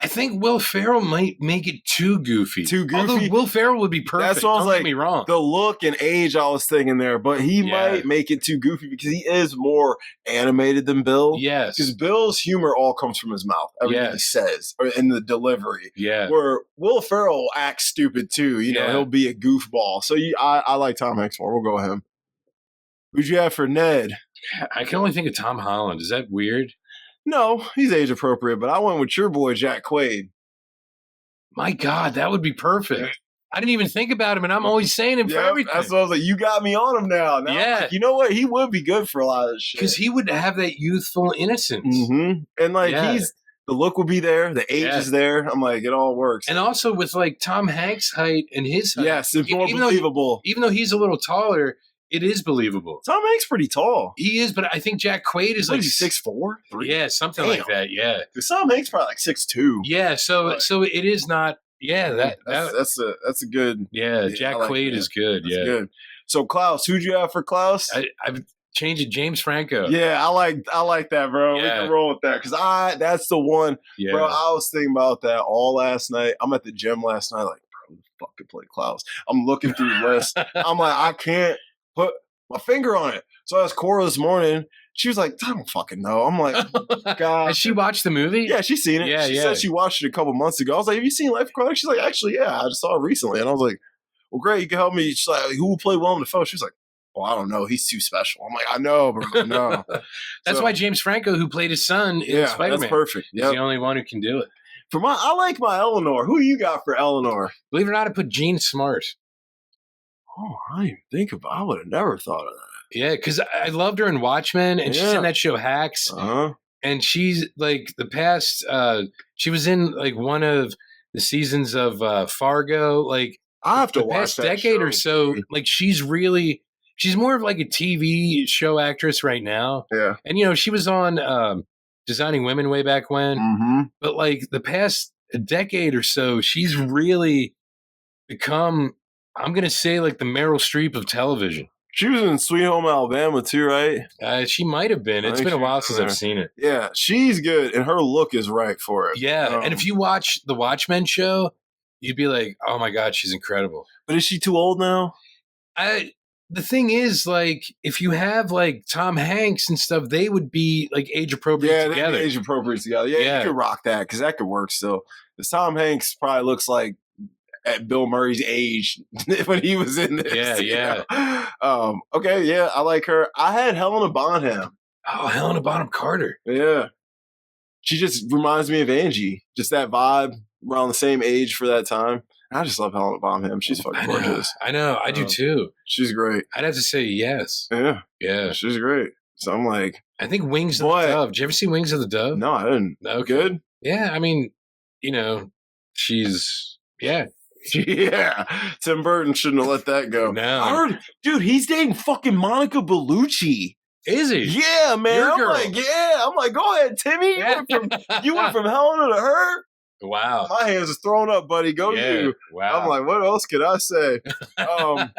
I think Will Ferrell might make it too goofy. Although Will Ferrell would be perfect. That's what I was like. Don't get me wrong. The look and age I was thinking there, but he might make it too goofy because he is more animated than Bill. Yes. Because Bill's humor all comes from his mouth. Everything he says or in the delivery. Yeah. Where Will Ferrell acts stupid too. You know, he'll be a goofball. So I like Tom Hanks more. We'll go with him. Who'd you have for Ned? I can only think of Tom Holland. Is that weird? No, he's age appropriate, but I went with your boy, Jack Quaid. My God, that would be perfect. I didn't even think about him, and I'm always saying him for everything. That's what I was like, you got me on him now. Like, you know what? He would be good for a lot of this shit. Because he would have that youthful innocence. Mm-hmm. And like, the look will be there. The age is there. I'm like, it all works. And also with like Tom Hanks' height and his height. Yes, it's more believable. Even though he's a little taller, it is believable. Tom Hanks pretty tall. He is, but I think Jack Quaid is like 6'4", 3? Yeah, something like that. Yeah. Tom Hanks probably like 6'2". Yeah, so it is not. Yeah, that's a good. Yeah, Jack Quaid is good. That's good. So Klaus, who'd you have for Klaus? I've changed it. James Franco. Yeah, I like that, bro. Yeah. We can roll with that because that's the one, bro. I was thinking about that all last night. I'm at the gym last night, like, bro, who the fuck could play Klaus? I'm looking through lists. I'm like, I can't put my finger on it. So I asked Cora this morning. She was like, I don't fucking know. I'm like, God. Has she watched the movie? Yeah, she's seen it. She said she watched it a couple months ago. I was like, have you seen Life Aquatic? She's like, actually, yeah, I just saw it recently. And I was like, well, great, you can help me. She's like, who will play Willem Dafoe? She's like, well, I don't know. He's too special. I'm like, I know, bro. No. That's why James Franco, who played his son in Spider-Man. That's perfect. He's the only one who can do it. I like my Eleanor. Who you got for Eleanor? Believe it or not, I put Jean Smart. Oh, I didn't think about it. I would have never thought of that. Yeah, because I loved her in Watchmen, and she's in that show Hacks. Uh-huh. And she's like the past. She was in like one of the seasons of Fargo. Like I have to watch past that decade show. Or so. Like she's more of like a TV show actress right now. Yeah, and she was on Designing Women way back when. Mm-hmm. But like the past decade or so, she's really become. I'm gonna say like the Meryl Streep of television. She was in Sweet Home Alabama too, right? She might have been. It's been a while since I've seen it. Yeah, she's good, and her look is right for it. Yeah, and if you watch the Watchmen show, you'd be like, "Oh my God, she's incredible." But is she too old now? The thing is, like, if you have like Tom Hanks and stuff, they would be like age appropriate together. Age appropriate together. Yeah, you could rock that because that could work still. Because Tom Hanks probably looks like at Bill Murray's age when he was in this. Yeah. Okay, yeah, I like her. I had Helena Bonham. Oh, Helena Bonham Carter. Yeah. She just reminds me of Angie. Just that vibe, around the same age for that time. I just love Helena Bonham. She's fucking gorgeous. I know. I do too. She's great. I'd have to say yes. Yeah. Yeah. She's great. So I'm like. I think Wings of the Dove. Did you ever see Wings of the Dove? No, I didn't. Okay. Good? Yeah. I mean, she's. Yeah. Yeah, Tim Burton shouldn't have let that go. No, I heard, dude, he's dating fucking Monica Bellucci. Is he? Yeah, man. Your I'm girl. I'm like, go ahead, Timmy. You went from Helena to her. Wow. My hands are thrown up, buddy. Go you. Wow. I'm like, what else could I say? But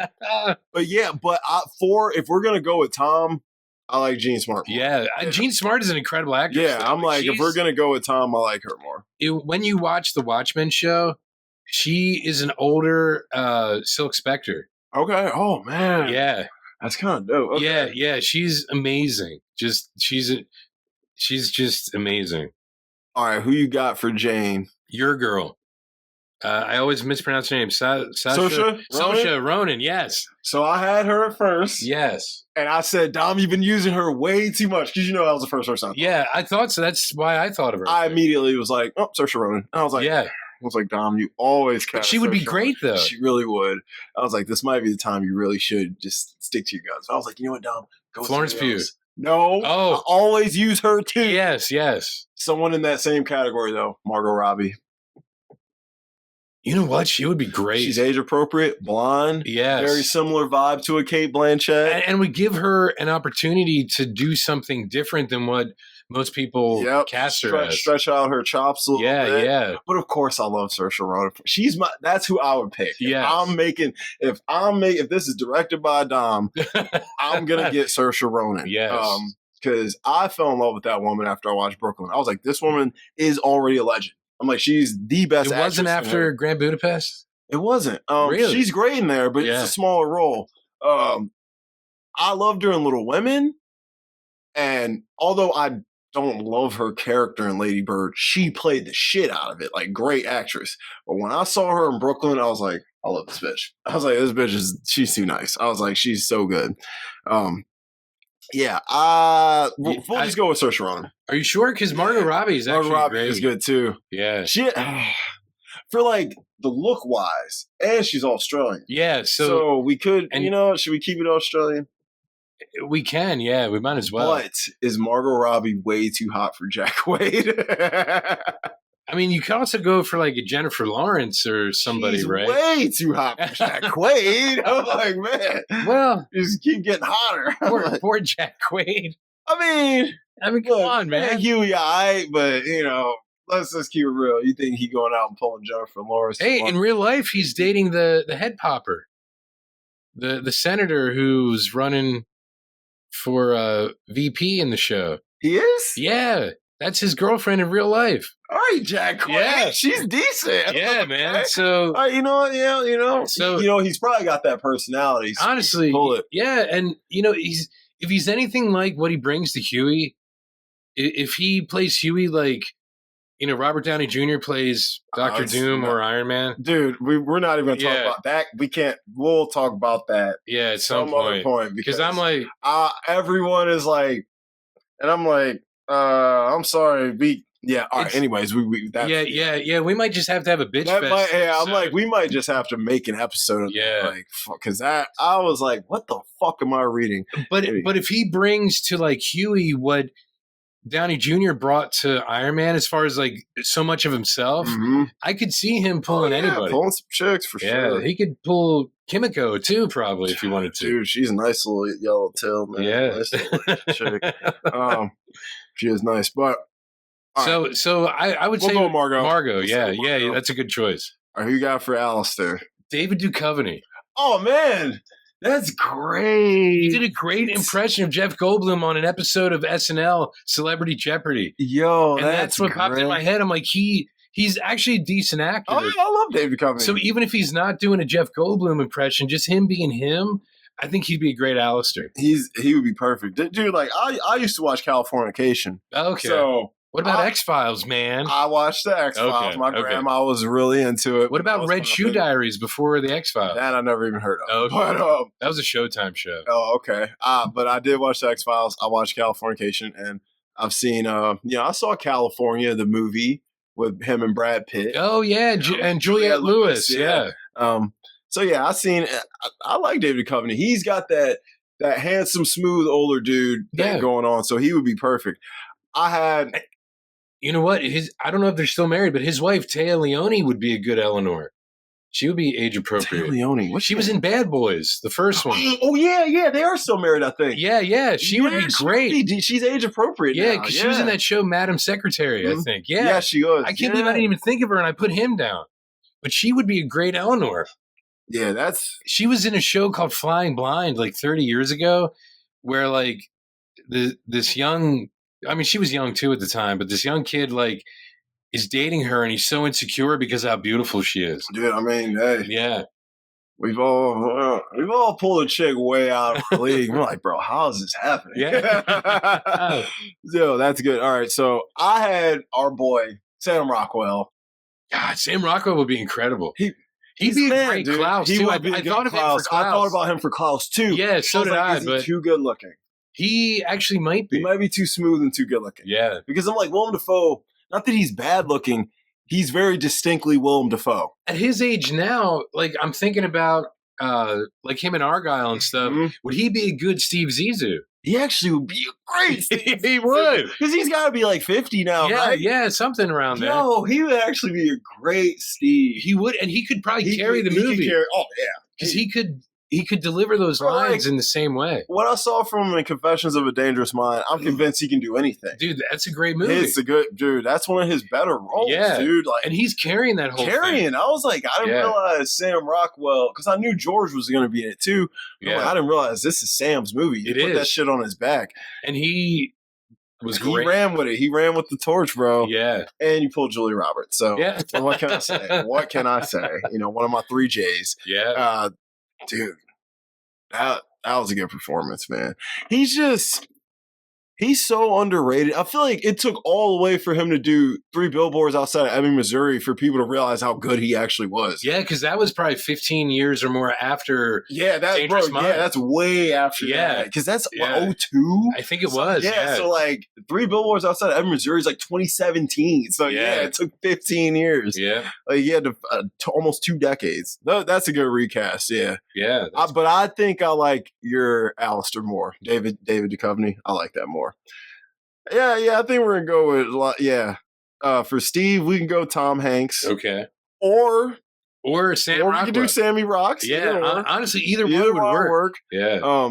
if we're gonna go with Tom, I like Jean Smart more. Yeah, Jean Smart is an incredible actress. Yeah, I'm like, if we're gonna go with Tom, I like her more. When you watch the Watchmen show, she is an older Silk Spectre. Okay. Oh man. Yeah. That's kind of dope. Okay. Yeah. She's amazing. She's just amazing. All right, who you got for Jane? Your girl. I always mispronounce her name. Saoirse Ronan. Yes. So I had her at first. Yes. And I said, Dom, you've been using her way too much because that was the first person I thought. Yeah, I thought so. That's why I thought of her. I immediately was like, oh, Saoirse Ronan. And I was like, yeah. I was like, Dom, you always cast. But she would be great, though. She really would. I was like, this might be the time you really should just stick to your guns. But I was like, you know what, Dom? Go Florence Pugh. No. Oh. I always use her, too. Yes. Someone in that same category, though. Margot Robbie. You know what? She would be great. She's age appropriate, blonde, yes, very similar vibe to a Cate Blanchett, and we give her an opportunity to do something different than what most people cast her as. Stretch out her chops a little bit. Yeah. But of course, I love Saoirse Ronan. That's who I would pick. Yeah. If this is directed by Dom, I'm gonna get Saoirse Ronan. Yes. Because I fell in love with that woman after I watched Brooklyn. I was like, this woman is already a legend. I'm like, she's the best. It wasn't after Grand Budapest. It wasn't. Really? She's great in there, but it's a smaller role. I loved her in Little Women, and although I don't love her character in Lady Bird, she played the shit out of it. Like, great actress. But when I saw her in Brooklyn, I was like, I love this bitch. I was like, this bitch she's too nice. I was like, she's so good. We'll just go with Saoirse Ronan. Are you sure? Because Margot Robbie is actually great. Is good too. Yeah, for like the look wise, and she's Australian. Yeah, so we could, should we keep it Australian? We can, yeah, we might as well. But is Margot Robbie way too hot for Jack Quaid? I mean, you could also go for like a Jennifer Lawrence or somebody, She's right? Way too hot for Jack Quaid. I'm like, man. Well, just keep getting hotter. Poor Jack Quaid. I mean, come on, man. Huey, but let's just keep it real. You think he going out and pulling Jennifer Lawrence? Hey, in real life, he's dating the head popper, the senator who's running for VP in the show. He is? Yeah. That's his girlfriend in real life. All right, Jack Quaid. Yeah. She's decent. Yeah, man. So, So, he's probably got that personality. So honestly, yeah. And, if he's anything like what he brings to Huey, if he plays Huey like, Robert Downey Jr. plays Dr. Doom or Iron Man. Dude, we're not even going to talk about that. We can't. We'll talk about that. Yeah, at some point. Because I'm like. Everyone is like, and I'm like, I'm sorry. All right. Anyways, we we might just have to have a bitch fest. I'm like, we might just have to make an episode of that. Because I was like, what the fuck am I reading? But if he brings to like Huey what Downey Jr. brought to Iron Man as far as like so much of himself, I could see him pulling anybody. Pulling some chicks for sure. Yeah, he could pull Kimiko too, probably, if he wanted to. Dude, she's a nice little yellow tail, man. Yeah. Nice little chick. She is nice, but so I would say go Margot. Margot, that's a good choice. All right, who you got for Alistair? David Duchovny. Oh man, that's great. He did a great impression of Jeff Goldblum on an episode of SNL Celebrity Jeopardy. Yo, and that's what popped in my head. I'm like, he's actually a decent actor. Oh, I love David Duchovny. So even if he's not doing a Jeff Goldblum impression, just him being him, I think he'd be a great Alistair. He would be perfect. Dude, like I used to watch Californication. Okay. So what about X-Files, man? I watched the X-Files. Okay, My grandma was really into it. What about Red Shoe Diaries before the X-Files? That I never even heard of. Okay. But, that was a Showtime show. Oh, okay. But I did watch the X-Files. I watched Californication, and I've seen, I saw California, the movie with him and Brad Pitt. Oh, yeah, and Juliette Lewis, yeah. I seen. I like David Duchovny. He's got that handsome, smooth, older dude thing going on, so he would be perfect. You know what? I don't know if they're still married, but his wife Téa Leoni would be a good Eleanor. She would be age appropriate. Téa Leoni, she was in Bad Boys, the first one. Oh yeah, they are still married, I think. Yeah, she would be great. She's age appropriate. Yeah, because she was in that show, Madam Secretary, I think. Yeah, she was. I can't believe I didn't even think of her, and I put him down. But she would be a great Eleanor. Yeah, she was in a show called Flying Blind like 30 years ago, where like this young, I mean, she was young too at the time, but this young kid like is dating her, and he's so insecure because of how beautiful she is. Dude, I mean, hey, yeah, we've all pulled a chick way out of the league. We're like, bro, how is this happening? Yeah, yo, that's good. All right, so I had our boy Sam Rockwell. God, Sam Rockwell would be incredible. He'd be a great Klaus, too. I thought of him for Klaus. I thought about him for Klaus, too. Yeah, so did I. But too good looking. He actually might be. He might be too smooth and too good looking. Yeah. Because I'm like, Willem Dafoe, not that he's bad looking, he's very distinctly Willem Dafoe. At his age now, like, I'm thinking about, like him and Argyle and stuff, would he be a good Steve Zissou? He actually would be a great Steve. He would. Because he's got to be like 50 now, right? Yeah, something around there. No, he would actually be a great Steve. He would, and he could probably carry the movie. Oh, yeah. Because he could deliver those lines in the same way. What I saw from him in Confessions of a Dangerous Mind, I'm convinced he can do anything. Dude, that's a great movie. It's a good dude. That's one of his better roles, dude. Like, and he's carrying that whole thing. I was like, I didn't realize Sam Rockwell, because I knew George was going to be in it too. Yeah. Like, I didn't realize this is Sam's movie. He put that shit on his back. And he was great. He ran with it. He ran with the torch, bro. Yeah. And you pulled Julia Roberts. So what can I say? What can I say? You know, one of my 3 J's. Yeah. Dude. That was a good performance, man. He's so underrated. I feel like it took all the way for him to do 3 Billboards Outside of Ebbing, Missouri for people to realize how good he actually was. Yeah, because that was probably 15 years or more after Dangerous Mind. Yeah, that's way after that. Because that's 02? I think it was. Yeah, so like 3 Billboards Outside of Ebbing, Missouri is like 2017. So it took 15 years. Yeah. Like he had almost 2 decades. That's a good recast, yeah. Yeah. But I think I like your Alistair more. David Duchovny. I like that more. Yeah, I think we're gonna go with for Steve, we can go Tom Hanks. Okay. Or Sam Rockwell. We can do Sammy Rocks. Yeah, honestly, either one would work. Yeah.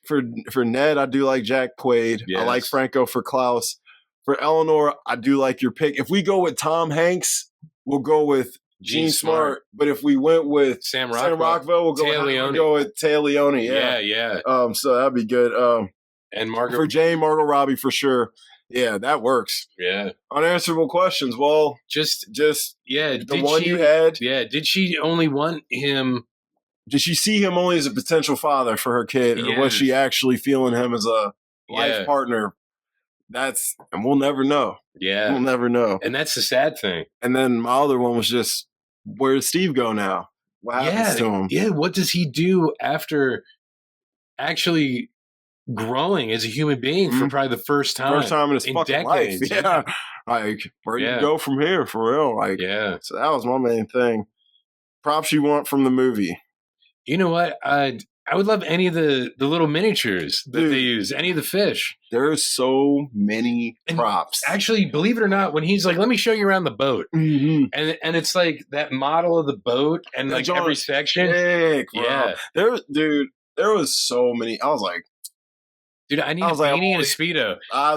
For Ned, I do like Jack Quaid. Yes. I like Franco for Klaus. For Eleanor, I do like your pick. If we go with Tom Hanks, we'll go with Gene Smart. But if we went with Sam Rockwell, we'll go with Téa Leoni. Yeah. So that'd be good. And for Jane, Margot Robbie for sure. Yeah, that works. Yeah. Unanswerable questions. Well, just the one you had. Yeah. Did she only want him? Did she see him only as a potential father for her kid, or was she actually feeling him as a life partner? And we'll never know. Yeah, we'll never know. And that's the sad thing. And then my other one was just, where does Steve go now? What happens to him? Yeah, what does he do after actually growing as a human being for probably the first time in his fucking decades. Life. Yeah. Like, where do you go from here, for real? Like, so that was my main thing. Props you want from the movie. You know what? I would love any of the little miniatures that they use, any of the fish. There's so many props. And actually, believe it or not, when he's like, let me show you around the boat. And it's like that model of the boat and like every section. Sick, yeah. There was so many. I was like, dude, I need a beanie and a Speedo. I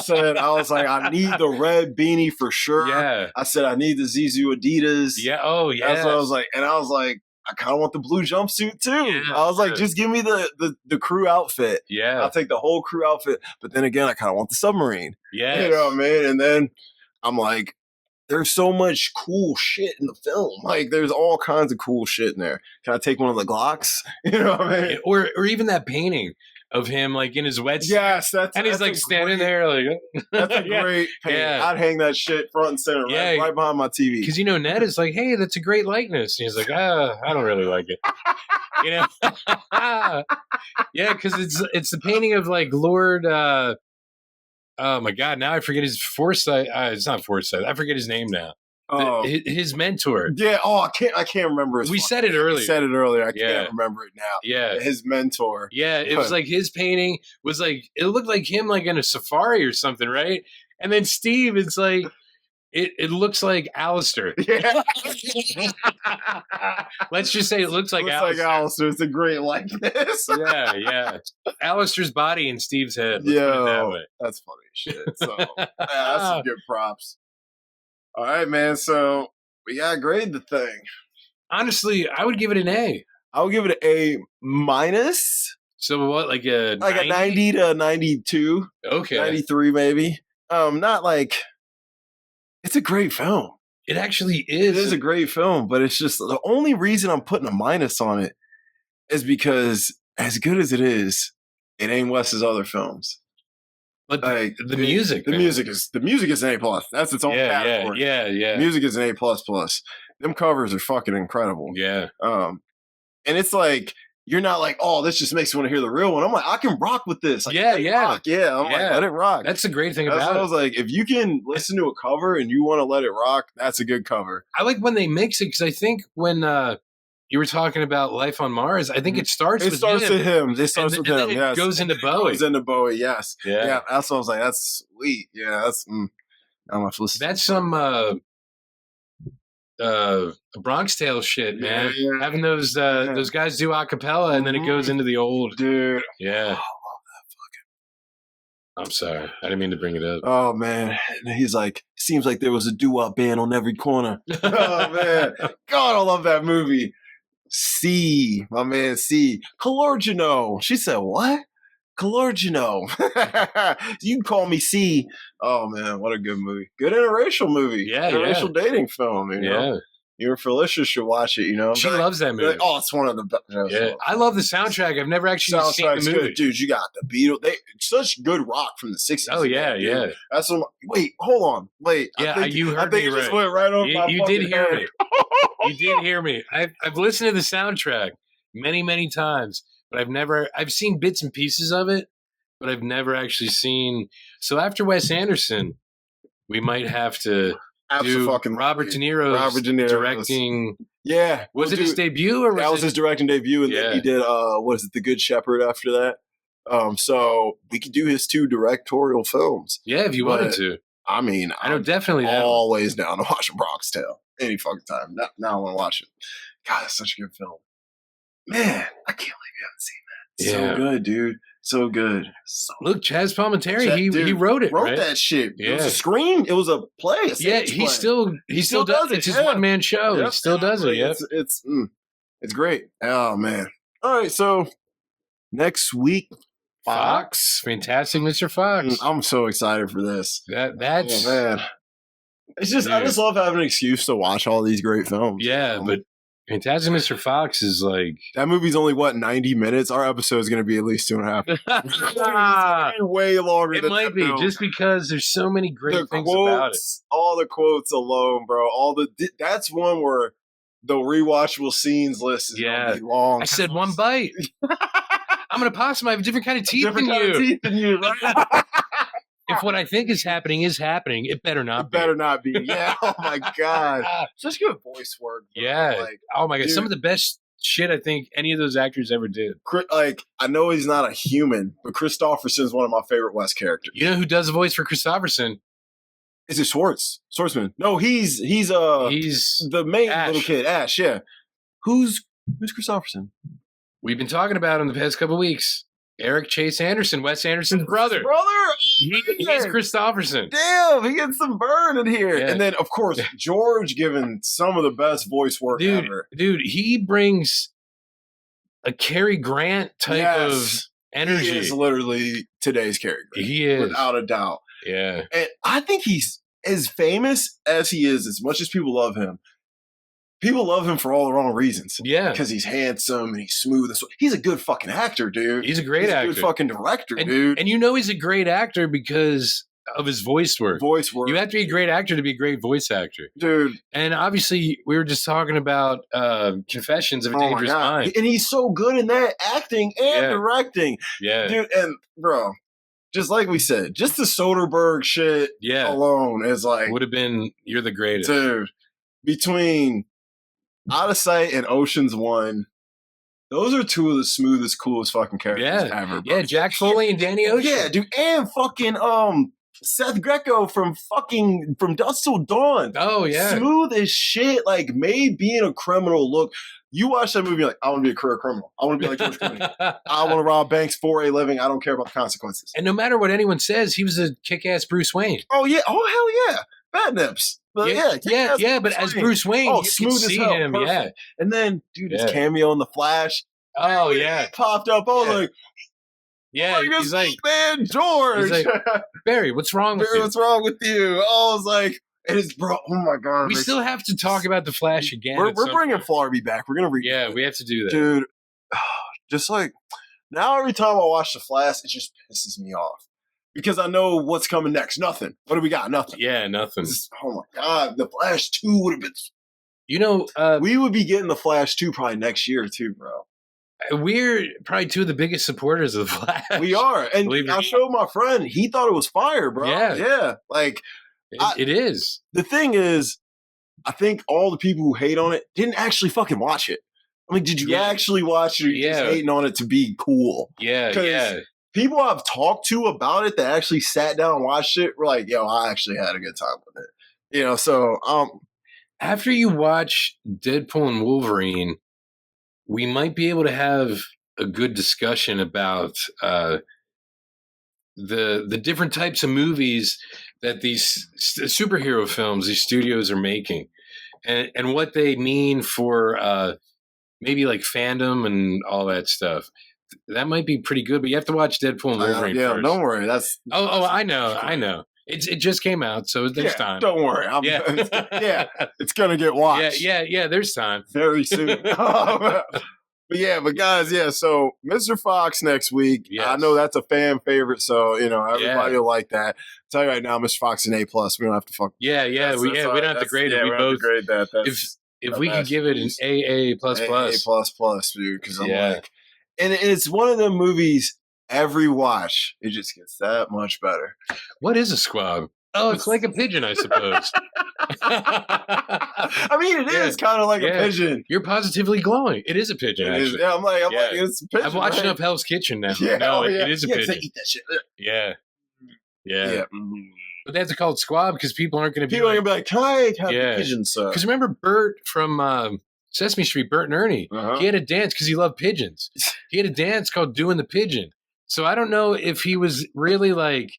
said, I was like, I need the red beanie for sure. Yeah. I said, I need the Zissou Adidas. Yeah. Oh, yeah. That's what I was like. And I was like, I kind of want the blue jumpsuit too. Yeah, I was like, just give me the crew outfit. Yeah. I'll take the whole crew outfit. But then again, I kind of want the submarine. Yeah. You know what I mean? And then I'm like, there's so much cool shit in the film. Like, there's all kinds of cool shit in there. Can I take one of the Glocks? You know what I mean? Or even that painting of him like in his wetsuit. Yes, and he's like standing there like that's a great painting. Yeah. I'd hang that shit front and center right behind my TV. Because Ned is like, hey, that's a great likeness. And he's like, I don't really like it. Yeah, because it's the painting of like Lord oh my god, now I forget his Forsyth. It's not Forsyth. I forget his name now. Oh, his mentor. Yeah. Oh, I can't remember. We said it earlier. I can't remember it now. Yeah. His mentor. Yeah. It was like his painting was like, it looked like him like in a safari or something, right? And then Steve, it's like, it looks like Alistair. Yeah. Let's just say it looks like Alistair. It's a great likeness. Yeah. Alistair's body in Steve's head. Yeah. That's funny shit. So that's some good props. All right, man. So we gotta grade the thing. Honestly, I would give it an A. I would give it an A minus. So what, like a 90 to 92? Okay, 93 maybe. Not like it's a great film. It actually is. It is a great film, but it's just the only reason I'm putting a minus on it is because as good as it is, it ain't Wes's other films. But like, the music is an A+. That's its own category. Yeah. Music is an A++. Them covers are fucking incredible. Yeah. And it's like, you're not like, oh, this just makes me want to hear the real one. I'm like, I can rock with this. Like, yeah. Rock. Yeah. I'm like, let it rock. That's the great thing about it. I was like, if you can listen to a cover and you want to let it rock, that's a good cover. I like when they mix it because I think when you were talking about Life on Mars. I think it starts It with starts him. with him. It starts and with then him. it Yes. goes into Bowie. Goes into Bowie. Yes. Yeah. That's what I was like. That's sweet. Yeah. That's. I'm a That's some Bronx Tale shit, man. Yeah. Having those guys do a cappella and then it goes into the old dude. Yeah. I'm sorry. I didn't mean to bring it up. Oh man. And he's like, seems like there was a doo-wop band on every corner. Oh man. God, I love that movie. C, my man C. Calorgino. She said, what? Calorgino. You can call me C. Oh man, what a good movie. Good interracial movie. Yeah, interracial dating film. You know? Yeah. You and Felicia should watch it, you know? She loves that movie. Like, oh, it's one of the best. Yeah. I love the soundtrack. I've never actually seen the movie. Good. Dude, you got the Beatles. Such good rock from the 60s. Oh, yeah, yeah. That's what wait, hold on. Wait. Yeah, you heard I think me it just right. went right over my You did hear head. me. You did hear me. I've listened to the soundtrack many, many times, but I've seen bits and pieces of it, but I've never actually seen. So after Wes Anderson, we might have to do Robert De Niro's directing. Yeah. Was it his debut or was his directing debut? And then he did what is it, The Good Shepherd after that? So we could do his 2 directorial films. Yeah, if you wanted to. I mean, I know definitely always down to watch a Bronx Tale. Any fucking time. Now I want to watch it. God, that's such a good film. Man, I can't believe you haven't seen that. Yeah. So good, dude. So good. Look, Chaz Palminteri, he wrote it. Wrote that shit. Yeah. It was a screen. It was a play. Yeah, he still does it. It's his one man show. Yep. He still does it. Yeah, it's great. Oh man. All right, so next week, Fox, Fantastic Mr. Fox. I'm so excited for this. That's man. It's just I just love having an excuse to watch all these great films. Yeah, but Fantastic Mr. Fox is like that movie's only 90 minutes. Our episode is going to be at least 2.5. Way longer. It might be just because there's so many great things about it. All the quotes alone, bro. That's one where the rewatchable scenes list is going to be long. I said one bite. I'm gonna possum. I have a different kind of teeth than you. If what I think is happening, it better not be. It better not be. Yeah. Oh my God. Such good voice work. Bro. Yeah. Like, oh my God. Dude, some of the best shit I think any of those actors ever did. Like, I know he's not a human, but Christopherson is one of my favorite West characters. You know who does the voice for Christopherson? Is it Schwartzman? No, he's the main little kid, Ash. Yeah. Who's Christopherson? We've been talking about him the past couple of weeks. Eric Chase Anderson, Wes Anderson's brother. He's Christopherson. Damn, he gets some burn in here. Yeah. And then, of course, George giving some of the best voice work ever. Dude, he brings a Cary Grant type of energy. He is literally today's Cary Grant. He is. Without a doubt. Yeah. And I think he's as famous as he is, as much as people love him. People love him for all the wrong reasons. Yeah. Because he's handsome and he's smooth. He's a good fucking actor, dude. He's a great actor. He's a good fucking director, dude. And you know he's a great actor because of his voice work. You have to be a great actor to be a great voice actor. Dude. And obviously, we were just talking about Confessions of a Dangerous Mind. And he's so good in that, acting and directing. Yeah. Dude, and bro, just like we said, just the Soderbergh shit alone is like... Would have been, you're the greatest. Dude, between... Out of Sight and Ocean's 1, those are 2 of the smoothest, coolest fucking characters ever. Bro. Yeah, Jack Foley and Danny Ocean. Yeah, dude, and fucking Seth Greco from Dusk Till Dawn. Oh yeah, smooth as shit. Like made being a criminal look. You watch that movie, like I want to be a career criminal. I want to be like George Clooney. I want to rob banks for a living. I don't care about the consequences. And no matter what anyone says, he was a kick-ass Bruce Wayne. Oh yeah, hell yeah, Bad Nips. But but as Bruce Wayne, you smooth as hell. Him, And then, dude, his cameo in The Flash. Oh yeah, popped up. I was like, he's like, man, George. He's like, Barry, what's wrong with you? What's wrong with you? I was like, bro. Oh my God, we still have to talk about The Flash again. We're bringing Flarby back. We're gonna we have to do that, dude. Just like now, every time I watch The Flash, it just pisses me off. Because I know what's coming next. Nothing. What do we got? Nothing. Yeah, nothing. Oh my God. The Flash 2 would have been. You know, we would be getting The Flash 2 probably next year too, bro. We're probably 2 of the biggest supporters of The Flash. We are. And I showed my friend. He thought it was fire, bro. Yeah. Like, it is. The thing is, I think all the people who hate on it didn't actually fucking watch it. I mean, did you actually watch it? Or you just hating on it to be cool? Yeah. People I've talked to about it that actually sat down and watched it were like, yo, I actually had a good time with it. So after you watch Deadpool and Wolverine, we might be able to have a good discussion about the different types of movies that these superhero films, these studios are making, and what they mean for maybe like fandom and all that stuff. That might be pretty good, but you have to watch Deadpool and Wolverine first. Don't worry. I know. It just came out, so there's time. Don't worry. It's gonna get watched. Yeah. There's time very soon. But guys, so Mr. Fox next week. Yes. I know that's a fan favorite, so everybody will like that. I'll tell you right now, Mr. Fox is an A+. We don't have to fuck. We don't have to grade it. We both grade that. If we could give it an AA++, dude, because I'm like, and it's one of them movies. Every watch, it just gets that much better. What is a squab? Oh, it's like a pigeon, I suppose. I mean, it is kind of like a pigeon. You're positively glowing. It is a pigeon, actually. I'm like, it's a pigeon. I've watched enough Hell's Kitchen now. It is a pigeon. Eat that shit. Yeah. But they have to call it squab because people aren't going to be like, can I have a pigeon, sir? Because remember Bert from Sesame Street, Bert and Ernie? He had a dance because he loved pigeons. He had a dance called Doing the Pigeon. So I don't know if he was really like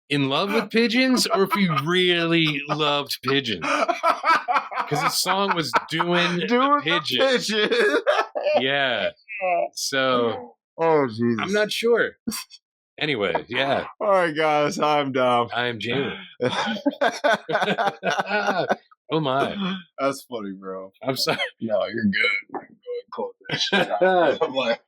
in love with pigeons or if he really loved pigeons. Because his song was Doing a Pigeon. Yeah. So Jesus. I'm not sure. Anyway, yeah. All right, guys. I'm Dom. I am Jamie. Oh my. That's funny, bro. I'm sorry. No, you're good. Go ahead and close that shit out. I'm like,